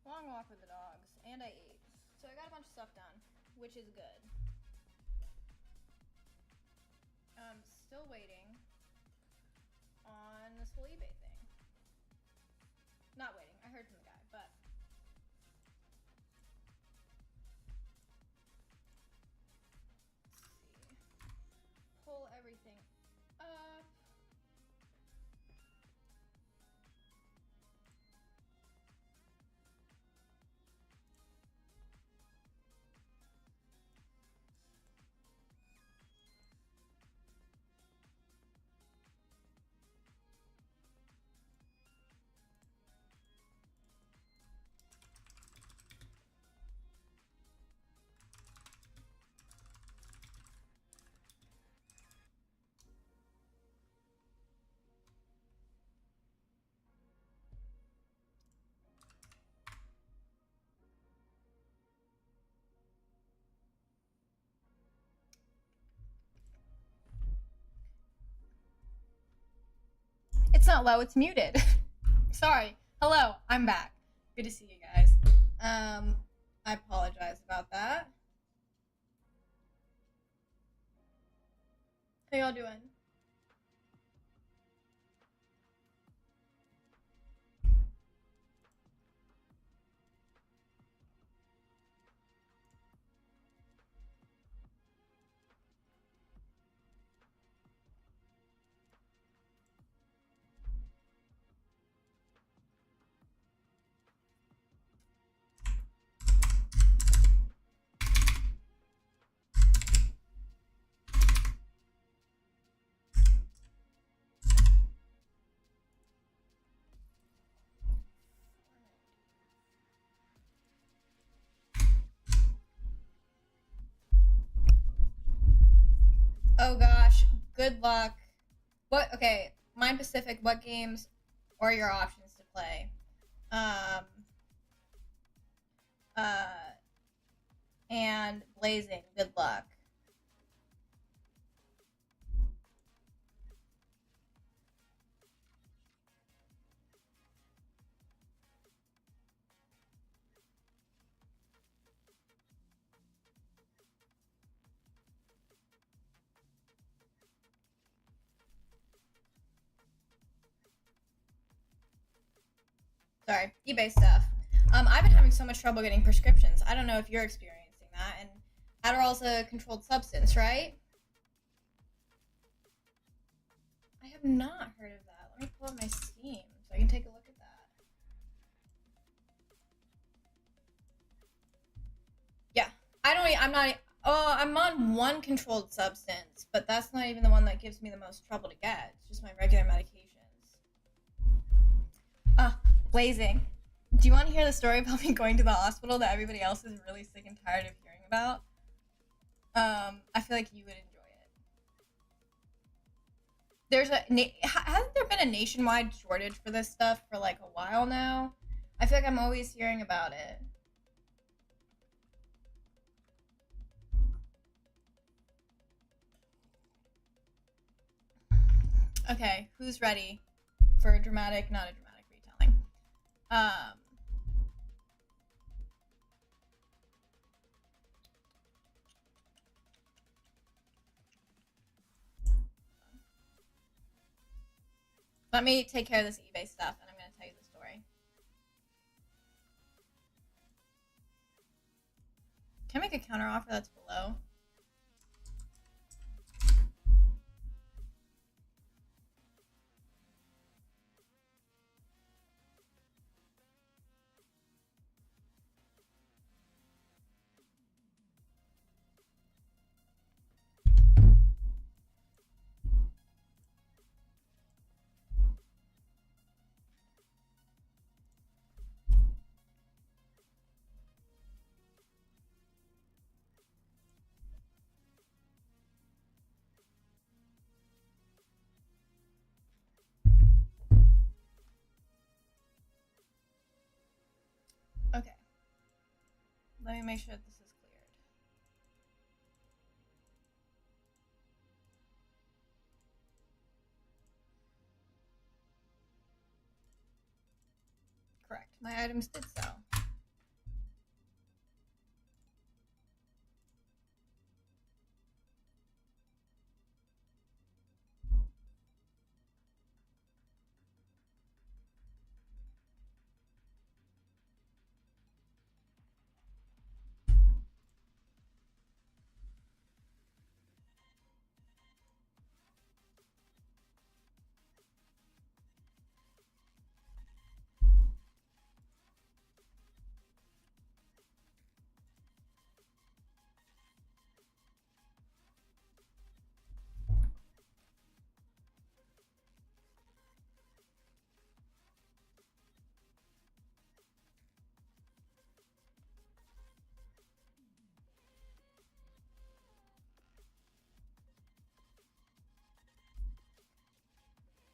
Long walk with the dogs, and I ate. So I got a bunch of stuff done, which is good. I'm still waiting on this whole eBay thing. Not waiting, I heard from the guy, but let's see. Pull everything up. It's not low, it's muted. Sorry. Hello, I'm back. Good to see you guys. I apologize about that. How y'all doing? Oh gosh, good luck. Okay, Mind Pacific, what games are your options to play? Uh, and Blazing, good luck. Sorry, eBay stuff. I've been having so much trouble getting prescriptions. I don't know if you're experiencing that. And Adderall's a controlled substance, right? I have not heard of that. Let me pull up my Steam so I can take a look at that. Yeah, I'm on one controlled substance, but that's not even the one that gives me the most trouble to get. It's just my regular medications. Blazing. Do you want to hear the story about me going to the hospital that everybody else is really sick and tired of hearing about? I feel like you would enjoy it. Hasn't there been a nationwide shortage for this stuff for like a while now? I feel like I'm always hearing about it. Okay, who's ready for a dramatic, not a dramatic retelling? Let me take care of this eBay stuff, and I'm going to tell you the story. Can I make a counteroffer that's below? me make sure that this is cleared. Correct. My items did so.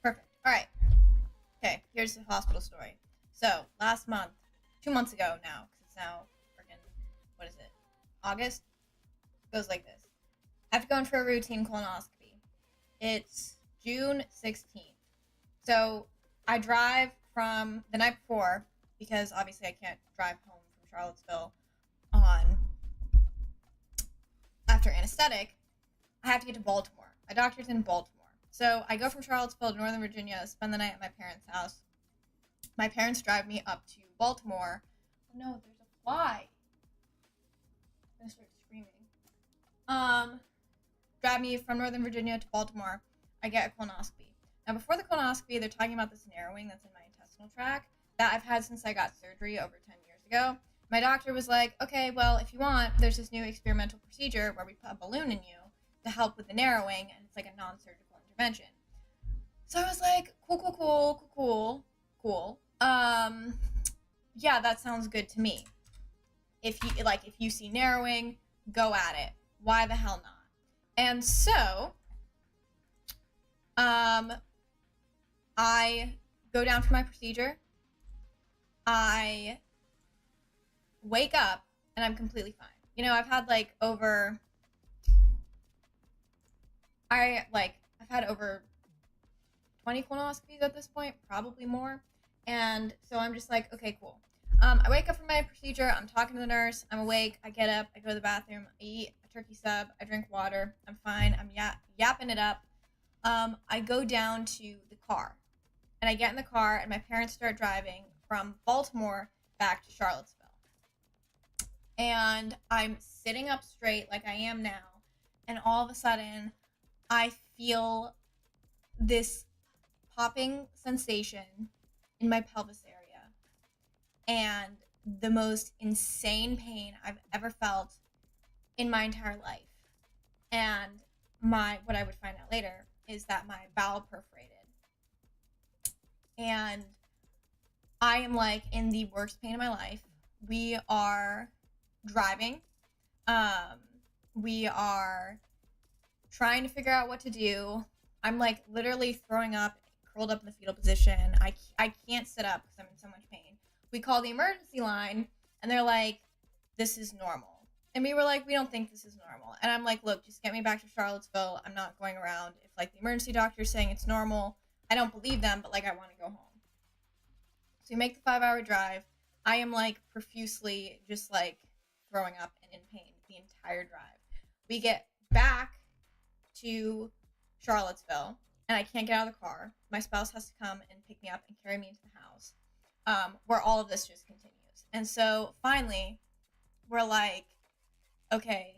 Perfect. All right. Okay, here's the hospital story. So, last month, 2 months ago now, because it's now freaking, what is it? August? It goes like this. I have to go in for a routine colonoscopy. It's June 16th. So, I drive from the night before, because obviously I can't drive home from Charlottesville on after anesthetic. I have to get to Baltimore. My doctor's in Baltimore. So I go from Charlottesville to Northern Virginia, spend the night at my parents' house. My parents drive me up to Baltimore. Oh no, there's a fly. I'm gonna start screaming. Drive me from Northern Virginia to Baltimore. I get a colonoscopy. Now before the colonoscopy, they're talking about this narrowing that's in my intestinal tract that I've had since I got surgery over 10 years ago. My doctor was like, okay, well, if you want, there's this new experimental procedure where we put a balloon in you to help with the narrowing, and it's like a non-surgical intervention. So I was like, cool. Yeah, that sounds good to me. If you see narrowing, go at it. Why the hell not? And so, I go down for my procedure. I wake up and I'm completely fine. You know, I've had over 20 colonoscopies at this point, probably more. And so I'm just like, okay, cool. I wake up from my procedure. I'm talking to the nurse. I'm awake. I get up. I go to the bathroom. I eat a turkey sub. I drink water. I'm fine. I'm yapping it up. I go down to the car. And I get in the car, and my parents start driving from Baltimore back to Charlottesville. And I'm sitting up straight like I am now. And all of a sudden, I feel this popping sensation in my pelvis area and the most insane pain I've ever felt in my entire life. And what I would find out later is that my bowel perforated. And I am like in the worst pain of my life. We are driving. We are trying to figure out what to do. I'm like literally throwing up, curled up in the fetal position. I can't sit up because I'm in so much pain. We call the emergency line and they're like, this is normal. And we were like, we don't think this is normal. And I'm like, look, just get me back to Charlottesville. I'm not going around. If like the emergency doctor is saying it's normal, I don't believe them, but like I want to go home. So we make the 5-hour drive. I am like profusely just like throwing up and in pain the entire drive. We get back to Charlottesville and I can't get out of the car. My spouse has to come and pick me up and carry me into the house, where all of this just continues. And so finally, we're like, okay,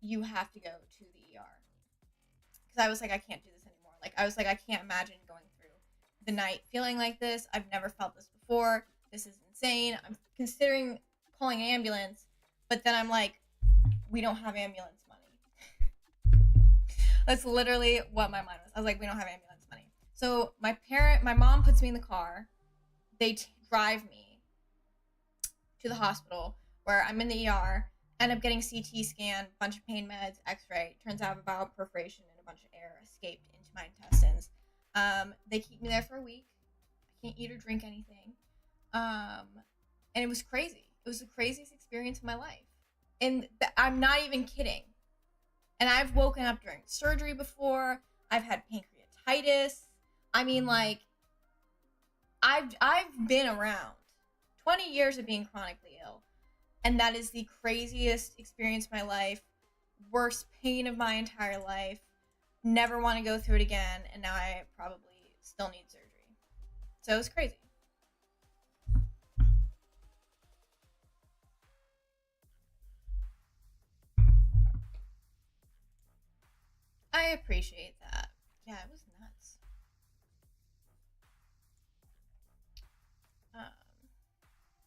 you have to go to the ER. Because I was like, I can't do this anymore. Like, I was like, I can't imagine going through the night feeling like this. I've never felt this before. This is insane. I'm considering calling an ambulance, but then I'm like, we don't have ambulance money. That's literally what my mind was. I was like, we don't have ambulance money. So my mom puts me in the car. They drive me to the hospital where I'm in the ER, end up getting CT scan, bunch of pain meds, x-ray. Turns out I have a bowel perforation and a bunch of air escaped into my intestines. They keep me there for a week. I can't eat or drink anything. And it was crazy. It was the craziest experience of my life. And I'm not even kidding. And I've woken up during surgery before. I've had pancreatitis. I mean, like, I've been around 20 years of being chronically ill, and that is the craziest experience of my life, worst pain of my entire life. Never want to go through it again, and now I probably still need surgery. So it was crazy. I appreciate that. Yeah, it was nuts. Um,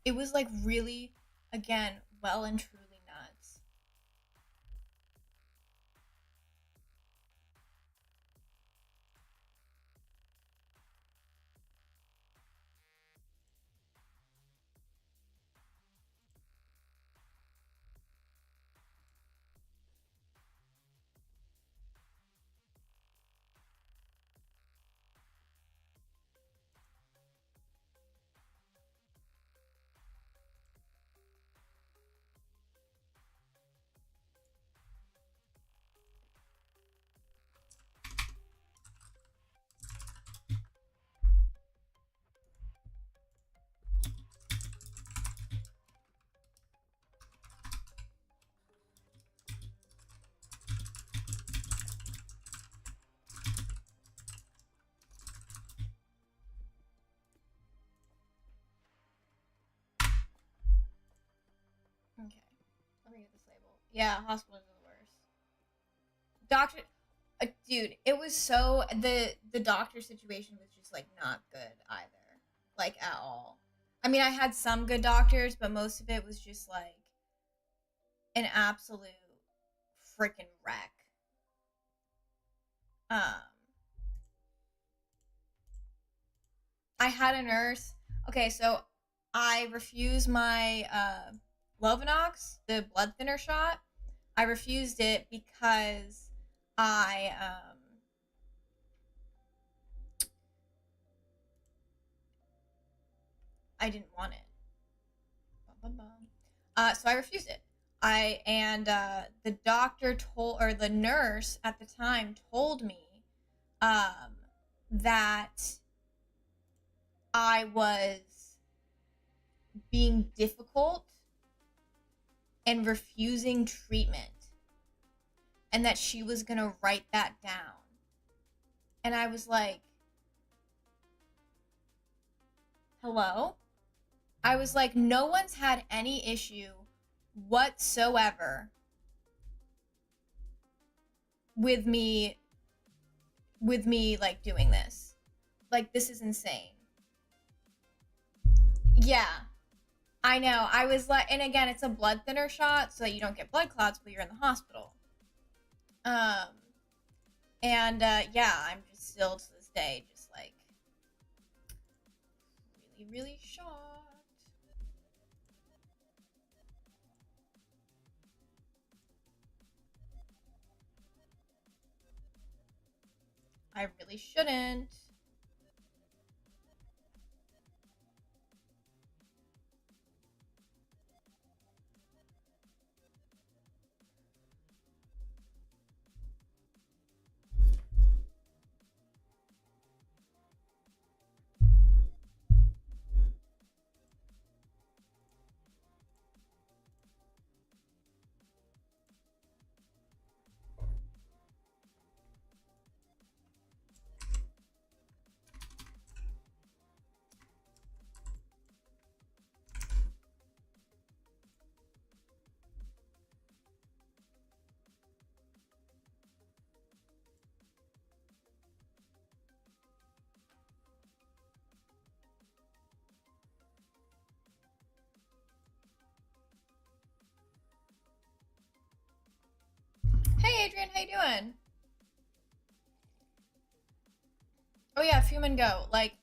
it was like really, again, well and truly nuts. Okay, let me get this label. Yeah, hospitals are the worst. Doctor, dude, it was so the doctor situation was just like not good either, like at all. I mean, I had some good doctors, but most of it was just like an absolute freaking wreck. Um, I had a nurse. Okay, so I refused my Lovenox, the blood thinner shot. I refused it because I I didn't want it. Bum, bum, bum. So I refused it. The doctor told, or the nurse at the time told me um, that I was being difficult and refusing treatment, and that she was gonna write that down. And I was like, hello? I was like, no one's had any issue whatsoever with me like doing this. Like, this is insane. Yeah, I know. I was like, and again, it's a blood thinner shot so that you don't get blood clots while you're in the hospital. Um, yeah, I'm just still to this day just like really, really shocked. I really shouldn't. Hey, Adrian, how you doing? Oh yeah, Fume and Go. Like,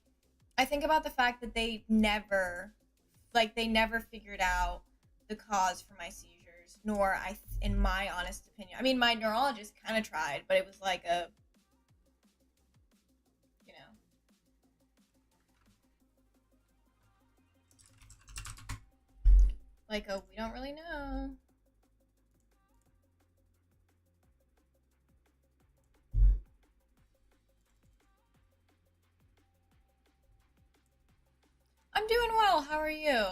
I think about the fact that they never figured out the cause for my seizures, nor in my honest opinion. I mean, my neurologist kind of tried, but it was like a, you know, Like a we don't really know. I'm doing well. How are you?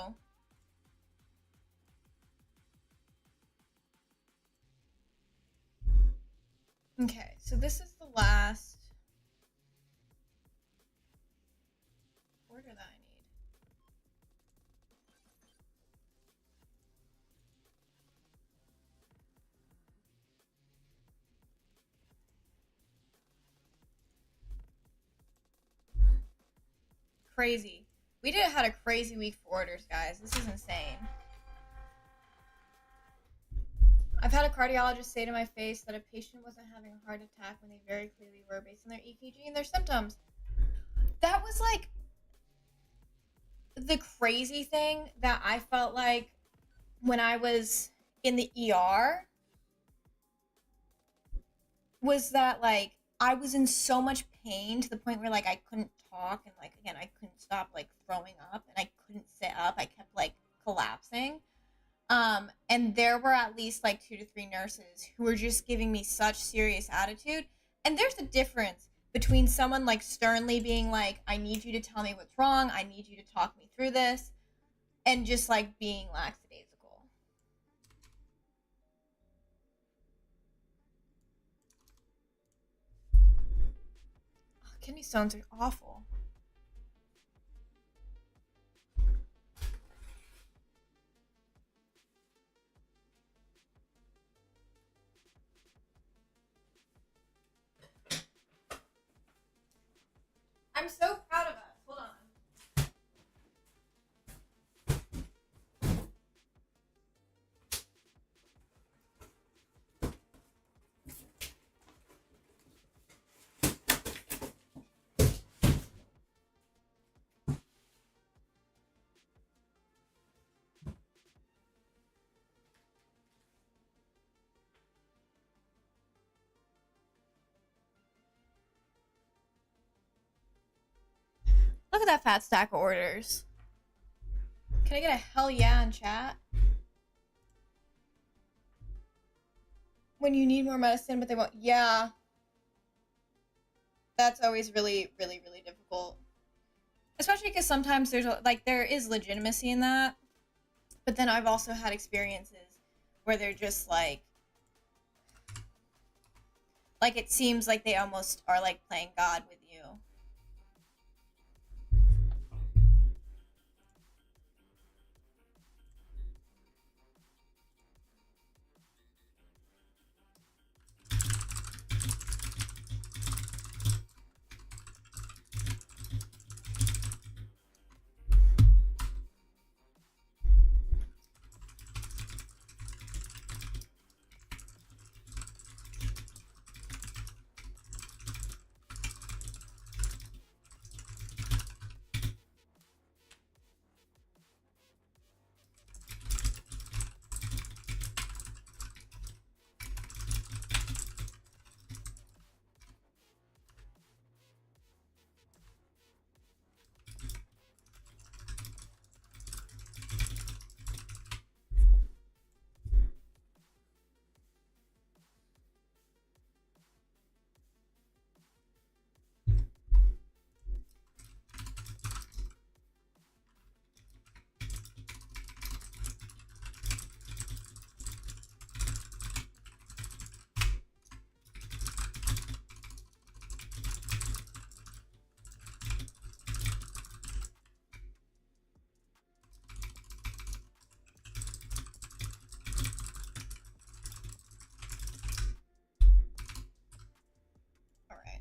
Okay, so this is the last order that I need. Crazy. We did had a crazy week for orders, guys. This is insane. I've had a cardiologist say to my face that a patient wasn't having a heart attack when they very clearly were based on their EKG and their symptoms. That was like the crazy thing that I felt like when I was in the ER was that like I was in so much pain to the point where like I couldn't talk and like again I couldn't stop like throwing up and I couldn't sit up. I kept like collapsing. And there were at least like 2 to 3 nurses who were just giving me such serious attitude. And there's a difference between someone like sternly being like, I need you to tell me what's wrong, I need you to talk me through this, and just like being lackadaisical. Oh, kidney stones are awful. I'm so proud of us. Hold on. Look at that fat stack of orders. Can I get a hell yeah in chat? When you need more medicine, but they won't. Yeah, that's always really, really, really difficult. Especially because sometimes there's like there is legitimacy in that, but then I've also had experiences where they're just like it seems like they almost are like playing God with you. All right.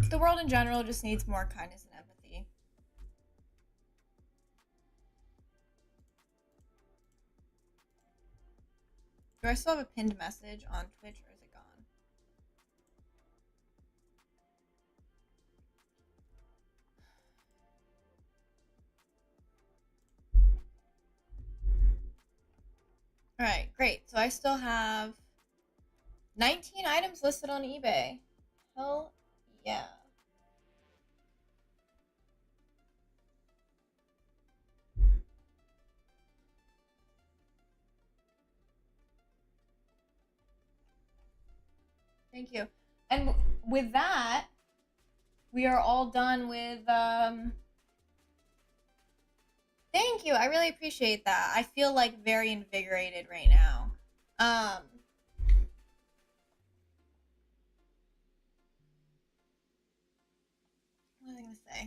The world in general just needs more kindness and empathy. Do I still have a pinned message on Twitch or is it gone? All right, great. So I still have 19 items listed on eBay. Hell Yeah. Thank you. And with that, we are all done with. Thank you. I really appreciate that. I feel like very invigorated right now. Um, what was I gonna say?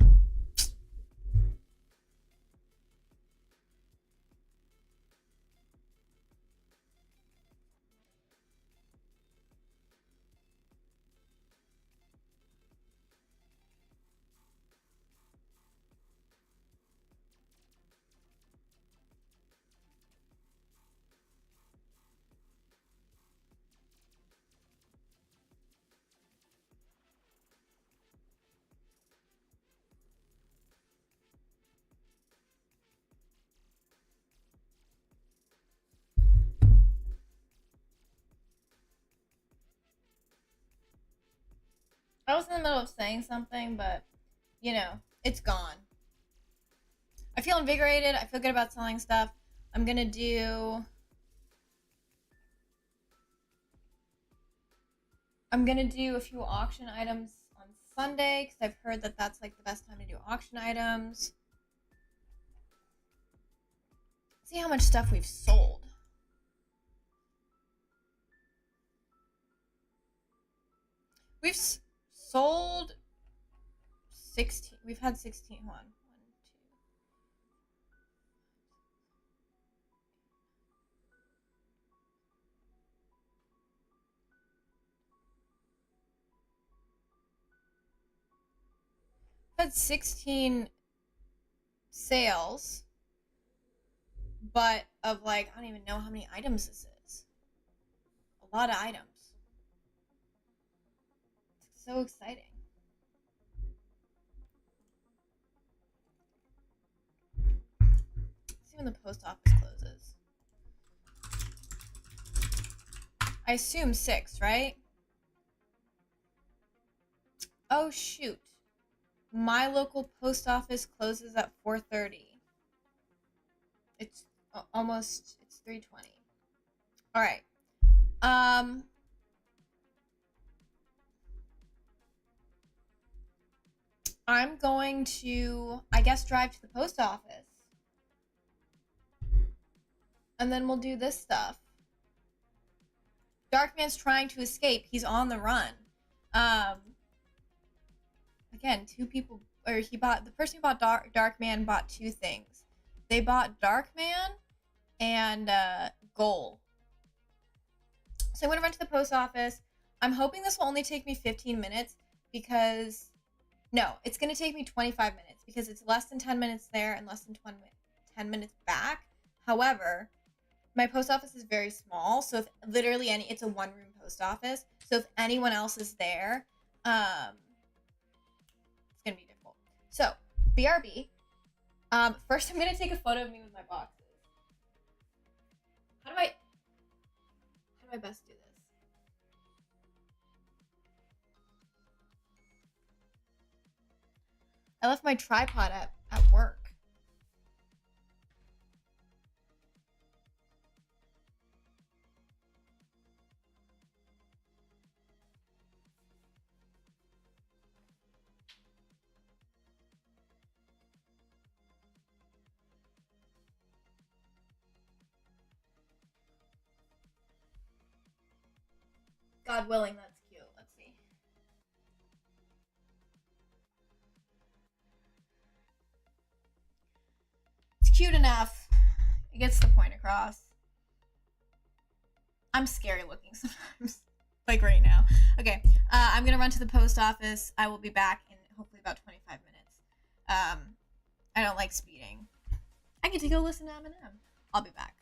I was in the middle of saying something, but it's gone. I feel invigorated. I feel good about selling stuff. I'm gonna do. I'm gonna do a few auction items on Sunday because I've heard that that's like the best time to do auction items. See how much stuff we've sold. We've sold 16. We've had 16. Hold on. 16 sales, but of like, I don't even know how many items this is. A lot of items. It's so exciting. Let's see when the post office closes. I assume 6, right? Oh shoot. My local post office closes at 4:30. It's almost it's 3:20. All right. I'm going to I guess drive to the post office. And then we'll do this stuff. Darkman's trying to escape. He's on the run. Um Again, two people or the person who bought Darkman bought two things. They bought Darkman and Goal. So I'm going to run to the post office. I'm hoping this will only take me 15 minutes because no, it's going to take me 25 minutes because it's less than 10 minutes there and less than 10 minutes back. However, my post office is very small, so if literally it's a one-room post office. So if anyone else is there, it's going to be difficult. So, BRB. First I'm going to take a photo of me with my boxes. How do I best do this? I left my tripod at work. God willing, that's cute. Let's see. It's cute enough. It gets the point across. I'm scary looking sometimes. Like right now. Okay, I'm gonna run to the post office. I will be back in hopefully about 25 minutes. I don't like speeding. I get to go listen to Eminem. I'll be back.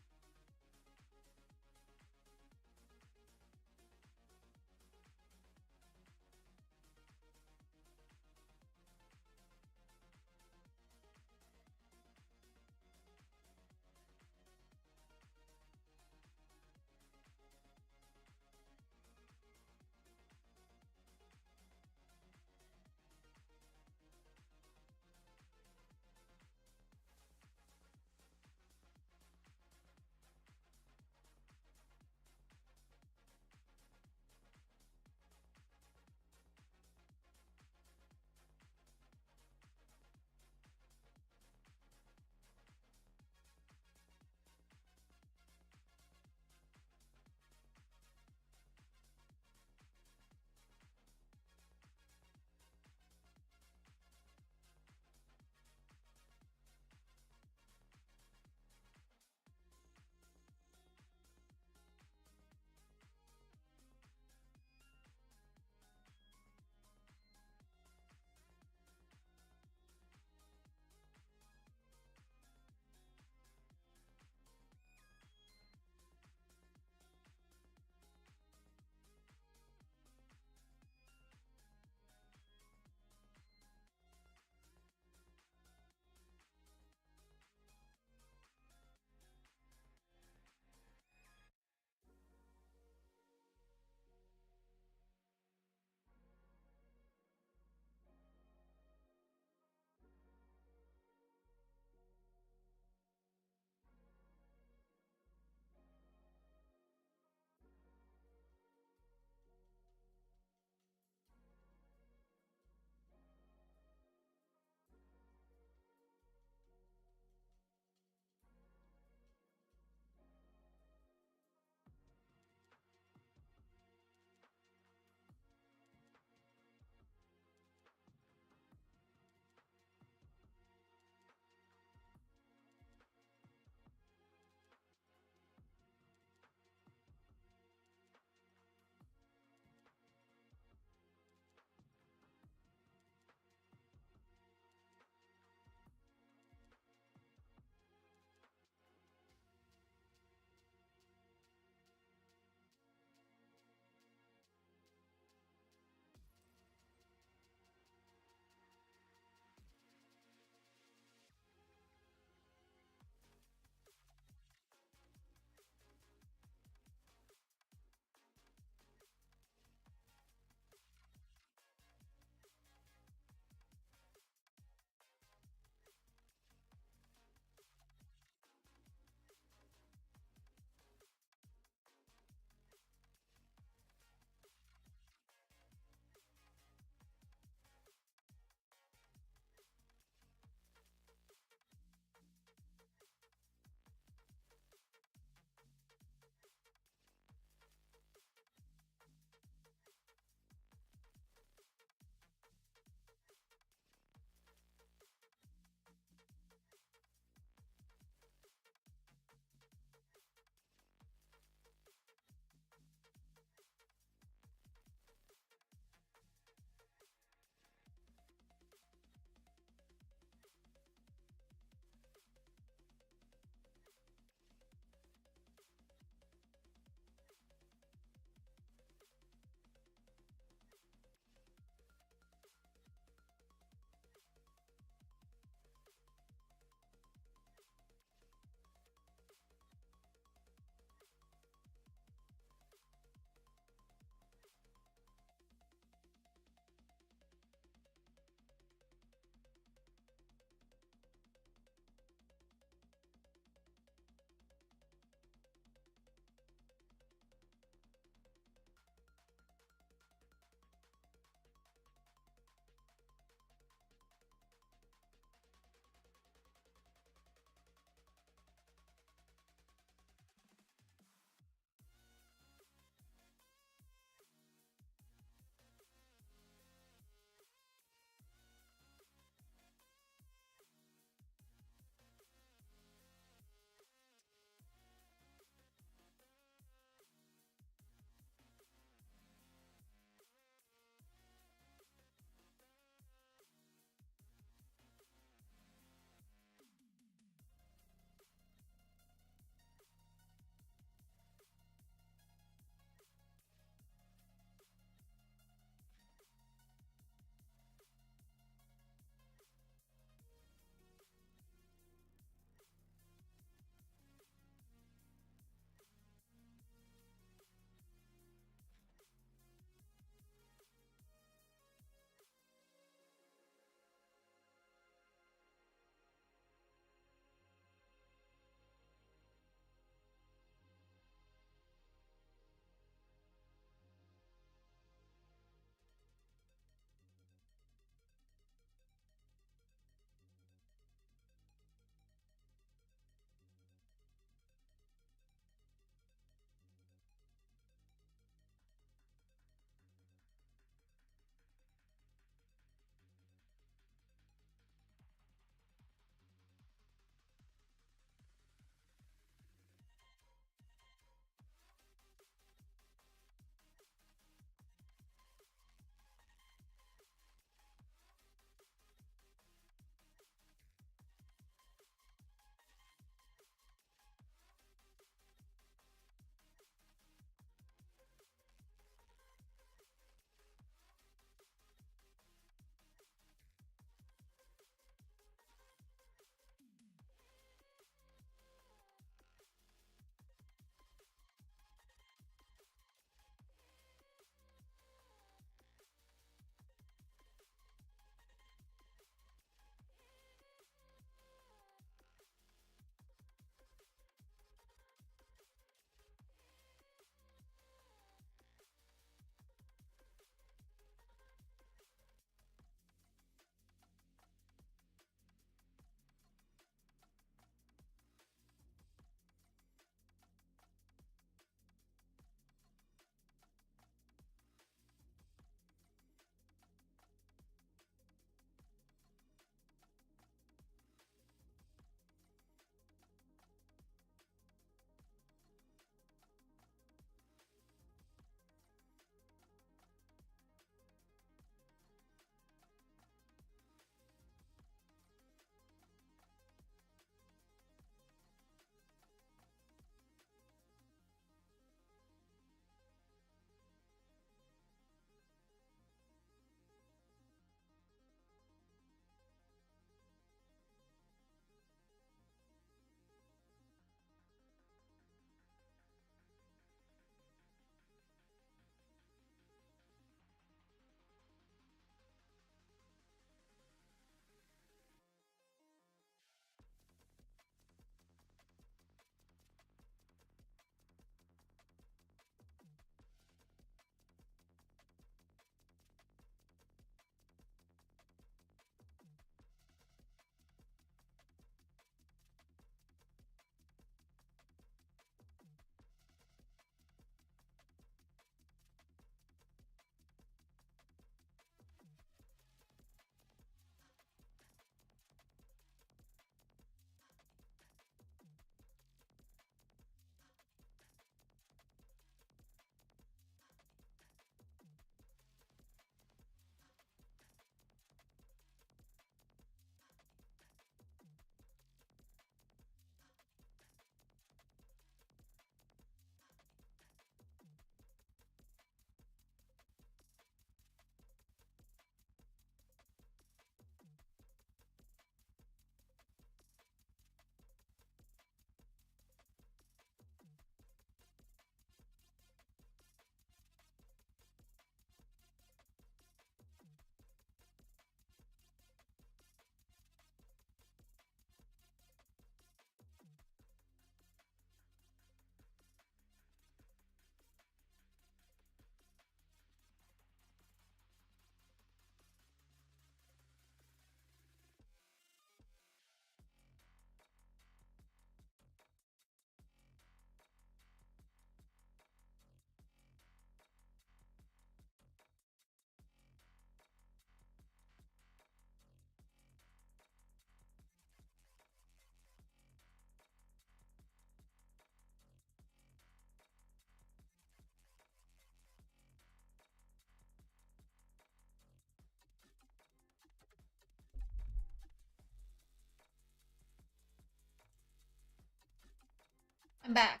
I'm back.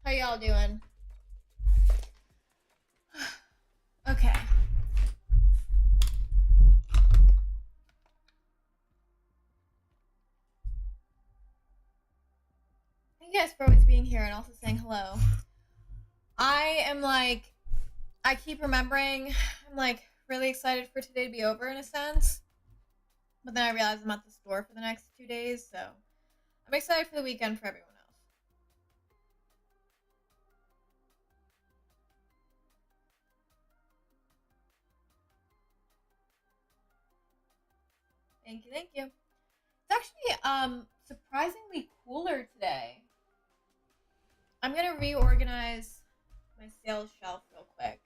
How y'all doing? Okay. Thank you guys for always being here and also saying hello. I am like, I keep remembering, I'm like really excited for today to be over in a sense. But then I realize I'm at the store for the next 2 days, so I'm excited for the weekend for everyone else. Thank you, thank you. It's actually surprisingly cooler today. I'm gonna reorganize my sales shelf real quick.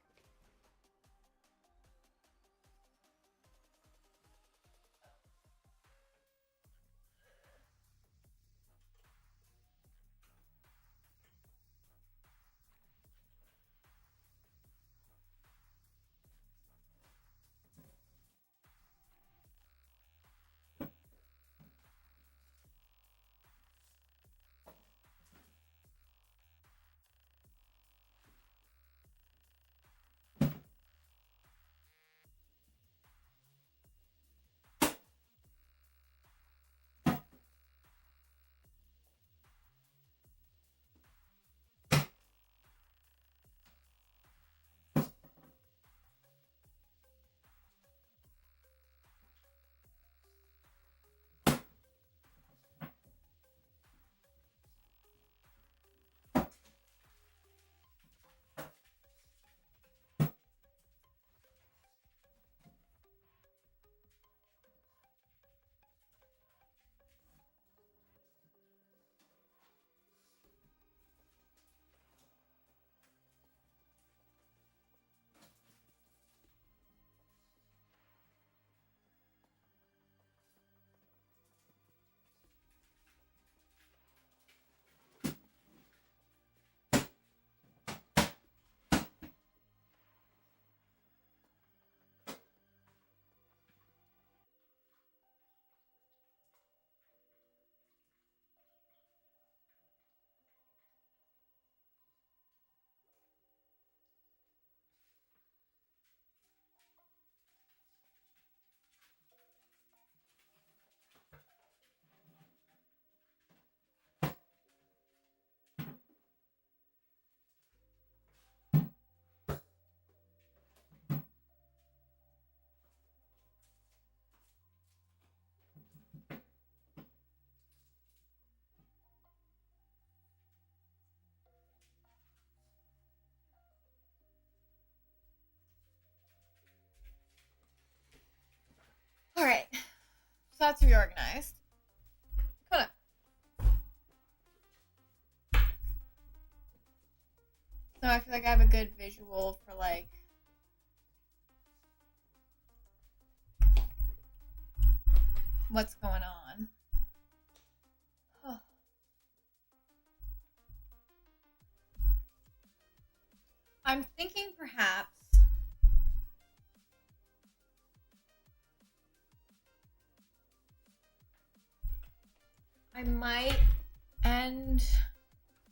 Alright, so that's reorganized. Hold on. So I feel like I have a good visual for like what's going on. I'm thinking perhaps I might end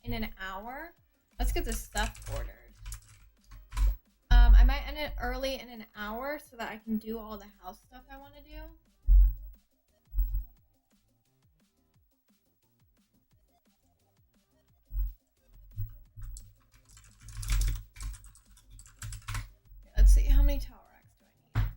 in an hour. Let's get this stuff ordered. I might end it early in an hour so that I can do all the house stuff I want to do. Okay, let's see, how many towel racks do I need?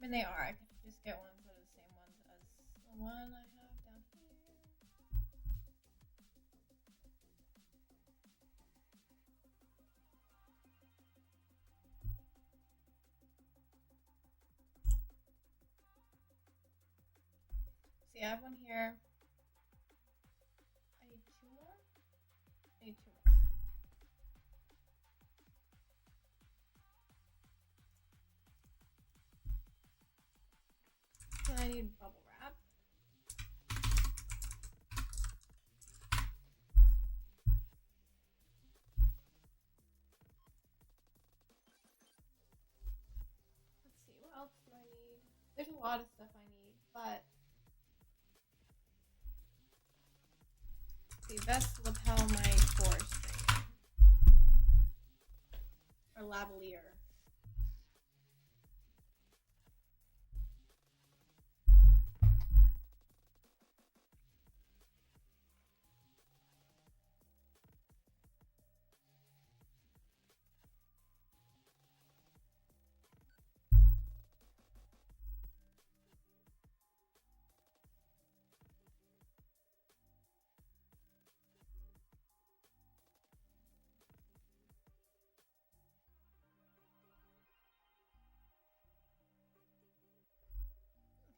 And they are. I could just get ones that are the same ones as the one I have down here. See, I have one here. I need two more. I need two more. Then I need bubble wrap. Let's see, what else do I need? There's a lot of stuff I need, but the best lapel my force thing. Or lavalier.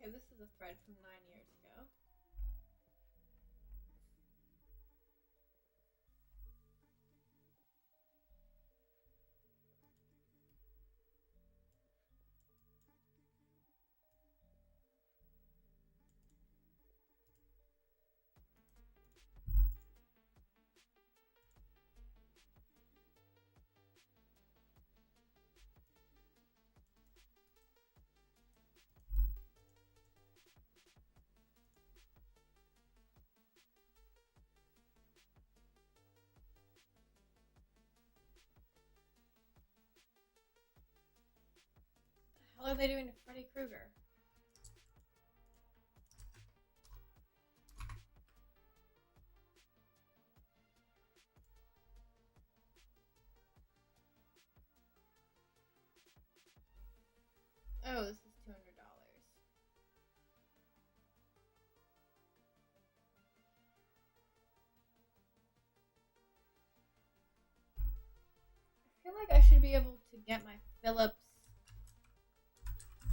Okay, this is a thread from 9 years ago. What the hell are they doing to Freddy Krueger? Oh, this is $200. I feel like I should be able to get my Philips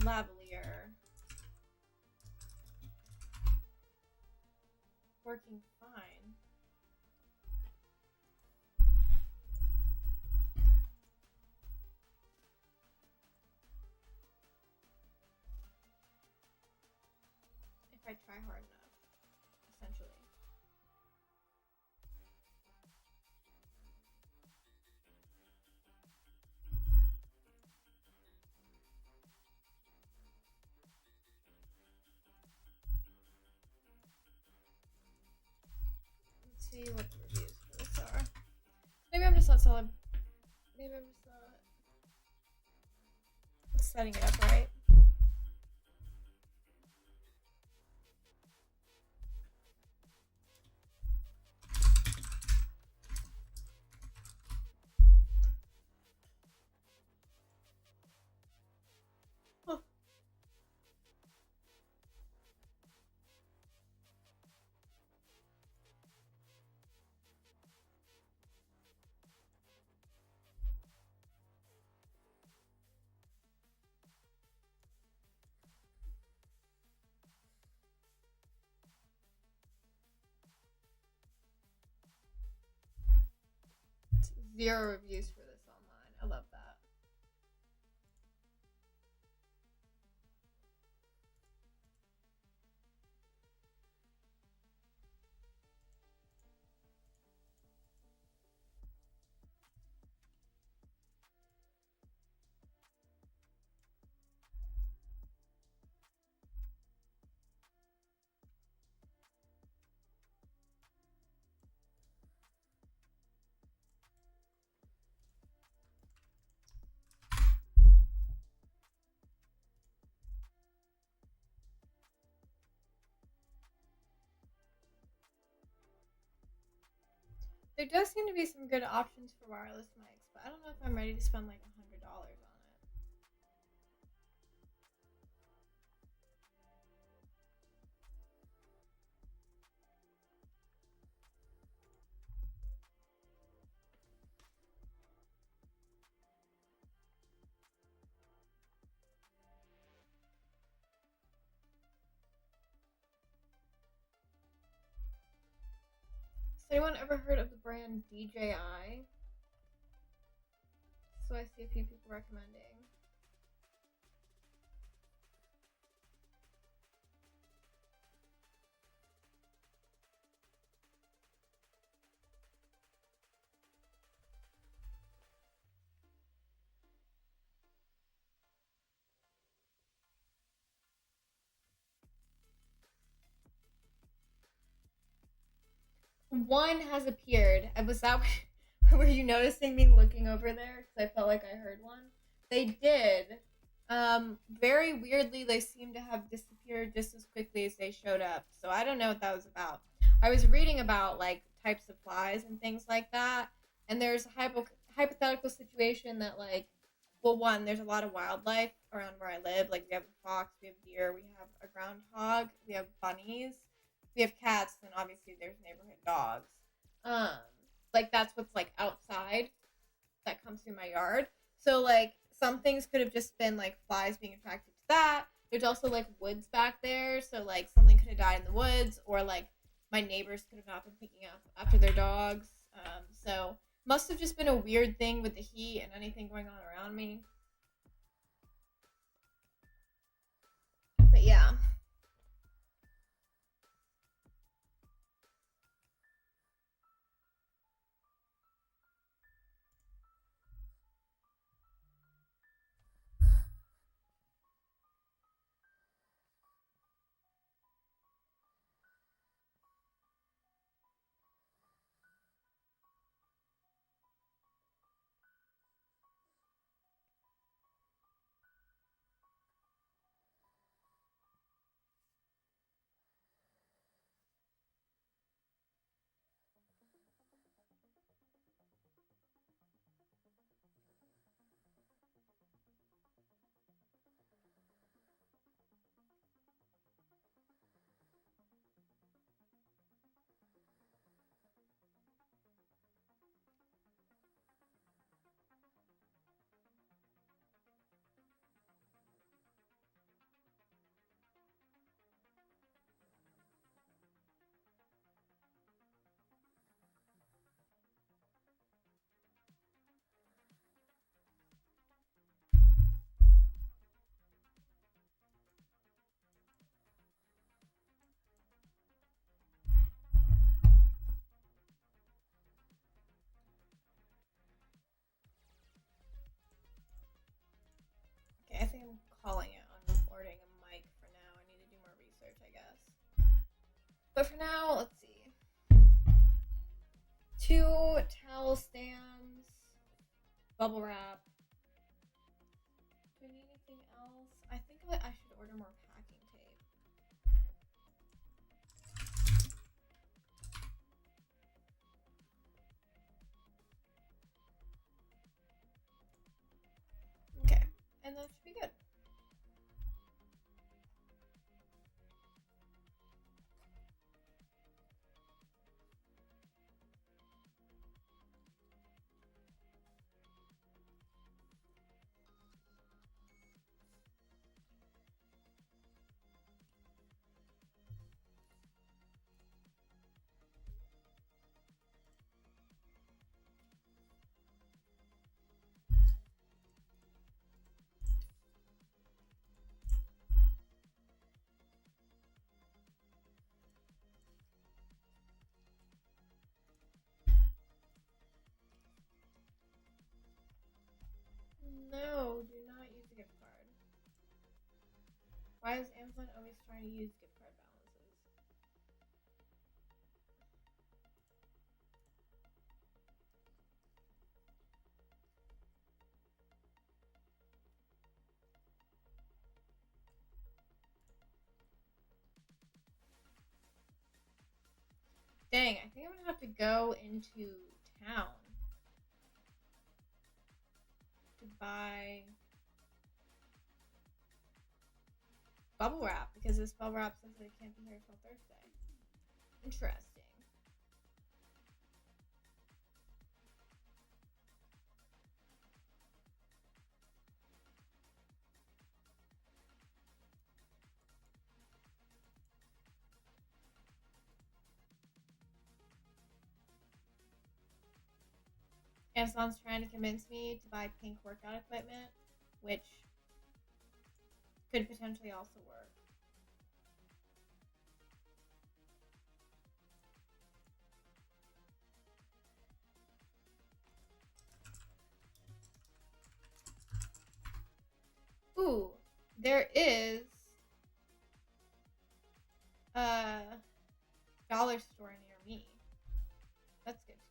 lavalier working fine. If I try hard enough, essentially. Let's see what the reviews for this are. Maybe I'm just not selling. Maybe I'm just not setting it up right. Huh. Zero reviews for this online. I love that. There does seem to be some good options for wireless mics, but I don't know if I'm ready to spend like $100 on it. anyone ever heard of the brand DJI? So I see a few people recommending. One has appeared. Was that were you noticing me looking over there? Because I felt like I heard one. They did. Very weirdly, they seem to have disappeared just as quickly as they showed up. So I don't know what that was about. I was reading about like types of flies and things like that, and there's a hypothetical situation that like, well, one, there's a lot of wildlife around where I live. Like we have a fox, we have deer, we have a groundhog, we have bunnies, we have cats, and obviously there's neighborhood dogs. Um, like that's what's like outside that comes through my yard. So like some things could have just been like flies being attracted to that. There's also like woods back there, so like something could have died in the woods, or like my neighbors could have not been picking up after their dogs. So must have just been a weird thing with the heat and anything going on around me. But yeah, okay. I think I'm calling it on ordering a mic for now. I need to do more research, I guess. But for now, let's see. Two towel stands, bubble wrap. Do I need anything else? I think I should order more packing tape. Okay, and that should be good. No, do not use a gift card. Why is Amazon always trying to use gift card balances? Dang, I think I'm gonna have to go into town to buy bubble wrap because this bubble wrap says that it can't be here till Thursday. Interesting. Amazon's trying to convince me to buy pink workout equipment, which could potentially also work. Ooh, there is a dollar store near me. That's good to know.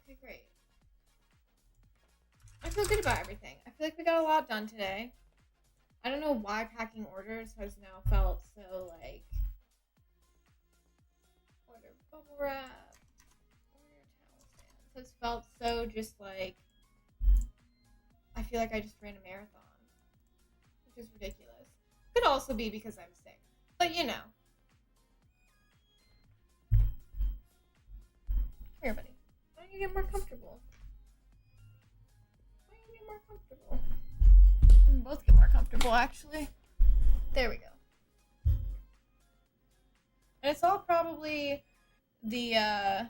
Okay, great. I feel good about everything. I feel like we got a lot done today. I don't know why packing orders has now felt so like order bubble wrap, order towel stands. Has felt so just like I feel like I just ran a marathon, which is ridiculous. Could also be because I'm sick, but you know. Here, buddy. Why don't you get more comfortable? Why don't you get more comfortable? We both get more comfortable, actually. There we go. And it's all probably the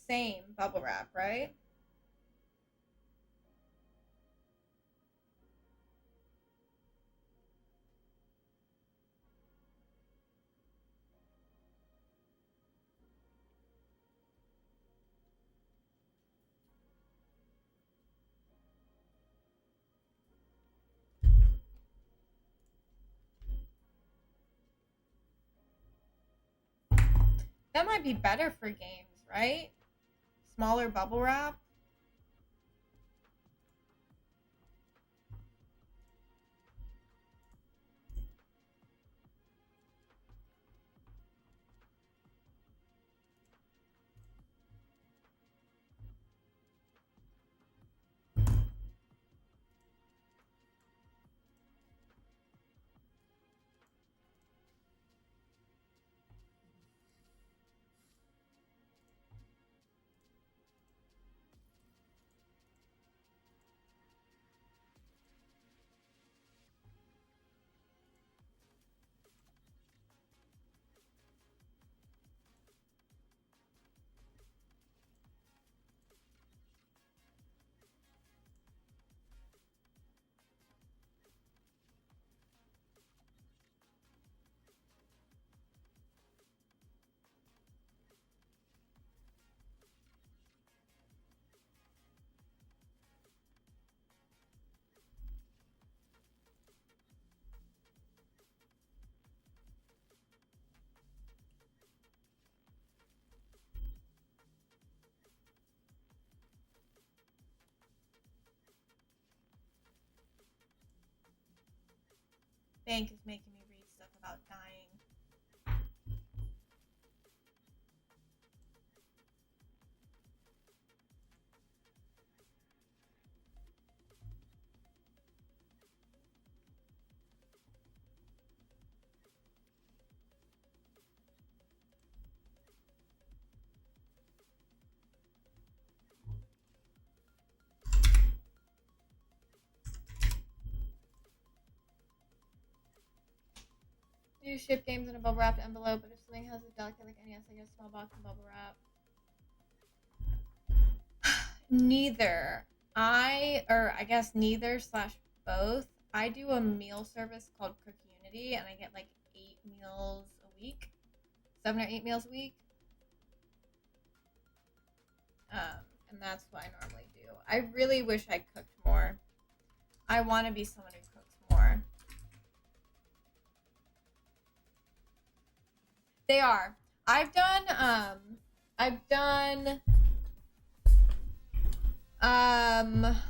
same bubble wrap, right? That might be better for games, right? Smaller bubble wrap. Bank is making me read stuff about dying. Do you ship games in a bubble wrapped envelope, but if something has a delicate like NES, I get a small box of bubble wrap. Neither. I guess neither slash both. I do a meal service called Cook Unity, and I get like 8 meals a week, 7 or 8 meals a week. And that's what I normally do. I really wish I cooked more. I want to be someone who cooks more. They are.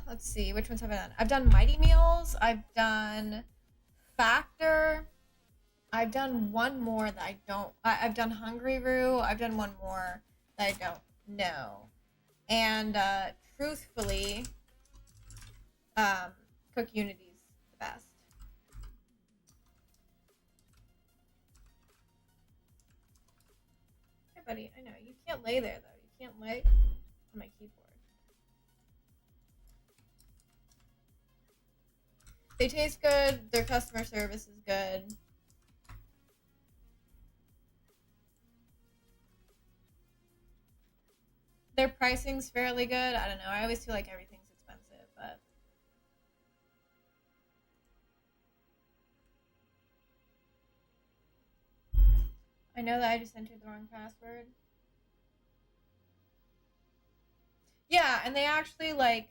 Let's see, which ones have I done? I've done Mighty Meals, I've done Factor, I've done one more that I've done Hungry Roo, I've done one more that I don't know. And truthfully, Cook Unity's the best. buddy. I know. You can't lay there, though. You can't lay on my keyboard. They taste good. Their customer service is good. Their pricing's fairly good. I don't know. I always feel like everything's expensive, but I know that I just entered the wrong password. Yeah, and they actually like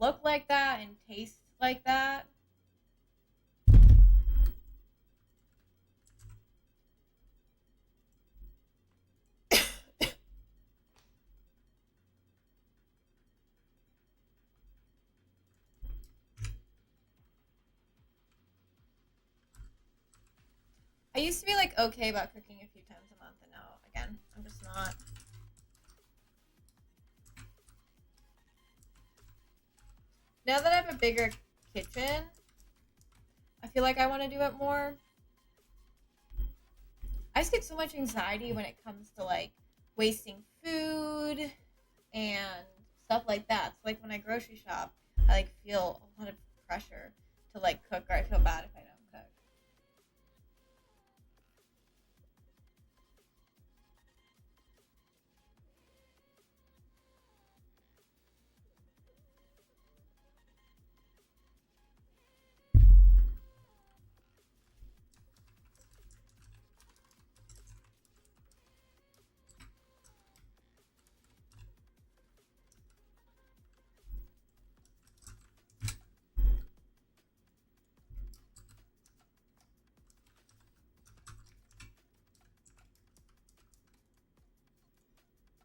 look like that and taste like that. I used to be like okay about cooking a few times a month, and now again, I'm just not. Now that I have a bigger kitchen, I feel like I want to do it more. I just get so much anxiety when it comes to like wasting food and stuff like that. So like when I grocery shop, I like feel a lot of pressure to like cook, or I feel bad if I don't cook.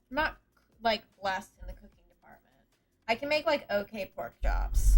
I'm not like blessed in the cooking department. I can make like okay pork chops.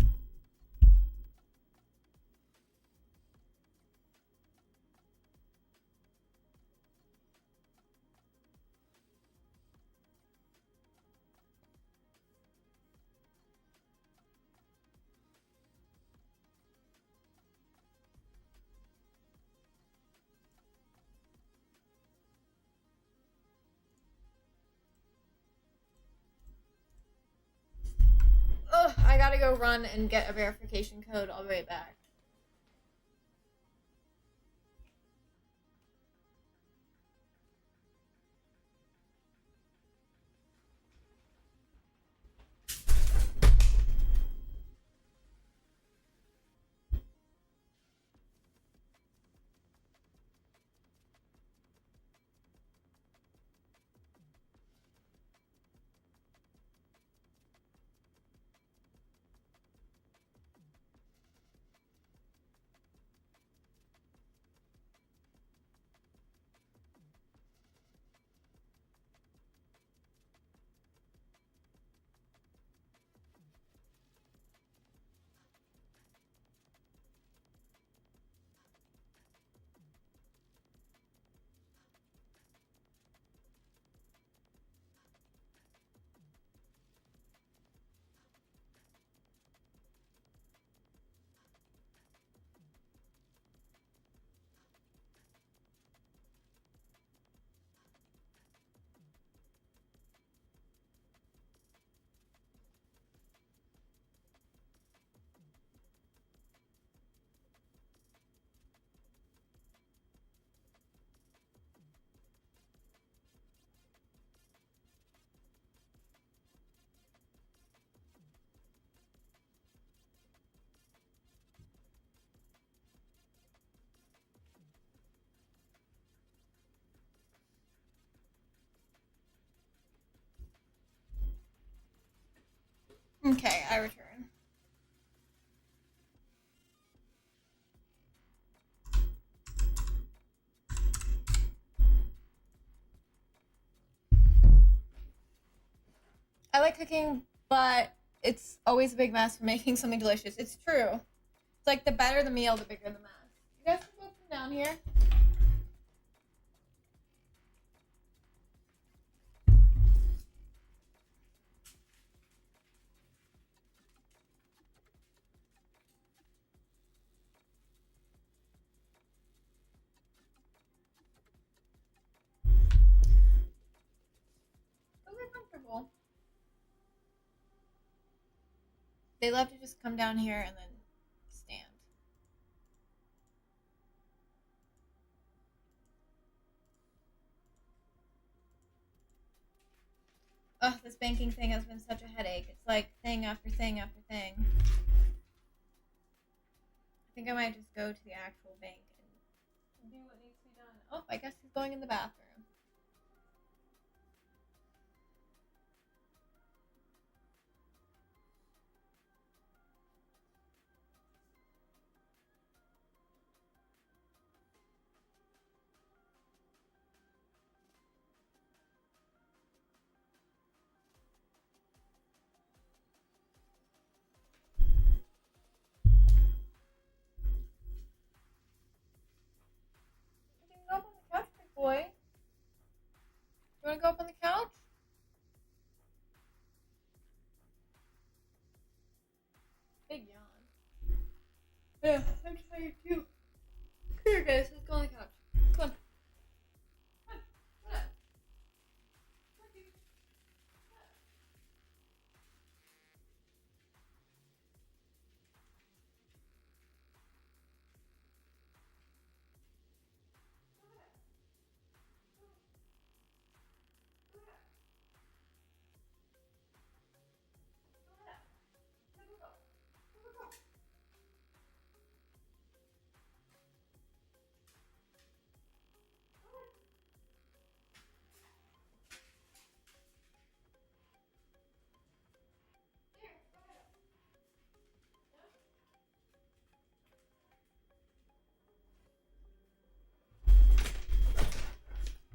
Ugh, I gotta go run and get a verification code. I'll be right back. Okay, I return. I like cooking, but it's always a big mess for making something delicious. It's true. It's like the better the meal, the bigger the mess. You guys can both come down here. They love to just come down here and then stand. Ugh, this banking thing has been such a headache. It's like thing after thing after thing. I think I might just go to the actual bank and do what needs to be done. Oh, I guess he's going in the bathroom. You can go up on the couch, big boy. You want to go up on the couch? Big yawn. Yeah, I'm tired too. Come here, guys. Let's go on the couch. Come on. Come on. Come on. Come on, dude.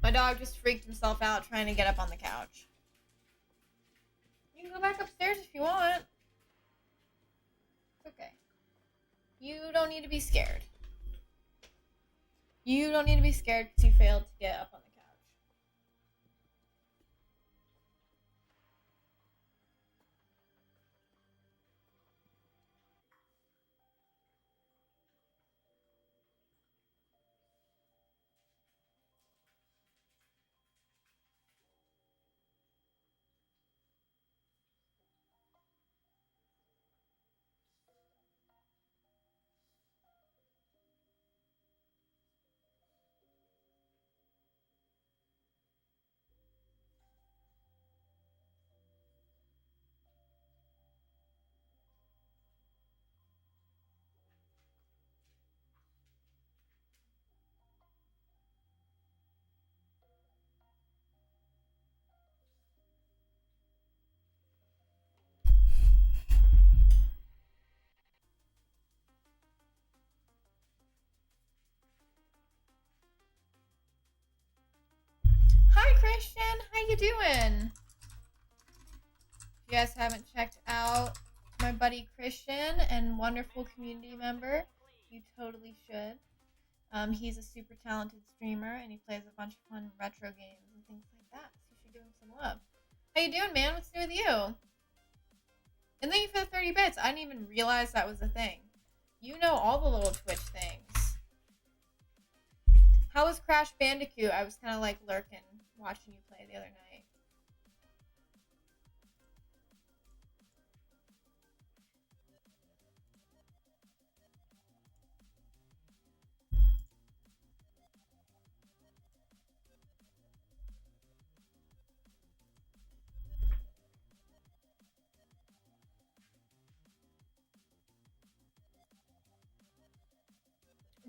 My dog just freaked himself out trying to get up on the couch. You can go back upstairs if you want. It's okay. You don't need to be scared. You don't need to be scared because you failed to get up on the couch. Hi, Christian. How you doing? If you guys haven't checked out my buddy Christian and wonderful community member, you totally should. He's a super talented streamer and he plays a bunch of fun retro games and things like that. So you should give him some love. How you doing, man? What's new with you? And thank you for the 30 bits. I didn't even realize that was a thing. You know all the little Twitch things. How was Crash Bandicoot? I was kind of like lurking, watching you play the other night.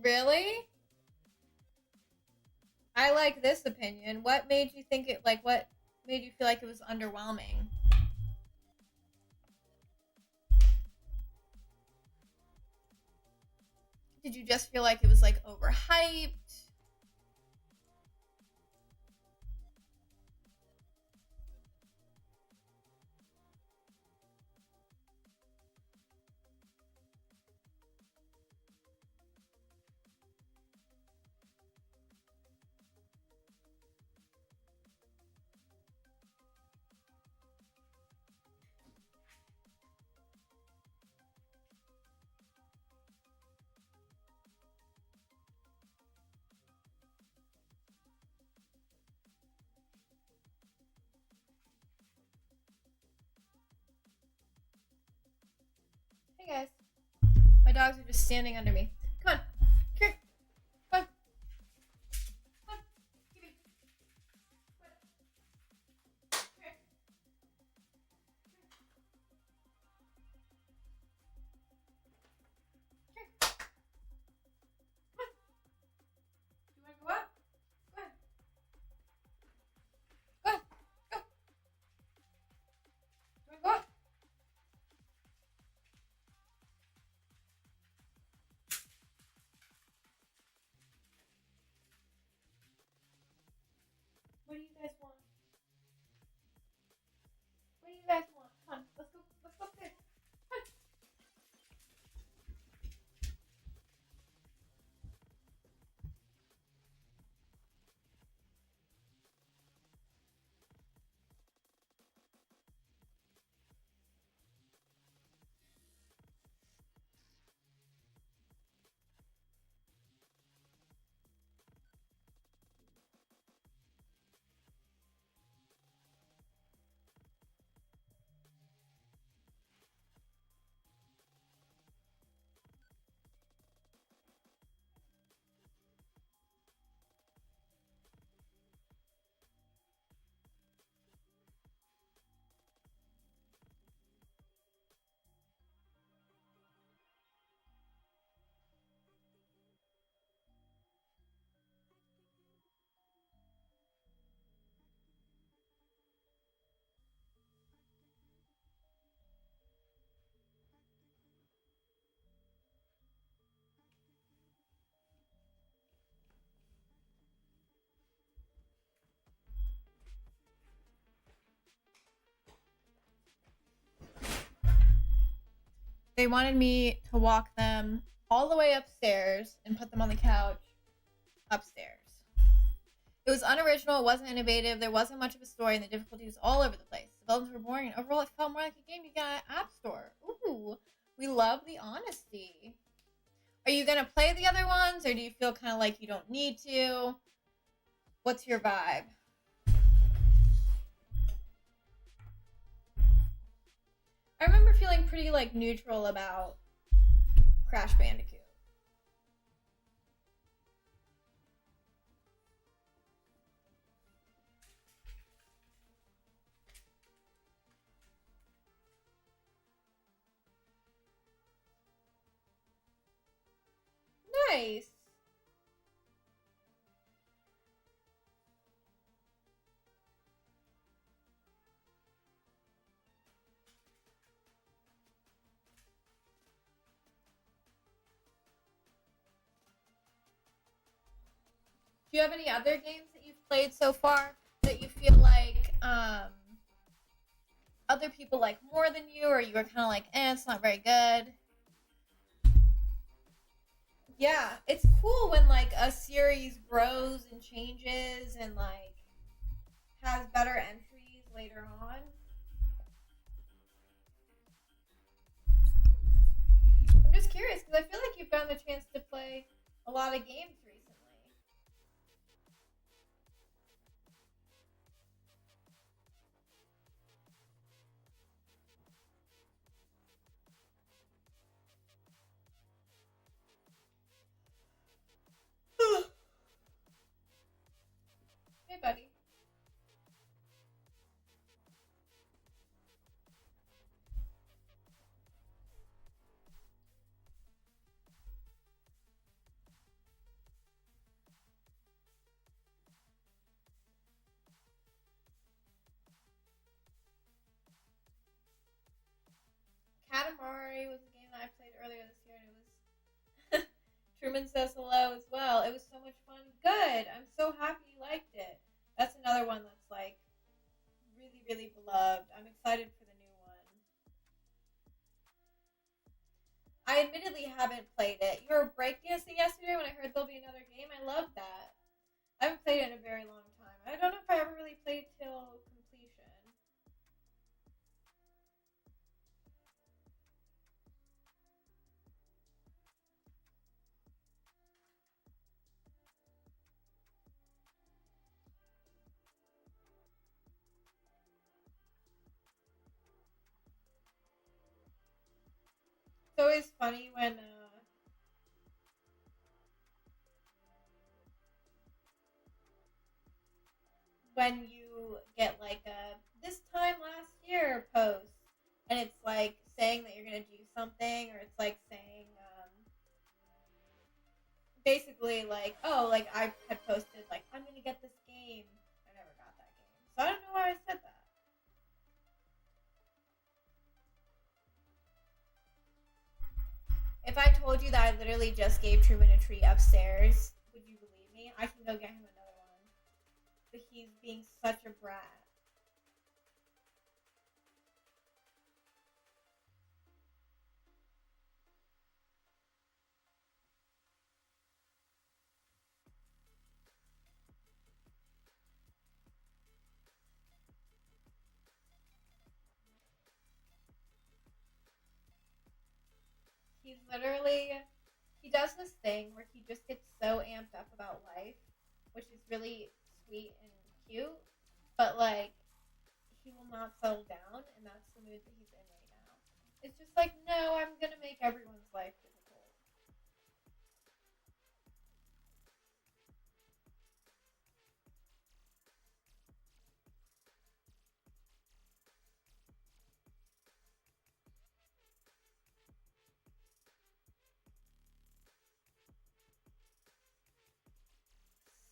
Really? I like this opinion. What made you think it, like, what made you feel like it was underwhelming? Did you just feel like it was, like, overhyped? dogs are just standing under me. Come on. Here. Come on. Come on. Give me. Come on. Here. Here. Come on. Do you want to go up? Go ahead. Go ahead. Go. Do you want to go up? What do you guys want? What do you guys want? Come on. Let's go. Let's go upstairs. Come on. They wanted me to walk them all the way upstairs and put them on the couch upstairs. It was unoriginal, it wasn't innovative, there wasn't much of a story, and the difficulty was all over the place. The developments were boring, and overall it felt more like a game you got at an app store. Ooh, we love the honesty. Are you gonna play the other ones, or do you feel kind of like you don't need to? What's your vibe? I remember feeling pretty like neutral about Crash Bandicoot. Nice. Do you have any other games that you've played so far that you feel like other people like more than you, or you were kind of like, it's not very good? Yeah, it's cool when like a series grows and changes and like has better entries later on. I'm just curious because I feel like you've gotten the chance to play a lot of games recently. Hey, buddy. Katamari was a game that I played earlier this year, and it was Truman Says Hello as well. It was so much fun. Good. I'm so happy you liked it. That's another one that's like really, really beloved. I'm excited for the new one. I admittedly haven't played it. You were breakdancing yesterday when I heard there'll be another game. I love that. I haven't played it in a very long time. I don't know if I ever really played it till completion. It's always funny when when you get like a this time last year post, and it's like saying that you're gonna do something, or it's like saying basically like, oh, like I had posted like I'm gonna get this game. I never got that game, so I don't know why I said that. If I told you that I literally just gave Truman a treat upstairs, would you believe me? I can go get him another one. But he's being such a brat. He's literally he does this thing where he just gets so amped up about life, which is really sweet and cute, but like he will not settle down, and that's the mood that he's in right now. It's just like, no, I'm gonna make everyone's life difficult.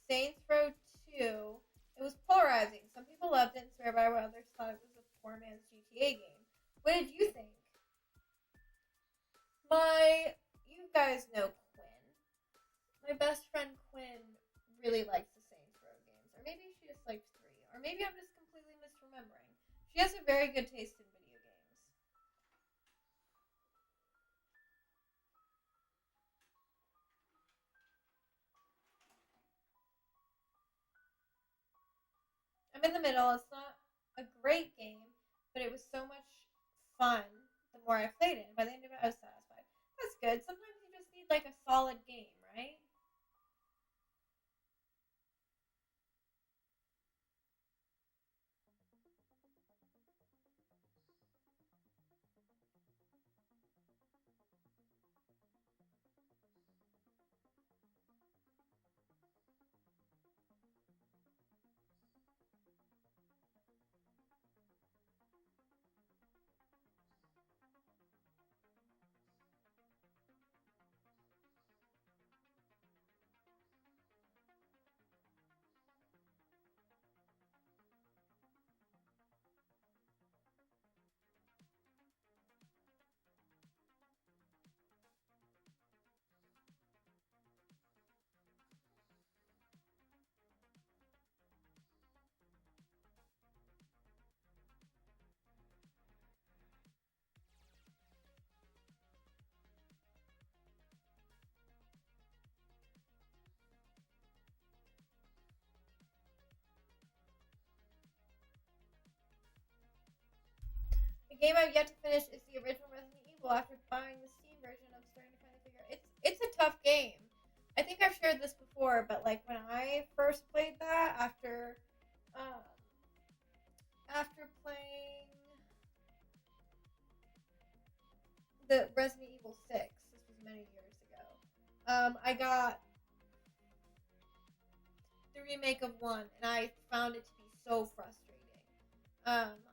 Saints Row 2, it was polarizing. Some people loved it and swear by it, while others thought it was a poor man's GTA game. What did you think? You guys know Quinn. My best friend Quinn really likes the Saints Row games. Or maybe she just likes 3. Or maybe I'm just completely misremembering. She has a very good taste in video games. I'm in the middle. It's not a great game, but it was so much fun the more I played it. And by the end of it, I was satisfied. That's good. Sometimes you just need like a solid game, right? The game I've yet to finish is the original Resident Evil. After buying the Steam version, I'm starting to finally figure out it's a tough game. I think I've shared this before, but like when I first played that um, after playing the Resident Evil 6, this was many years ago. I got the remake of 1, and I found it to be so frustrating.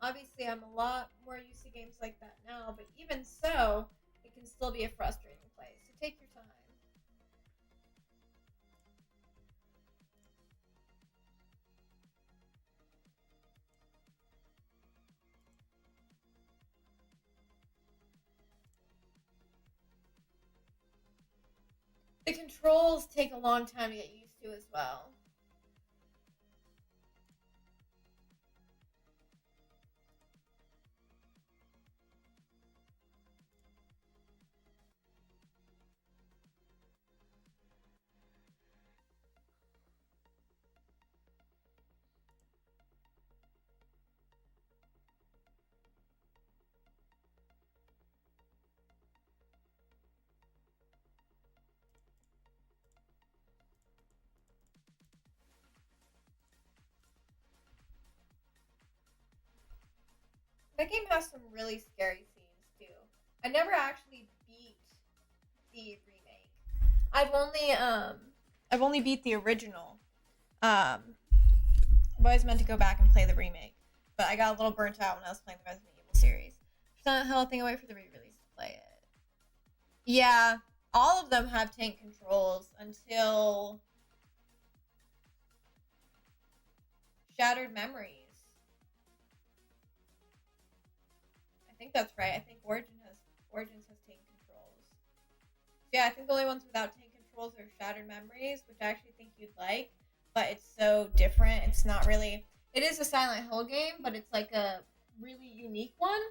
Obviously, I'm a lot more used to games like that now, but even so, it can still be a frustrating play. So take your time. The controls take a long time to get used to as well. That game has some really scary scenes too. I never actually beat the remake. I've only beat the original. Um I've always meant to go back and play the remake, but I got a little burnt out when I was playing the Resident Evil series. Not hell thing away for the re-release to play it. Yeah, all of them have tank controls until Shattered Memories. I think that's right. I think Origins has tank controls. Yeah, I think the only ones without tank controls are Shattered Memories, which I actually think you'd like, but it's so different. It's not really. It is a Silent Hill game, but it's like a really unique one.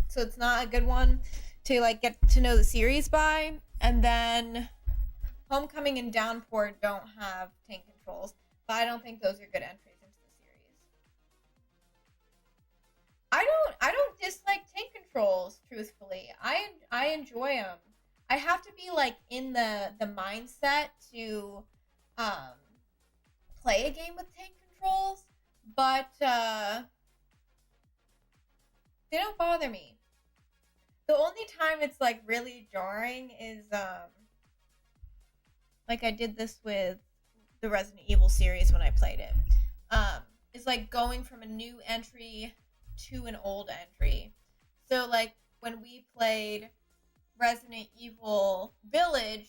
So it's not a good one to like get to know the series by. And then Homecoming and Downpour don't have tank controls, but I don't think those are good entries into the series. I don't dislike tank controls, truthfully. I enjoy them. I have to be like in the mindset to um play a game with tank controls, but they don't bother me. The only time it's like really jarring is like I did this with the Resident Evil series when I played it. It's like going from a new entry to an old entry. So like when we played Resident Evil Village,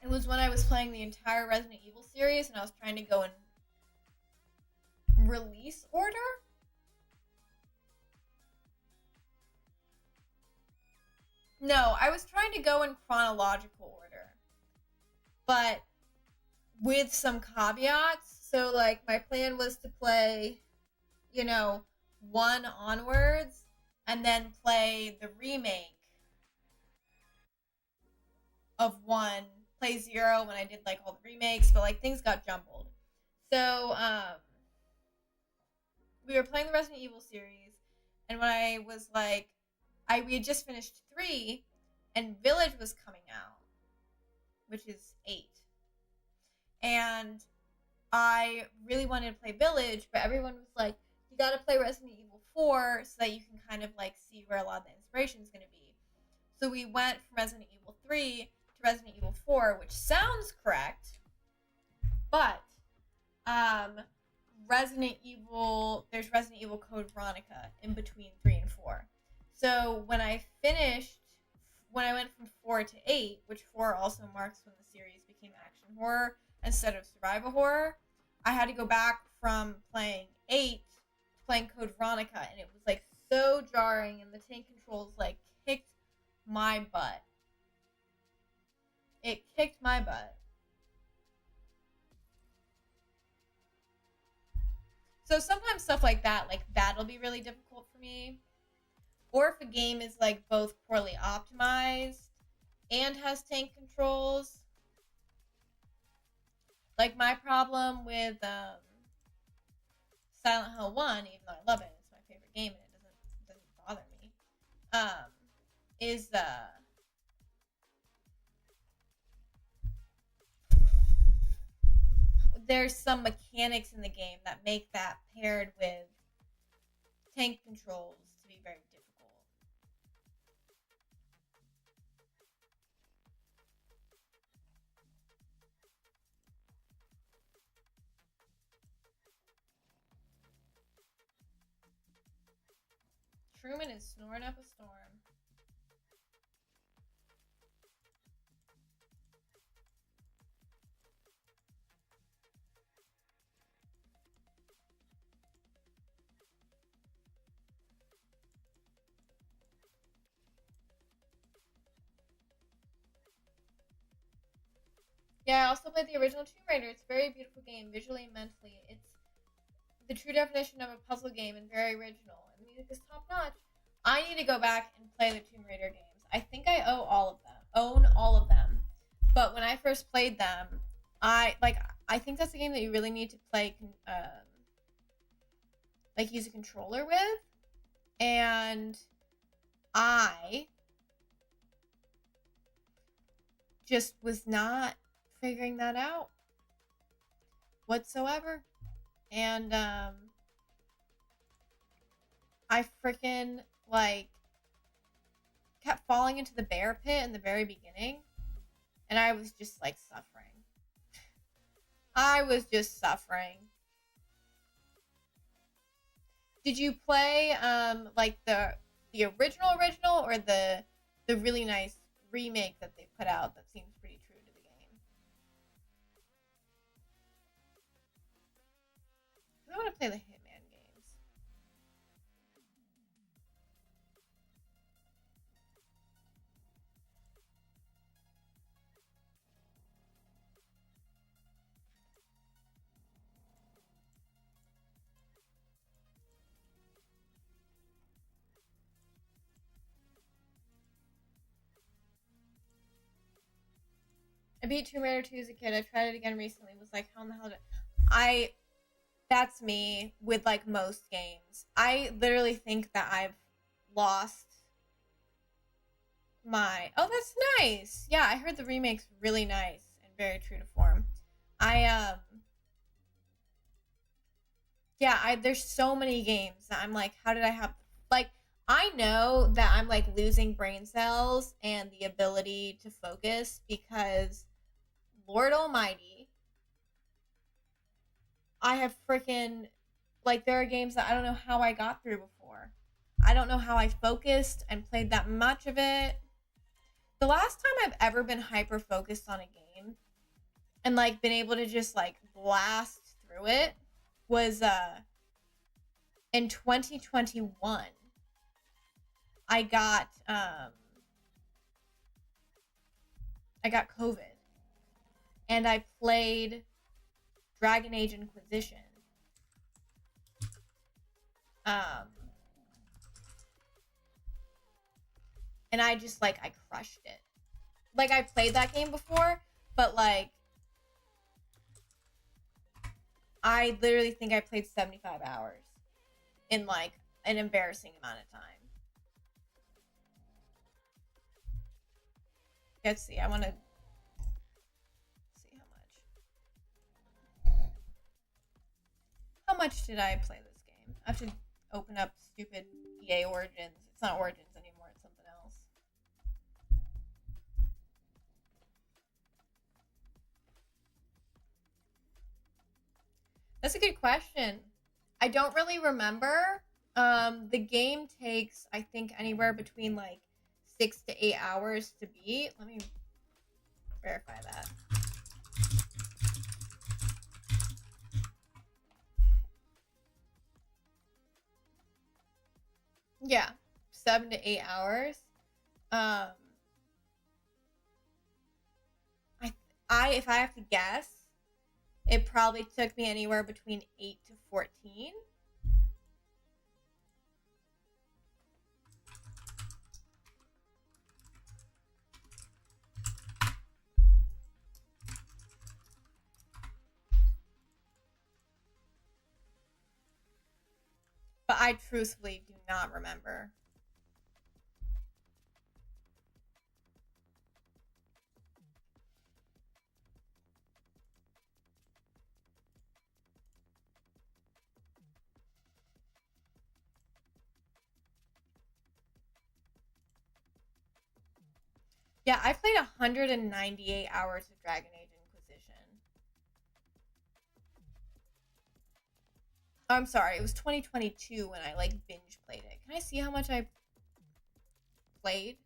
it was when I was playing the entire Resident Evil series and I was trying to go in release order. No, I was trying to go in chronological order, but with some caveats. So, like, my plan was to play, you know, 1 onwards and then play the remake of 1, play 0 when I did, like, all the remakes, but, like, things got jumbled. So, we were playing the Resident Evil series, and when I was, like, we had just finished 3, and Village was coming out, which is 8. And I really wanted to play Village, but everyone was like, you gotta play Resident Evil 4 so that you can kind of like see where a lot of the inspiration is gonna be. So we went from Resident Evil 3 to Resident Evil 4, which sounds correct, but there's Resident Evil Code Veronica in between 3 and 4. So when I went from 4 to 8, which 4 also marks when the series became action horror instead of survival horror, I had to go back from playing 8 to playing Code Veronica, and it was like so jarring, and the tank controls like kicked my butt. It kicked my butt. So sometimes stuff like that'll be really difficult for me. Or if a game is like both poorly optimized and has tank controls. Like my problem with Silent Hill 1, even though I love it, it's my favorite game and it doesn't bother me, is there's some mechanics in the game that make that paired with tank controls to be very difficult. Truman is snoring up a storm. Yeah, I also played the original Tomb Raider. It's a very beautiful game, visually and mentally. It's the true definition of a puzzle game and very original. And the music is top notch. I need to go back and play the Tomb Raider games. I think I own all of them. But when I first played them, I think that's a game that you really need to play, like use a controller with. And I just was not figuring that out whatsoever. And I freaking like kept falling into the bear pit in the very beginning, and I was just like suffering. I was just suffering. Did you play like the original or the really nice remake that they put out that seems pretty true to the game? I want to play the Hitman games. I beat Tomb Raider 2 as a kid. I tried it again recently. Was like, how in the hell did I? That's me with like most games. I literally think that I've lost my. Oh, that's nice. Yeah, I heard the remake's really nice and very true to form. I yeah, I there's so many games that I'm like, how did I have like I know that I'm like losing brain cells and the ability to focus because Lord Almighty, I have freaking like there are games that I don't know how I got through before. I don't know how I focused and played that much of it. The last time I've ever been hyper focused on a game and like been able to just like blast through it was in 2021. I got I got COVID and I played Dragon Age Inquisition. Um and I just like I crushed it. Like I played that game before, but like I literally think I played 75 hours in like an embarrassing amount of time. Let's see. I want to see how much did I play this game? I have to open up stupid EA Origins. It's not Origins anymore. It's something else. That's a good question. I don't really remember. The game takes, I think, anywhere between like 6 to 8 hours to beat. Let me verify that. Yeah, 7 to 8 hours. Um, I if I have to guess, it probably took me anywhere between 8 to 14. But I truthfully do not remember. Yeah, I played 198 hours of Dragon Age Inquisition. Oh, I'm sorry, it was 2022 when I like binge played it. Can I see how much I played?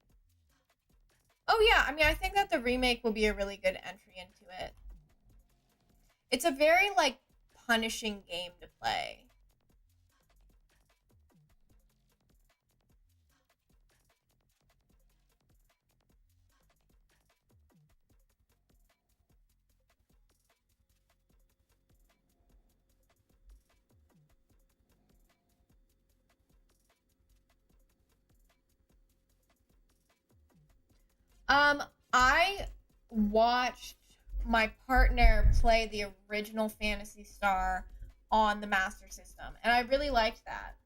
Oh yeah, I mean I think that the remake will be a really good entry into it. It's a very like punishing game to play. Um, I watched my partner play the original Fantasy Star on the Master System, and I really liked that.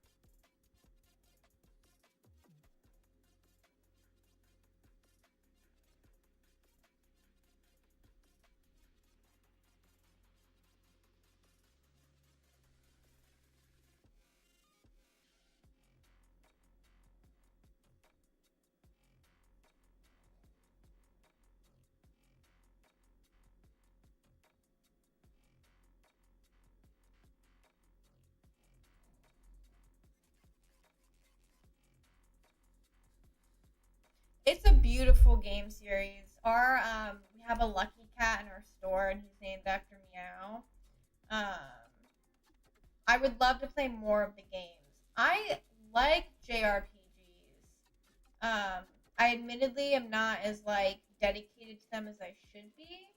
beautiful game series. We have a lucky cat in our store, and he's named after Meow. Um, I would love to play more of the games. I like JRPGs. I admittedly am not as like dedicated to them as I should be,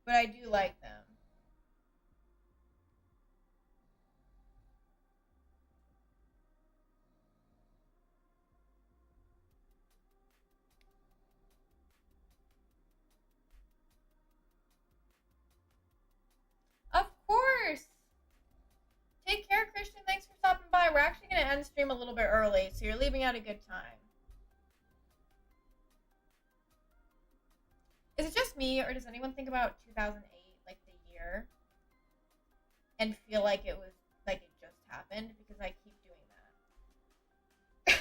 but I do like them. Of course. Take care, Christian. Thanks for stopping by. We're actually going to end stream a little bit early, so you're leaving out a good time. Is it just me, or does anyone think about 2008, like the year, and feel like it was like it just happened? Because I keep doing that.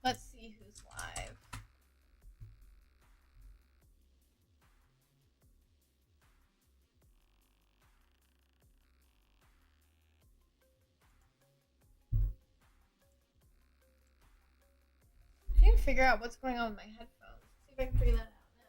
Let's see who's live. I need to figure out what's going on with my headphones. See if I can figure that out now.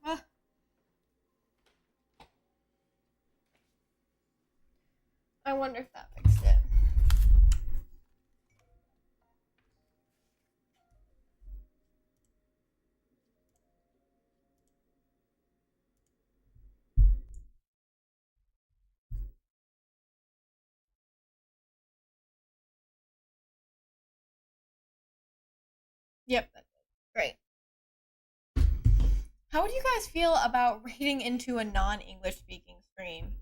Ah, I wonder if that fixed it. Yep, that did. Great. How would you guys feel about raiding into a non-English speaking stream?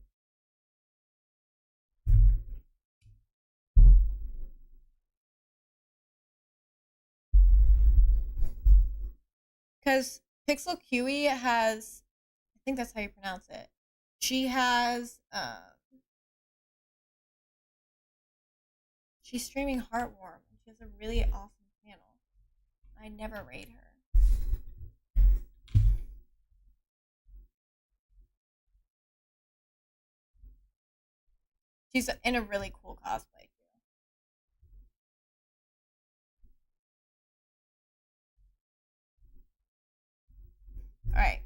Because Pixel QE has, I think that's how you pronounce it. She has, she's streaming Heartwarm. She has a really awesome channel. I never raid her. She's in a really cool cosplay too. All right.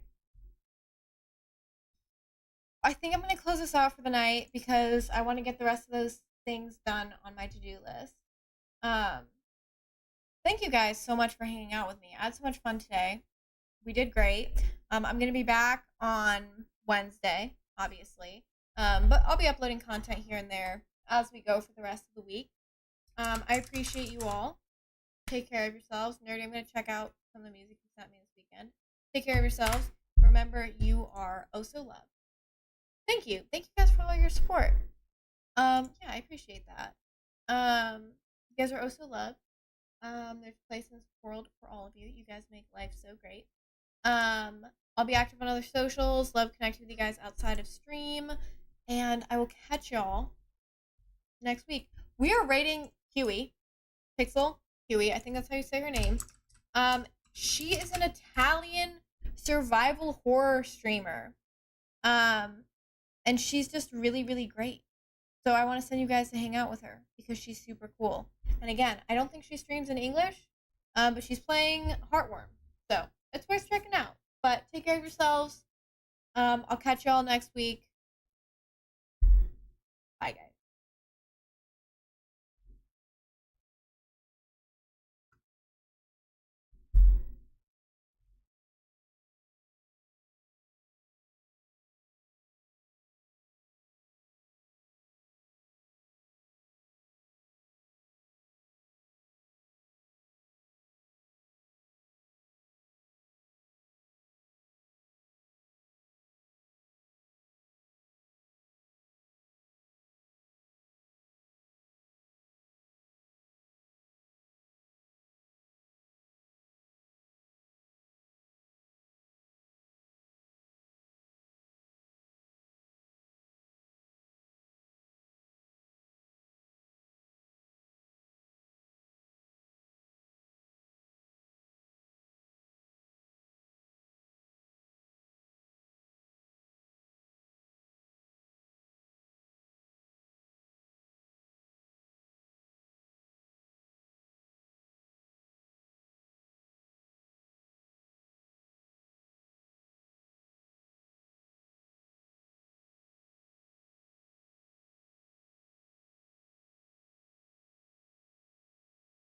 I think I'm going to close this out for the night because I want to get the rest of those things done on my to-do list. Um, Thank you guys so much for hanging out with me. I had so much fun today. We did great. I'm going to be back on Wednesday, obviously. But I'll be uploading content here and there as we go for the rest of the week. I appreciate you all. Take care of yourselves. Nerdy, I'm going to check out some of the music you sent me this weekend. Take care of yourselves. Remember, you are oh so loved. Thank you. Thank you guys for all your support. Yeah, I appreciate that. You guys are oh so loved. There's a place in this world for all of you. You guys make life so great. I'll be active on other socials. Love connecting with you guys outside of stream. And I will catch y'all next week. We are rating Huey. Pixel Huey. I think that's how you say her name. She is an Italian survival horror streamer. Um, and she's just really, really great. So I want to send you guys to hang out with her because she's super cool. And again, I don't think she streams in English, but she's playing Heartworm. So it's worth checking out. But take care of yourselves. I'll catch y'all next week.